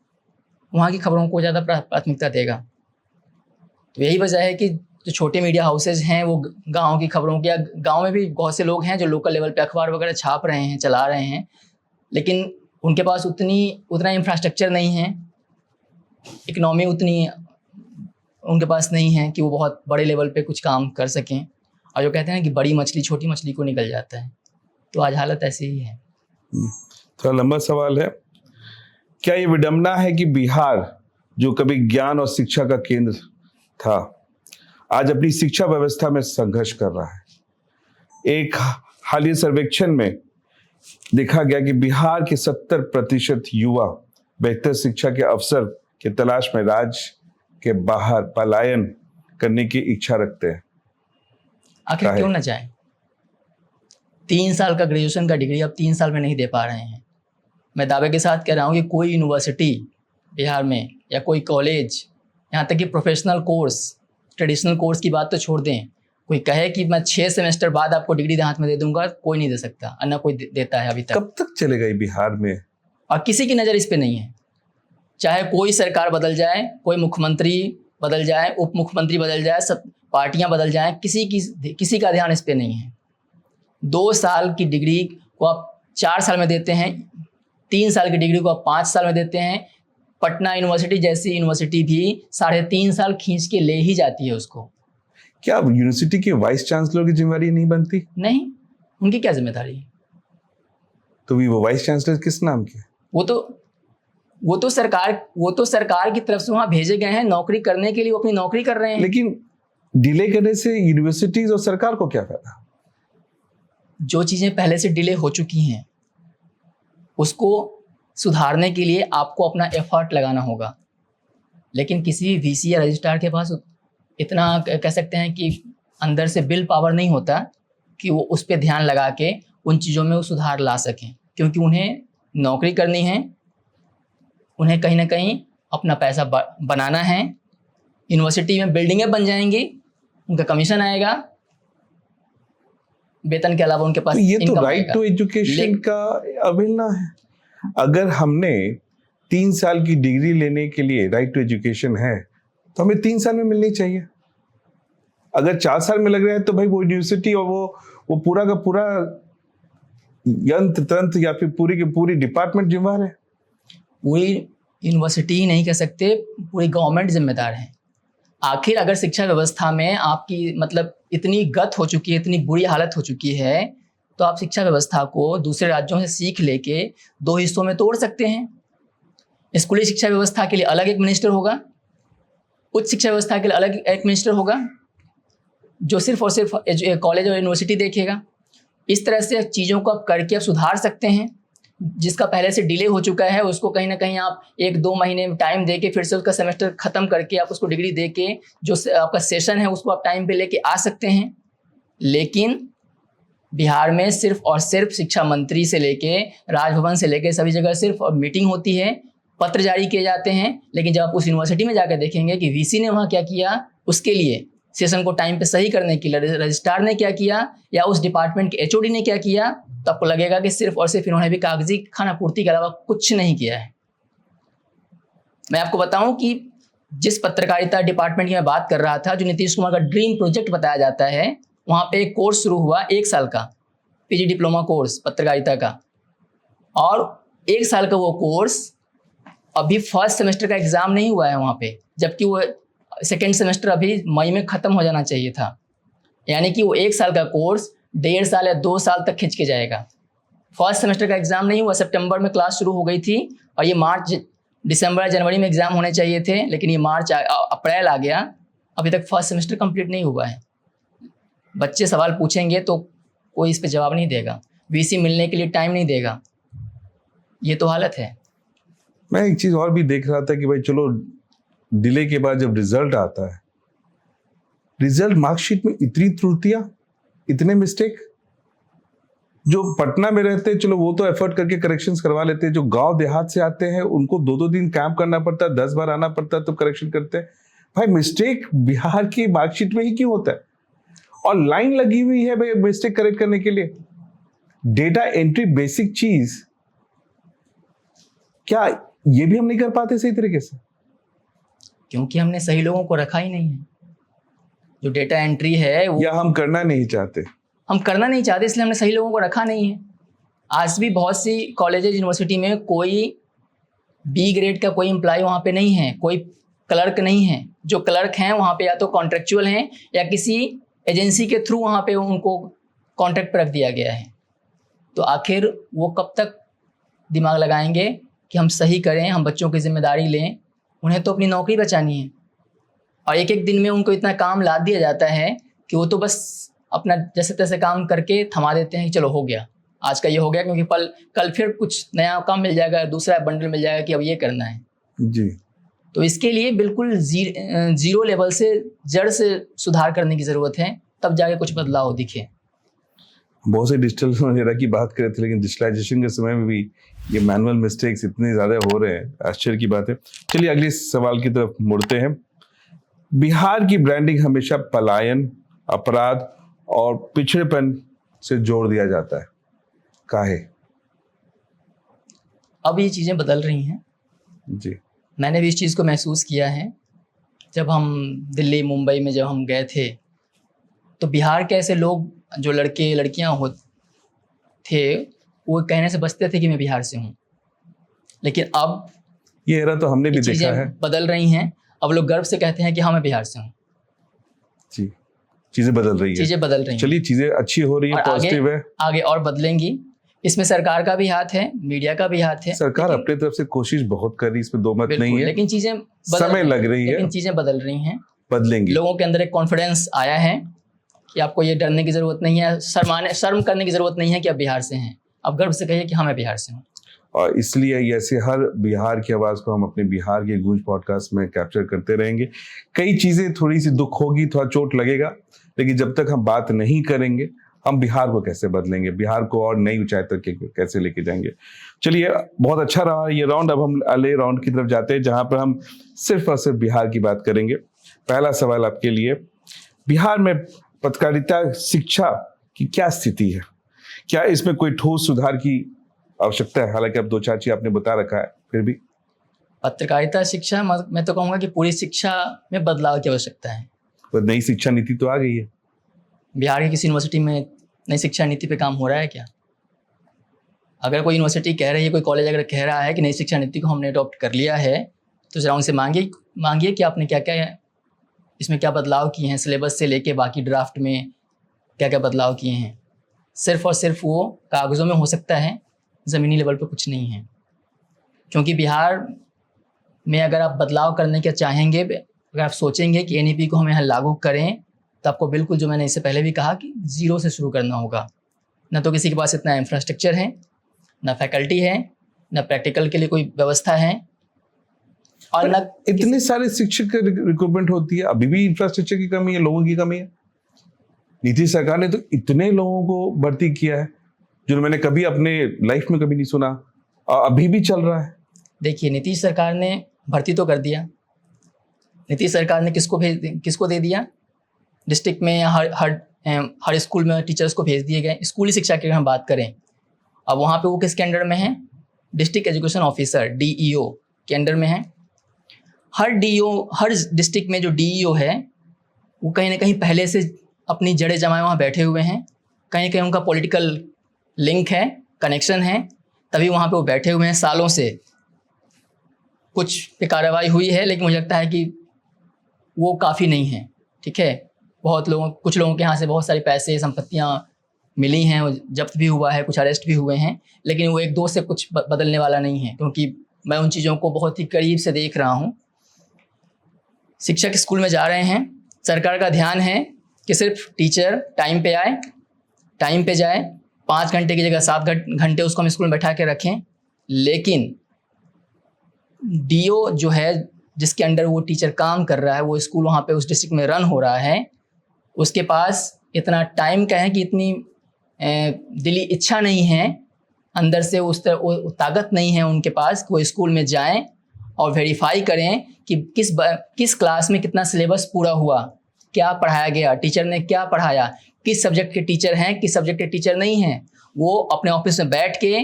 [SPEAKER 1] वहाँ की खबरों को ज़्यादा प्राथमिकता देगा। तो यही वजह है कि जो छोटे मीडिया हाउसेज हैं वो गांव की खबरों की, या गांव में भी बहुत से लोग हैं जो लोकल लेवल पे अखबार वगैरह छाप रहे हैं, चला रहे हैं, लेकिन उनके पास उतना इंफ्रास्ट्रक्चर नहीं है, इकनॉमी उतनी उनके पास नहीं है कि वो बहुत बड़े लेवल पे कुछ काम कर सकें। और जो कहते हैं कि बड़ी मछली छोटी मछली को निकल जाता है, तो आज हालत ऐसी ही है।
[SPEAKER 2] थोड़ा लंबा सवाल है। क्या ये विडंबना है कि बिहार जो कभी ज्ञान और शिक्षा का केंद्र था, आज अपनी शिक्षा व्यवस्था में संघर्ष कर रहा है? एक हालिया सर्वेक्षण में देखा गया कि बिहार के 70% युवा बेहतर शिक्षा के अवसर के तलाश में राज्य के बाहर पलायन करने की इच्छा रखते हैं।
[SPEAKER 1] आखिर क्यों ना चाहे? 3 साल का ग्रेजुएशन का डिग्री अब 3 साल में नहीं दे पा रहे हैं। मैं दावे के साथ कह रहा हूँ कि कोई यूनिवर्सिटी बिहार में या कोई कॉलेज, यहाँ तक कि प्रोफेशनल कोर्स, ट्रेडिशनल कोर्स की बात तो छोड़ दें, कोई कहे कि मैं 6 सेमेस्टर बाद आपको डिग्री हाथ में दे दूंगा, कोई नहीं दे सकता, और ना कोई देता है अभी तक।
[SPEAKER 2] कब तक चलेगा ये बिहार में?
[SPEAKER 1] और किसी की नज़र इस पे नहीं है। चाहे कोई सरकार बदल जाए, कोई मुख्यमंत्री बदल जाए, उप मुख्यमंत्री बदल जाए, सब पार्टियां बदल जाएं, किसी का ध्यान इस पे नहीं है। 2 साल की डिग्री को आप 4 साल में देते हैं, 3 साल की डिग्री को आप 5 साल में देते हैं। पटना यूनिवर्सिटी जैसी यूनिवर्सिटी भी 3.5 साल खींच के ले ही जाती है उसको।
[SPEAKER 2] क्या यूनिवर्सिटी के वाइस चांसलर की जिम्मेदारी नहीं बनती?
[SPEAKER 1] नहीं, उनकी क्या जिम्मेदारी है?
[SPEAKER 2] तो भी वो वाइस चांसलर किस नाम के?
[SPEAKER 1] वो तो सरकार की तरफ से वहां भेजे गए हैं नौकरी करने के लिए, वो अपनी नौकरी कर रहे हैं।
[SPEAKER 2] लेकिन डिले करने से यूनिवर्सिटीज और सरकार को क्या फायदा?
[SPEAKER 1] जो चीजें पहले से डिले हो चुकी हैं उसको सुधारने के लिए आपको अपना एफर्ट लगाना होगा। लेकिन किसी भी वीसी या रजिस्ट्रार के पास इतना कह सकते हैं कि अंदर से विल पावर नहीं होता कि वो उस पर ध्यान लगा के उन चीज़ों में वो सुधार ला सकें, क्योंकि उन्हें नौकरी करनी है, उन्हें कहीं ना कहीं अपना पैसा बनाना है। यूनिवर्सिटी में बिल्डिंगें बन जाएंगी, उनका कमीशन आएगा, वेतन के अलावा उनके पास
[SPEAKER 2] तो ये तो राइट टू एजुकेशन का अवहेलना है। अगर हमने 3 साल की डिग्री लेने के लिए राइट टू एजुकेशन है तो हमें 3 साल में मिलनी चाहिए। अगर 4 साल में लग रहा है तो भाई वो यूनिवर्सिटी और वो पूरा का पूरा यंत्र तंत्र या फिर पूरी की पूरी डिपार्टमेंट जिम्मेदार है।
[SPEAKER 1] पूरी यूनिवर्सिटी ही नहीं कह सकते, पूरी गवर्नमेंट जिम्मेदार है। आखिर अगर शिक्षा व्यवस्था में आपकी मतलब इतनी गत हो चुकी है, इतनी बुरी हालत हो चुकी है, तो आप शिक्षा व्यवस्था को दूसरे राज्यों से सीख लेके 2 हिस्सों में तोड़ सकते हैं। स्कूली शिक्षा व्यवस्था के लिए अलग एक मिनिस्टर होगा, उच्च शिक्षा व्यवस्था के लिए अलग एक मिनिस्टर होगा, जो सिर्फ और सिर्फ कॉलेज और यूनिवर्सिटी देखेगा। इस तरह से चीज़ों को आप करके आप सुधार सकते हैं। जिसका पहले से डिले हो चुका है उसको कहीं ना कहीं आप 1-2 महीने टाइम दे के फिर से उसका सेमेस्टर ख़त्म करके आप उसको डिग्री दे के जो आपका सेशन है उसको आप टाइम पे लेके आ सकते हैं। लेकिन बिहार में सिर्फ और सिर्फ शिक्षा मंत्री से लेके राजभवन से लेके सभी जगह सिर्फ मीटिंग होती है, पत्र जारी किए जाते हैं, लेकिन जब आप उस यूनिवर्सिटी में जाकर देखेंगे कि वीसी ने वहाँ क्या किया, उसके लिए सेशन को टाइम पे सही करने के लिए रजिस्ट्रार ने क्या किया या उस डिपार्टमेंट के एचओडी ने क्या किया, तो आपको लगेगा कि सिर्फ और सिर्फ इन्होंने भी कागजी खाना पूर्ति के अलावा कुछ नहीं किया है। मैं आपको बताऊं कि जिस पत्रकारिता डिपार्टमेंट की मैं बात कर रहा था, जो नीतीश कुमार का ड्रीम प्रोजेक्ट बताया जाता है, वहाँ पे एक कोर्स शुरू हुआ 1 साल का पीजी डिप्लोमा कोर्स पत्रकारिता का, और 1 साल का वो कोर्स अभी फर्स्ट सेमेस्टर का एग्ज़ाम नहीं हुआ है वहाँ पे, जबकि वो सेकेंड सेमेस्टर अभी मई में ख़त्म हो जाना चाहिए था। यानी कि वो 1 साल का कोर्स 1.5 साल या 2 साल तक खींच के जाएगा। फर्स्ट सेमेस्टर का एग्ज़ाम नहीं हुआ, सितंबर में क्लास शुरू हो गई थी और ये मार्च दिसंबर या जनवरी में एग्ज़ाम होने चाहिए थे, लेकिन ये मार्च अप्रैल आ गया, अभी तक फर्स्ट सेमेस्टर कंप्लीट नहीं हुआ है। बच्चे सवाल पूछेंगे तो कोई इस पर जवाब नहीं देगा, वीसी मिलने के लिए टाइम नहीं देगा। ये तो हालत है।
[SPEAKER 2] मैं एक चीज़ और भी देख रहा था कि भाई चलो डिले के बाद जब रिजल्ट आता है, रिजल्ट मार्कशीट में इतनी त्रुटियां, इतने मिस्टेक। जो पटना में रहते हैं चलो वो तो एफर्ट करके करेक्शंस करवा लेते हैं, जो गांव देहात से आते हैं उनको 2-2 दिन कैंप करना पड़ता है, 10 बार आना पड़ता है तो करेक्शन करते हैं। भाई मिस्टेक बिहार की मार्कशीट में ही क्यों होता है? और लाइन लगी हुई है भाई मिस्टेक करेक्ट करने के लिए। डेटा एंट्री बेसिक चीज, क्या ये भी हम नहीं कर पाते सही तरीके से?
[SPEAKER 1] क्योंकि हमने सही लोगों को रखा ही नहीं है। जो डेटा एंट्री है वो
[SPEAKER 2] या हम करना नहीं चाहते,
[SPEAKER 1] हम करना नहीं चाहते इसलिए हमने सही लोगों को रखा नहीं है। आज भी बहुत सी कॉलेजेज यूनिवर्सिटी में कोई बी ग्रेड का कोई एम्प्लॉय वहाँ पे नहीं है, कोई क्लर्क नहीं है। जो क्लर्क हैं वहाँ पे या तो कॉन्ट्रेक्चुअल हैं या किसी एजेंसी के थ्रू वहाँ पे उनको कॉन्ट्रैक्ट पर रख दिया गया है। तो आखिर वो कब तक दिमाग लगाएंगे कि हम सही करें, हम बच्चों की जिम्मेदारी लें? उन्हें तो अपनी नौकरी बचानी है और एक एक दिन में उनको इतना काम लाद दिया जाता है कि वो तो बस अपना जैसे तैसे काम करके थमा देते हैं कि चलो हो गया, आज का ये हो गया, क्योंकि कल फिर कुछ नया काम मिल जाएगा, दूसरा बंडल मिल जाएगा कि अब ये करना है
[SPEAKER 2] जी।
[SPEAKER 1] तो इसके लिए बिल्कुल जीरो लेवल से, जड़ से सुधार करने की ज़रूरत है, तब जाके कुछ बदलाव दिखे।
[SPEAKER 2] बहुत से डिजिटल वगैरह की बात कर रहे थे, लेकिन डिजिटलाइजेशन के समय में भी ये मैनुअल मिस्टेक्स इतने ज़्यादा हो रहे हैं, आश्चर्य की बात है। चलिए अगले सवाल की तरफ मुड़ते हैं। बिहार की ब्रांडिंग हमेशा पलायन, अपराध और पिछड़ेपन से जोड़ दिया जाता है, काहे?
[SPEAKER 1] अब ये चीज़ें बदल रही हैं
[SPEAKER 2] जी।
[SPEAKER 1] मैंने भी इस चीज़ को महसूस किया है। जब हम दिल्ली मुंबई में जब हम गए थे तो बिहार के ऐसे लोग जो लड़के लड़कियां हो थे वो कहने से बचते थे कि मैं बिहार से हूँ, लेकिन अब
[SPEAKER 2] ये एरा तो हमने भी देखा है,
[SPEAKER 1] बदल रही हैं। अब लोग गर्व से कहते हैं कि हाँ मैं बिहार से हूँ।
[SPEAKER 2] जी, चीजें बदल रही है,
[SPEAKER 1] चीज़ें बदल रही हैं।
[SPEAKER 2] चलिए चीजें अच्छी हो रही है, पॉजिटिव है,
[SPEAKER 1] आगे और बदलेंगी। इसमें सरकार का भी हाथ है, मीडिया का भी हाथ है।
[SPEAKER 2] सरकार अपनी तरफ से कोशिश बहुत कर रही है, इसमें दो मत नहीं है,
[SPEAKER 1] लेकिन चीजें
[SPEAKER 2] समय लग रही है,
[SPEAKER 1] लेकिन चीजें बदल रही हैं,
[SPEAKER 2] बदलेंगी।
[SPEAKER 1] लोगों के अंदर एक कॉन्फिडेंस आया है कि आपको ये डरने की जरूरत नहीं है, शर्म करने की जरूरत नहीं है कि आप बिहार से हैं। आप गर्व से कहिए कि हाँ मैं बिहार से हूँ।
[SPEAKER 2] और इसलिए ऐसे हर बिहार की आवाज़ को हम अपने बिहार के गूंज पॉडकास्ट में कैप्चर करते रहेंगे। कई चीज़ें थोड़ी सी दुख होगी, थोड़ा चोट लगेगा, लेकिन जब तक हम बात नहीं करेंगे हम बिहार को कैसे बदलेंगे, बिहार को और नई ऊंचाई तक कैसे लेके जाएंगे। चलिए बहुत अच्छा रहा ये राउंड। अब हम अगले राउंड की तरफ जाते हैं जहां पर हम सिर्फ और सिर्फ बिहार की बात करेंगे। पहला सवाल आपके लिए, बिहार में पत्रकारिता शिक्षा की क्या स्थिति है? क्या इसमें कोई ठोस सुधार की आवश्यकता है? हालांकि अब दो चार चीज आपने बता रखा है, फिर भी
[SPEAKER 1] पत्रकारिता शिक्षा, मैं तो कहूँगा कि पूरी शिक्षा में बदलाव की आवश्यकता है।
[SPEAKER 2] तो नई शिक्षा नीति तो आ गई है,
[SPEAKER 1] बिहार की किसी यूनिवर्सिटी में नई शिक्षा नीति पे काम हो रहा है क्या? अगर कोई यूनिवर्सिटी कह रही है, कोई कॉलेज अगर कह रहा है कि नई शिक्षा नीति को हमने अडॉप्ट कर लिया है, तो जरा उनसे मांगिए कि आपने क्या क्या इसमें क्या बदलाव किए हैं, सिलेबस से लेके बाकी ड्राफ्ट में क्या क्या बदलाव किए हैं। सिर्फ और सिर्फ वो कागज़ों में हो सकता है, ज़मीनी लेवल पर कुछ नहीं है। क्योंकि बिहार में अगर आप बदलाव करने के चाहेंगे, अगर आप सोचेंगे कि एनईपी को हम यहाँ लागू करें, तो आपको बिल्कुल, जो मैंने इससे पहले भी कहा, कि ज़ीरो से शुरू करना होगा। ना तो किसी के पास इतना इंफ्रास्ट्रक्चर है, ना फैकल्टी है, ना प्रैक्टिकल के लिए कोई व्यवस्था है, और ना
[SPEAKER 2] इतने सारे शिक्षक रिक्रूटमेंट होती है, अभी भी इंफ्रास्ट्रक्चर की कमी है, लोगों की कमी है। नीतीश सरकार ने तो इतने लोगों को भर्ती किया है जो मैंने कभी अपने लाइफ में कभी नहीं सुना, अभी भी चल रहा है।
[SPEAKER 1] देखिए, नीतीश सरकार ने भर्ती तो कर दिया। नीतीश सरकार ने किसको दे दिया? डिस्ट्रिक्ट में हर स्कूल में टीचर्स को भेज दिए गए। स्कूली शिक्षा की हम बात करें, अब वहाँ पे वो किसके अंडर में है? डिस्ट्रिक्ट एजुकेशन ऑफिसर, डीईओ के अंडर में है। हर डिस्ट्रिक्ट में जो डीईओ है वो कहीं ना कहीं पहले से अपनी जड़ें जमाए वहाँ बैठे हुए हैं, कहीं ना कहीं उनका पॉलिटिकल लिंक है, कनेक्शन है, तभी वहाँ पे वो बैठे हुए हैं। सालों से कुछ पे कार्रवाई हुई है, लेकिन मुझे लगता है कि वो काफ़ी नहीं है। ठीक है, कुछ लोगों के यहाँ से बहुत सारे पैसे, संपत्तियाँ मिली हैं, जब्त भी हुआ है, कुछ अरेस्ट भी हुए हैं, लेकिन वो एक दो से कुछ बदलने वाला नहीं है, क्योंकि मैं उन चीज़ों को बहुत ही करीब से देख रहा हूँ। शिक्षक स्कूल में जा रहे हैं, सरकार का ध्यान है कि सिर्फ टीचर टाइम पे आए, टाइम पे जाए, 5 घंटे की जगह 7 घंटे उसको हम स्कूल में बैठा के रखें। लेकिन डीओ जो है, जिसके अंडर वो टीचर काम कर रहा है, वो स्कूल वहाँ पे उस डिस्ट्रिक्ट में रन हो रहा है, उसके पास इतना टाइम का है कि इतनी दिली इच्छा नहीं है, अंदर से उस तरह ताकत नहीं है उनके पास कि वो स्कूल में जाएं और वेरीफाई करें कि किस क्लास में कितना सिलेबस पूरा हुआ, क्या पढ़ाया गया, टीचर ने क्या पढ़ाया, किस सब्जेक्ट के टीचर हैं, किस सब्जेक्ट के टीचर नहीं हैं। वो अपने ऑफिस में बैठ के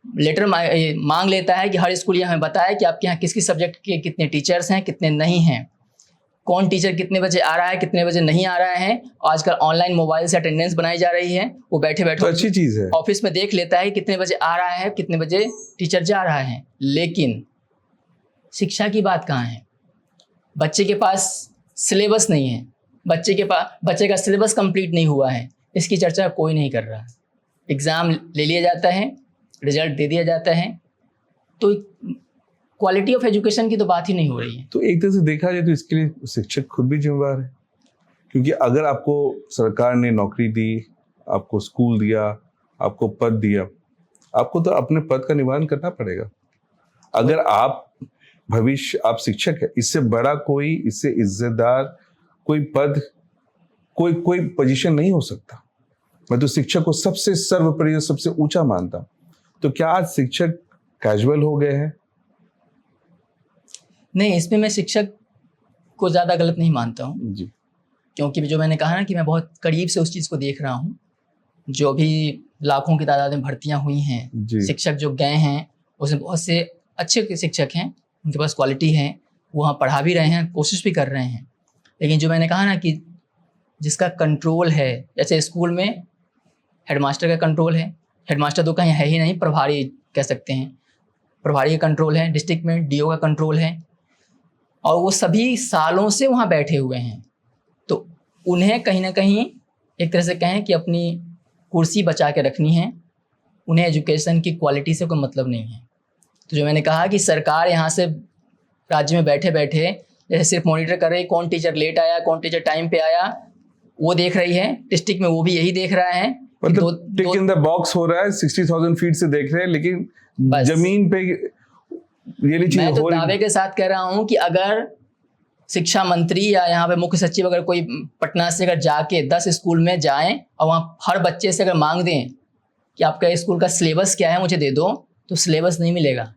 [SPEAKER 1] लेटर मांग लेता है कि हर स्कूल ये हमें बताए कि आपके यहाँ किस किस सब्जेक्ट के कितने टीचर्स हैं, कितने नहीं हैं, कौन टीचर कितने बजे आ रहा है, कितने बजे नहीं आ रहा है। आजकल ऑनलाइन मोबाइल से अटेंडेंस बनाई जा रही है, वो बैठे बैठे
[SPEAKER 2] तो अच्छी चीज़ है,
[SPEAKER 1] ऑफिस में देख लेता है कि कितने बजे आ रहा है, कितने बजे टीचर जा रहा है। लेकिन शिक्षा की बात कहाँ है? बच्चे के पास सिलेबस नहीं है, बच्चे का सिलेबस कंप्लीट नहीं हुआ है, इसकी चर्चा कोई नहीं कर रहा। एग्ज़ाम ले लिया जाता है, रिजल्ट दे दिया जाता है, तो क्वालिटी ऑफ एजुकेशन की तो बात ही नहीं हो रही है।
[SPEAKER 2] तो एक तरह से देखा जाए तो इसके लिए शिक्षक खुद भी जिम्मेदार है। क्योंकि अगर आपको सरकार ने नौकरी दी, आपको स्कूल दिया, आपको पद दिया, आपको तो अपने पद का निर्वहन करना पड़ेगा। अगर आप भविष्य आप शिक्षक है, इससे बड़ा कोई, इससे इज्जतदार कोई पद, कोई पोजीशन नहीं हो सकता। मैं तो शिक्षक को सबसे सर्वोपरि, सबसे ऊंचा मानता हूं। तो क्या आज शिक्षक कैजुअल हो गए हैं?
[SPEAKER 1] नहीं, इसमें मैं शिक्षक को ज़्यादा गलत नहीं मानता हूँ
[SPEAKER 2] जी,
[SPEAKER 1] क्योंकि जो मैंने कहा ना कि मैं बहुत करीब से उस चीज़ को देख रहा हूँ। जो भी लाखों की तादाद में भर्तियाँ हुई हैं, शिक्षक जो गए हैं उसमें बहुत से अच्छे शिक्षक हैं, उनके पास क्वालिटी है, वो वहाँ पढ़ा भी रहे हैं, कोशिश भी कर रहे हैं। लेकिन जो मैंने कहा ना कि जिसका कंट्रोल है, जैसे स्कूल में हेडमास्टर का कंट्रोल है, हेडमास्टर तो कहीं है ही नहीं, प्रभारी कह सकते हैं, प्रभारी का कंट्रोल है, डिस्ट्रिक्ट में डीओ का कंट्रोल है, और वो सभी सालों से वहाँ बैठे हुए हैं। तो उन्हें कहीं ना कहीं एक तरह से कहें कि अपनी कुर्सी बचा के रखनी है, उन्हें एजुकेशन की क्वालिटी से कोई मतलब नहीं है। तो जो मैंने कहा कि सरकार यहाँ से राज्य में बैठे बैठे जैसे सिर्फ मॉनिटर कर रही, कौन टीचर लेट आया, कौन टीचर टाइम पे आया, वो देख रही है। डिस्ट्रिक्ट में वो भी यही देख रहा है,
[SPEAKER 2] मतलब टिक इन द बॉक्स हो रहा है, 60,000 फीट से देख रहे हैं, लेकिन जमीन पे रियली चीज
[SPEAKER 1] मैं तो
[SPEAKER 2] हो रही।
[SPEAKER 1] दावे के साथ कह रहा हूँ कि अगर शिक्षा मंत्री या यहाँ पे मुख्य सचिव अगर कोई पटना से अगर जाके 10 स्कूल में जाएं और वहाँ हर बच्चे से अगर मांग दें कि आपका स्कूल का सिलेबस क्या है मुझे दे दो, तो सिलेबस नहीं मिलेगा।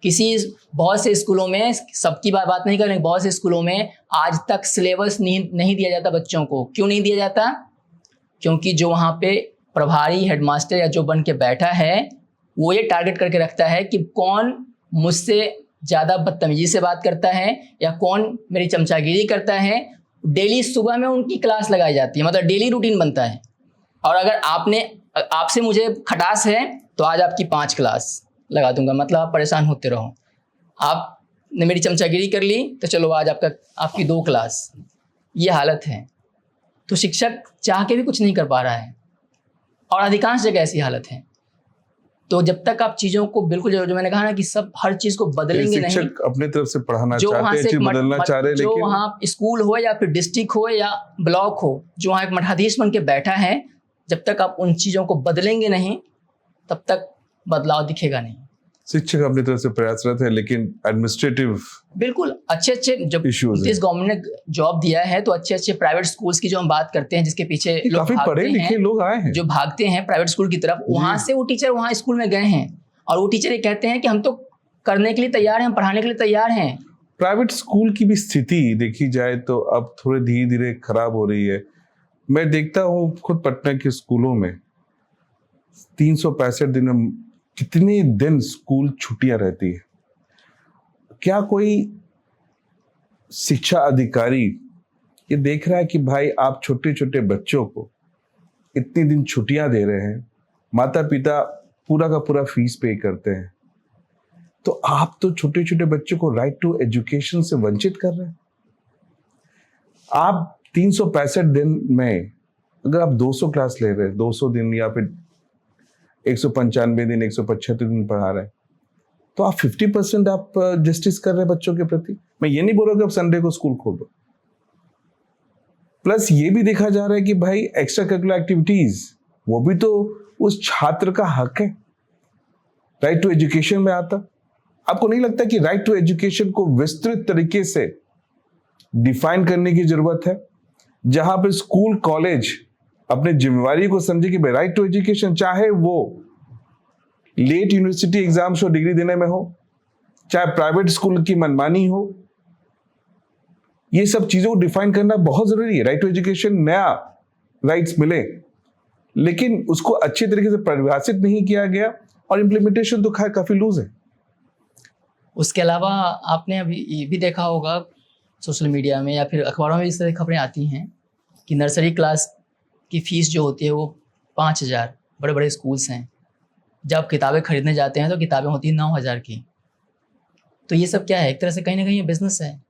[SPEAKER 1] बहुत से स्कूलों में, सबकी बात नहीं कर रहे, बहुत से स्कूलों में आज तक सिलेबस नहीं दिया जाता बच्चों को। क्यों नहीं दिया जाता? क्योंकि जो वहाँ पे प्रभारी हेडमास्टर या जो बन के बैठा है वो ये टारगेट करके रखता है कि कौन मुझसे ज़्यादा बदतमीजी से बात करता है या कौन मेरी चमचागिरी करता है। डेली सुबह में उनकी क्लास लगाई जाती है, मतलब डेली रूटीन बनता है। और अगर आपसे मुझे खटास है तो आज आपकी 5 क्लास लगा दूंगा, मतलब आप परेशान होते रहो। आपने मेरी चमचागिरी कर ली तो चलो आज आपकी 2 क्लास। ये हालत है। तो शिक्षक चाह के भी कुछ नहीं कर पा रहा है, और अधिकांश जगह ऐसी हालत है। तो जब तक आप चीज़ों को बिल्कुल, जो मैंने कहा ना कि सब हर चीज़ को बदलेंगे नहीं,
[SPEAKER 2] शिक्षक अपने तरफ से पढ़ाना
[SPEAKER 1] जो
[SPEAKER 2] चाहते हैं, चीज बदलना चाह रहे हैं,
[SPEAKER 1] जो
[SPEAKER 2] लेकिन
[SPEAKER 1] वहाँ स्कूल हो या फिर डिस्ट्रिक्ट हो या ब्लॉक हो, जो वहाँ एक मठाधीश बन के बैठा है, जब तक आप उन चीज़ों को बदलेंगे नहीं तब तक बदलाव दिखेगा नहीं।
[SPEAKER 2] शिक्षक अपनी तरफ से प्रयासरत है, लेकिन एडमिनिस्ट्रेटिव
[SPEAKER 1] बिल्कुल अच्छे जब इस गवर्नमेंट ने जॉब दिया है तो अच्छे प्राइवेट स्कूल्स की जो हम बात करते हैं, जिसके पीछे
[SPEAKER 2] काफी पढ़े लिखे लोग आए हैं
[SPEAKER 1] जो भागते हैं प्राइवेट स्कूल की तरफ, वहां से वो टीचर वहां स्कूल में गए हैं और वो टीचर ये कहते हैं कि हम तो करने के लिए तैयार हैं, हम पढ़ाने के लिए तैयार हैं।
[SPEAKER 2] प्राइवेट स्कूल की भी स्थिति देखी जाए तो अब थोड़े धीरे धीरे खराब हो रही है। मैं देखता हूँ खुद पटना के स्कूलों में 365 दिन में कितने दिन स्कूल छुट्टियां रहती है। क्या कोई शिक्षा अधिकारी ये देख रहा है कि भाई आप छोटे छोटे बच्चों को इतने दिन छुट्टियां दे रहे हैं, माता पिता पूरा का पूरा फीस पे करते हैं, तो आप तो छोटे छोटे बच्चों को राइट टू एजुकेशन से वंचित कर रहे हैं। आप 365 दिन में अगर आप 200 क्लास ले रहे हैं, 200 दिन या फिर 195 दिन, 175 दिन पढ़ा रहे हैं, तो आप 50% आप जस्टिस कर रहे हैं बच्चों के प्रति। मैं ये नहीं बोल रहा कि आप संडे को स्कूल खोल दो। प्लस ये भी देखा जा रहा है कि भाई एक्स्ट्रा करिकुलर एक्टिविटीज वो भी तो उस छात्र का हक है, राइट टू एजुकेशन में आता। आपको नहीं लगता कि राइट टू एजुकेशन को विस्तृत तरीके से डिफाइन करने की जरूरत है, जहां पे स्कूल कॉलेज अपने जिम्मेवारी को समझे कि भाई राइट टू एजुकेशन, चाहे वो लेट यूनिवर्सिटी एग्जाम्स हो डिग्री देने में हो, चाहे प्राइवेट स्कूल की मनमानी हो, ये सब चीजों को डिफाइन करना बहुत जरूरी है। राइट टू एजुकेशन नया राइट्स मिले, लेकिन उसको अच्छे तरीके से परिभाषित नहीं किया गया और इम्प्लीमेंटेशन तो काफी लूज है।
[SPEAKER 1] उसके अलावा आपने अभी ये भी देखा होगा सोशल मीडिया में या फिर अखबारों में इस तरह की खबरें आती हैं कि नर्सरी क्लास की फीस जो होती है वो 5,000, बड़े बड़े स्कूल्स हैं। जब किताबें खरीदने जाते हैं तो किताबें होती हैं 9,000 की। तो ये सब क्या है? एक तरह से कहीं ना कहीं ये बिजनेस है।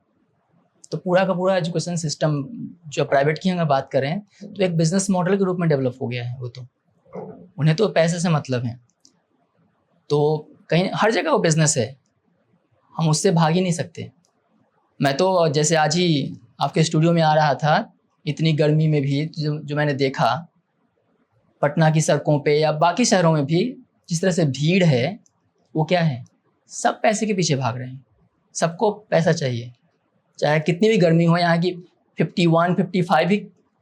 [SPEAKER 1] तो पूरा का पूरा एजुकेशन सिस्टम जो प्राइवेट की अगर बात करें तो एक बिजनेस मॉडल के रूप में डेवलप हो गया है। वो तो उन्हें तो पैसे से मतलब है, तो कहीं हर जगह वो बिजनेस है, हम उससे भाग ही नहीं सकते। मैं तो जैसे आज ही आपके स्टूडियो में आ रहा था इतनी गर्मी में भी जो मैंने देखा पटना की सड़कों पे या बाकी शहरों में भी जिस तरह से भीड़ है, वो क्या है, सब पैसे के पीछे भाग रहे हैं। सबको पैसा चाहिए, चाहे कितनी भी गर्मी हो, यहाँ की 51, 55 भी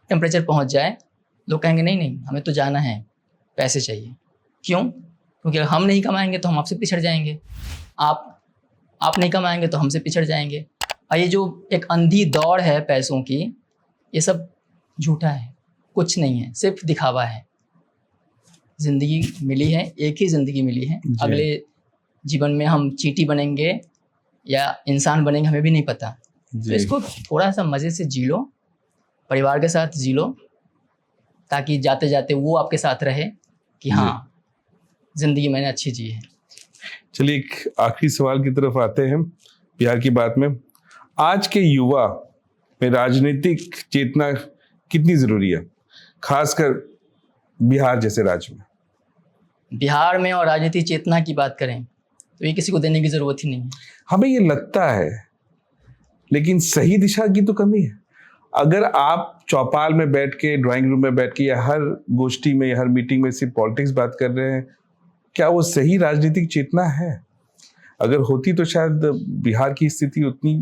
[SPEAKER 1] टेम्परेचर पहुँच जाए, लोग कहेंगे नहीं नहीं हमें तो जाना है, पैसे चाहिए। क्यों? क्योंकि अगर हम नहीं कमाएंगे तो हम आपसे पिछड़ जाएंगे, आप नहीं कमाएंगे तो हमसे पिछड़ जाएंगे। और ये जो एक अंधी दौड़ है पैसों की, ये सब झूठा है, कुछ नहीं है, सिर्फ दिखावा है। ज़िंदगी मिली है, एक ही ज़िंदगी मिली है, अगले जीवन में हम चींटी बनेंगे या इंसान बनेंगे हमें भी नहीं पता। तो इसको थोड़ा सा मज़े से जी लो, परिवार के साथ जी लो, ताकि जाते जाते वो आपके साथ रहे कि हाँ ज़िंदगी मैंने अच्छी जी है।
[SPEAKER 2] चलिए एक आखिरी सवाल की तरफ आते हैं बिहार की बात में। आज के युवा में राजनीतिक चेतना कितनी ज़रूरी है, खासकर बिहार जैसे राज्य में?
[SPEAKER 1] बिहार में और राजनीतिक चेतना की बात करें तो ये किसी को देने की ज़रूरत ही नहीं है।
[SPEAKER 2] हमें ये लगता है, लेकिन सही दिशा की तो कमी है। अगर आप चौपाल में बैठ के, ड्राइंग रूम में बैठ के या हर गोष्ठी में या हर मीटिंग में सिर्फ पॉलिटिक्स बात कर रहे हैं, क्या वो सही राजनीतिक चेतना है? अगर होती तो शायद बिहार की स्थिति उतनी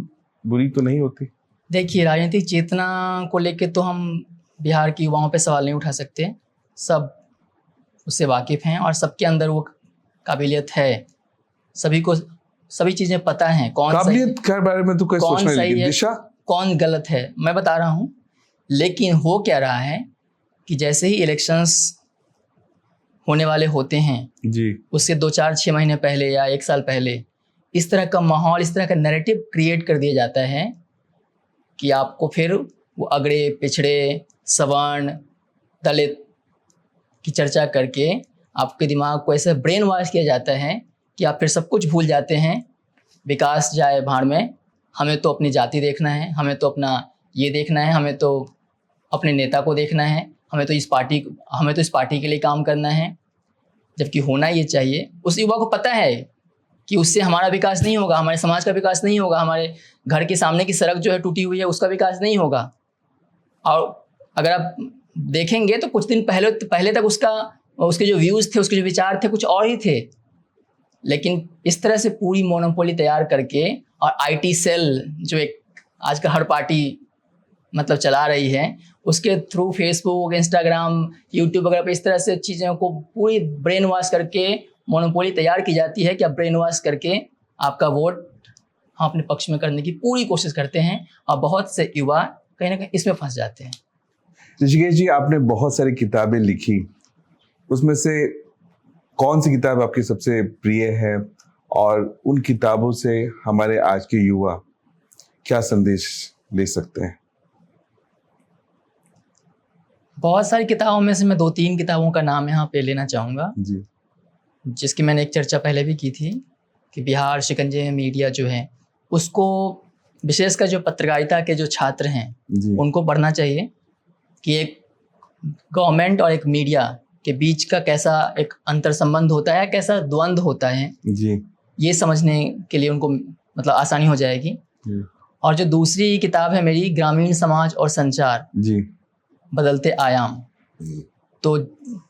[SPEAKER 2] बुरी तो नहीं होती।
[SPEAKER 1] देखिए, राजनीतिक चेतना को लेके तो हम बिहार की युवाओं पे सवाल नहीं उठा सकते, सब उससे वाकिफ़ हैं और सबके अंदर वो काबिलियत है, सभी को सभी चीज़ें पता हैं, कौन
[SPEAKER 2] काबिलियत के बारे में तो कोई सोचना नहीं, लेकिन दिशा
[SPEAKER 1] कौन गलत है मैं बता रहा हूँ। लेकिन हो क्या रहा है कि जैसे ही इलेक्शंस होने वाले होते हैं
[SPEAKER 2] जी, उससे
[SPEAKER 1] 2-4-6 महीने पहले या 1 साल पहले इस तरह का माहौल, इस तरह का नैरेटिव क्रिएट कर दिया जाता है कि आपको फिर वो अगड़े पिछड़े सवर्ण दलित की चर्चा करके आपके दिमाग को ऐसे ब्रेन वॉश किया जाता है कि आप फिर सब कुछ भूल जाते हैं। विकास जाए भाड़ में, हमें तो अपनी जाति देखना है, हमें तो अपना ये देखना है, हमें तो अपने नेता को देखना है, हमें तो इस पार्टी के लिए काम करना है। जबकि होना ये चाहिए, उस युवा को पता है कि उससे हमारा विकास नहीं होगा, हमारे समाज का विकास नहीं होगा, हमारे घर के सामने की सड़क जो है टूटी हुई है उसका विकास नहीं होगा। और अगर आप देखेंगे तो कुछ दिन पहले तक उसके जो व्यूज़ थे, उसके जो विचार थे कुछ और ही थे। लेकिन इस तरह से पूरी मोनोपोली तैयार करके और आईटी सेल जो एक आजकल हर पार्टी मतलब चला रही है, उसके थ्रू फेसबुक, इंस्टाग्राम, यूट्यूब वगैरह पे इस तरह से चीज़ों को पूरी ब्रेन वॉश करके मोनोपोली तैयार की जाती है कि आप ब्रेन वॉश करके आपका वोट हम अपने पक्ष में करने की पूरी कोशिश करते हैं और बहुत से युवा कहीं ना कहीं इसमें फंस जाते हैं।
[SPEAKER 2] ऋषिकेश जी, आपने बहुत सारी किताबें लिखी, उसमें से कौन सी किताब आपकी सबसे प्रिय है और उन किताबों से हमारे आज के युवा क्या संदेश ले सकते हैं?
[SPEAKER 1] बहुत सारी किताबों में से मैं 2-3 किताबों का नाम यहाँ पे लेना चाहूँगा जी, जिसकी मैंने एक चर्चा पहले भी की थी कि बिहार शिकंजे में मीडिया जो है उसको विशेषकर जो पत्रकारिता के जो छात्र हैं उनको पढ़ना चाहिए कि एक गवर्नमेंट और एक मीडिया के बीच का कैसा एक अंतर संबंध होता है, कैसा द्वंद्व होता है जी, ये समझने के लिए उनको मतलब आसानी हो जाएगी। और जो दूसरी किताब है मेरी, ग्रामीण समाज और संचार जी, बदलते आयाम, तो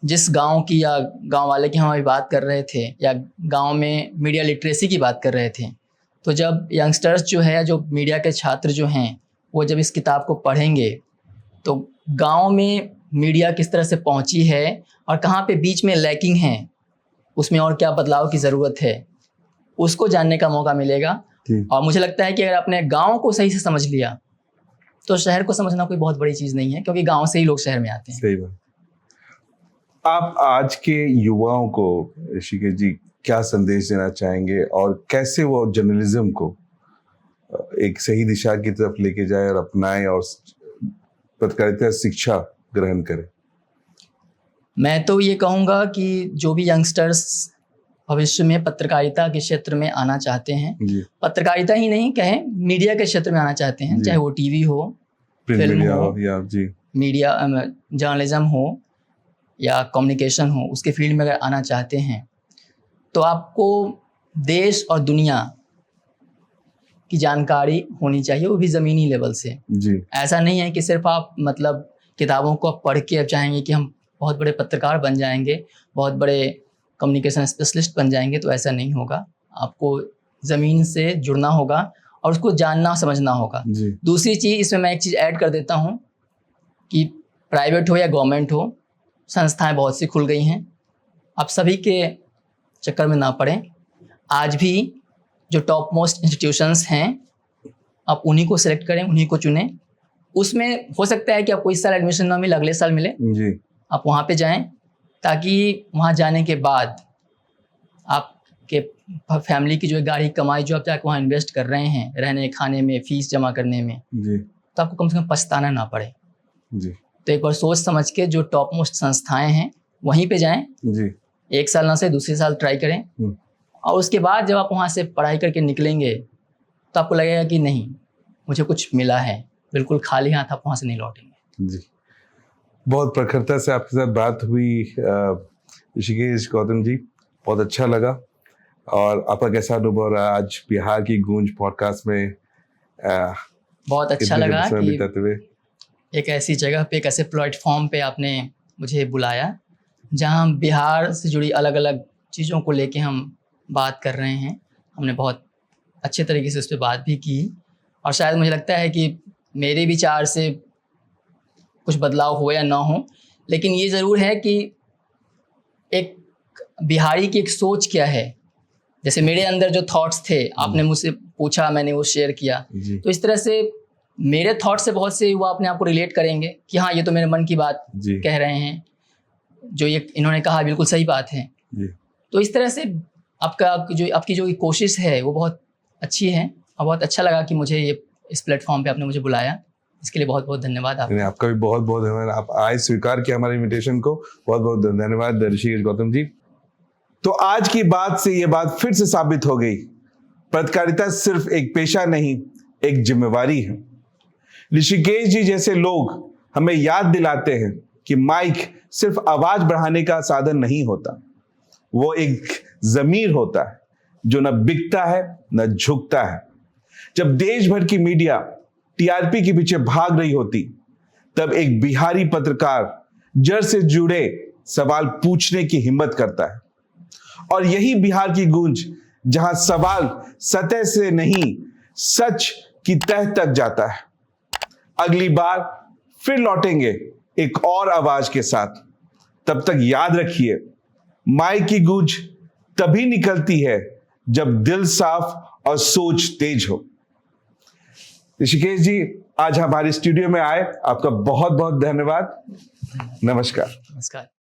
[SPEAKER 1] जिस गांव की या गांव वाले की हम अभी बात कर रहे थे या गांव में मीडिया लिटरेसी की बात कर रहे थे, तो जब यंगस्टर्स जो है, जो मीडिया के छात्र जो हैं, वो जब इस किताब को पढ़ेंगे तो गांव में मीडिया किस तरह से पहुंची है और कहाँ पे बीच में लैकिंग है, उसमें और क्या बदलाव की ज़रूरत है, उसको जानने का मौका मिलेगा। और मुझे लगता है कि अगर आपने गांव को सही से समझ लिया तो शहर को समझना कोई बहुत बड़ी चीज़ नहीं है, क्योंकि गांव से ही लोग शहर में आते हैं।
[SPEAKER 2] सही बात। आप आज के युवाओं को ऋषिकेश जी क्या संदेश देना चाहेंगे और कैसे वो जर्नलिज्म को एक सही दिशा की तरफ लेके जाए और अपनाएं और पत्रकारिता शिक्षा ग्रहण करें?
[SPEAKER 1] मैं तो ये कहूँगा कि जो भी यंगस्टर्स भविष्य में पत्रकारिता के क्षेत्र में आना चाहते हैं, पत्रकारिता ही नहीं कहें, मीडिया के क्षेत्र में आना चाहते हैं, चाहे वो टीवी हो, फिल्म हो या मीडिया जर्नलिज्म हो या कम्युनिकेशन हो, उसके फील्ड में अगर आना चाहते हैं तो आपको देश और दुनिया की जानकारी होनी चाहिए, वो भी ज़मीनी लेवल से।
[SPEAKER 2] जी
[SPEAKER 1] ऐसा नहीं है कि सिर्फ आप मतलब किताबों को आप पढ़ के अब चाहेंगे कि हम बहुत बड़े पत्रकार बन जाएंगे, बहुत बड़े कम्युनिकेशन स्पेशलिस्ट बन जाएंगे, तो ऐसा नहीं होगा। आपको ज़मीन से जुड़ना होगा और उसको जानना समझना होगा।
[SPEAKER 2] जी
[SPEAKER 1] दूसरी चीज़, इसमें मैं एक चीज़ ऐड कर देता हूँ कि प्राइवेट हो या गवर्नमेंट हो, संस्थाएं बहुत सी खुल गई हैं। आप सभी के चक्कर में ना पड़ें। आज भी जो टॉप मोस्ट इंस्टीट्यूशंस हैं, आप उन्हीं को सिलेक्ट करें, उन्हीं को चुनें। उसमें हो सकता है कि आपको इस साल एडमिशन ना मिले, अगले साल मिले,
[SPEAKER 2] जी
[SPEAKER 1] आप वहाँ पे जाएं, ताकि वहाँ जाने के बाद आपके फैमिली की जो गाढ़ी कमाई जो आप जाके वहाँ इन्वेस्ट कर रहे हैं, रहने खाने में, फीस जमा करने में,
[SPEAKER 2] जी
[SPEAKER 1] तो आपको कम से कम पछताना ना पड़े।
[SPEAKER 2] जी
[SPEAKER 1] तो एक बार सोच समझ के जो टॉप मोस्ट संस्थाएं हैं वहीं पे जाएं।
[SPEAKER 2] जी
[SPEAKER 1] 1 साल ना से दूसरे साल ट्राई करें, और उसके बाद जब आप वहाँ से पढ़ाई करके निकलेंगे तो आपको लगेगा कि नहीं, मुझे कुछ मिला है। बिल्कुल खाली हाथ आप वहाँ से नहीं लौटेंगे।
[SPEAKER 2] जी बहुत प्रखरता से आपके साथ बात हुई ऋषिकेश गौतम जी, बहुत अच्छा लगा। और आपका कैसा अनुभव रहा आज बिहार की गूंज पॉडकास्ट में?
[SPEAKER 1] बहुत अच्छा
[SPEAKER 2] इतने
[SPEAKER 1] लगा
[SPEAKER 2] समय
[SPEAKER 1] कि
[SPEAKER 2] बिताते हुए
[SPEAKER 1] एक ऐसी जगह पे, एक ऐसे प्लेटफॉर्म पे आपने मुझे बुलाया जहाँ हम बिहार से जुड़ी अलग अलग चीज़ों को लेके हम बात कर रहे हैं। हमने बहुत अच्छे तरीके से उस पर बात भी की, और शायद मुझे लगता है कि मेरे विचार से कुछ बदलाव हो या ना हो, लेकिन ये ज़रूर है कि एक बिहारी की एक सोच क्या है। जैसे मेरे अंदर जो थॉट्स थे, आपने मुझसे पूछा, मैंने वो शेयर किया, तो इस तरह से मेरे थॉट से बहुत से युवा अपने आप को रिलेट करेंगे कि हाँ, ये तो मेरे मन की बात कह रहे हैं, जो ये इन्होंने कहा बिल्कुल सही बात है। तो इस तरह से आपकी जो कोशिश है वो बहुत अच्छी है, और बहुत अच्छा लगा कि मुझे ये इस प्लेटफॉर्म पे आपने मुझे बुलाया। इसके लिए बहुत बहुत धन्यवाद
[SPEAKER 2] आपका भी बहुत बहुत धन्यवाद। आप आए, स्वीकार किया हमारे इनविटेशन को, बहुत बहुत धन्यवाद ऋषिकेश गौतम जी। तो आज की बात से ये बात फिर से साबित हो गई, पत्रकारिता सिर्फ एक पेशा नहीं, एक जिम्मेवारी है। ऋषिकेश जी जैसे लोग हमें याद दिलाते हैं कि माइक सिर्फ आवाज बढ़ाने का साधन नहीं होता, वो एक जमीर होता है जो न बिकता है न झुकता है। जब देश भर की मीडिया टीआरपी के पीछे भाग रही होती, तब एक बिहारी पत्रकार जड़ से जुड़े सवाल पूछने की हिम्मत करता है। और यही बिहार की गूंज, जहां सवाल सतह से नहीं, सच की तह तक जाता है। अगली बार फिर लौटेंगे एक और आवाज के साथ। तब तक याद रखिए, माइक की गूंज तभी निकलती है जब दिल साफ और सोच तेज हो। ऋषिकेश जी आज हमारे स्टूडियो में आए, आपका बहुत बहुत धन्यवाद। नमस्कार।
[SPEAKER 1] नमस्कार।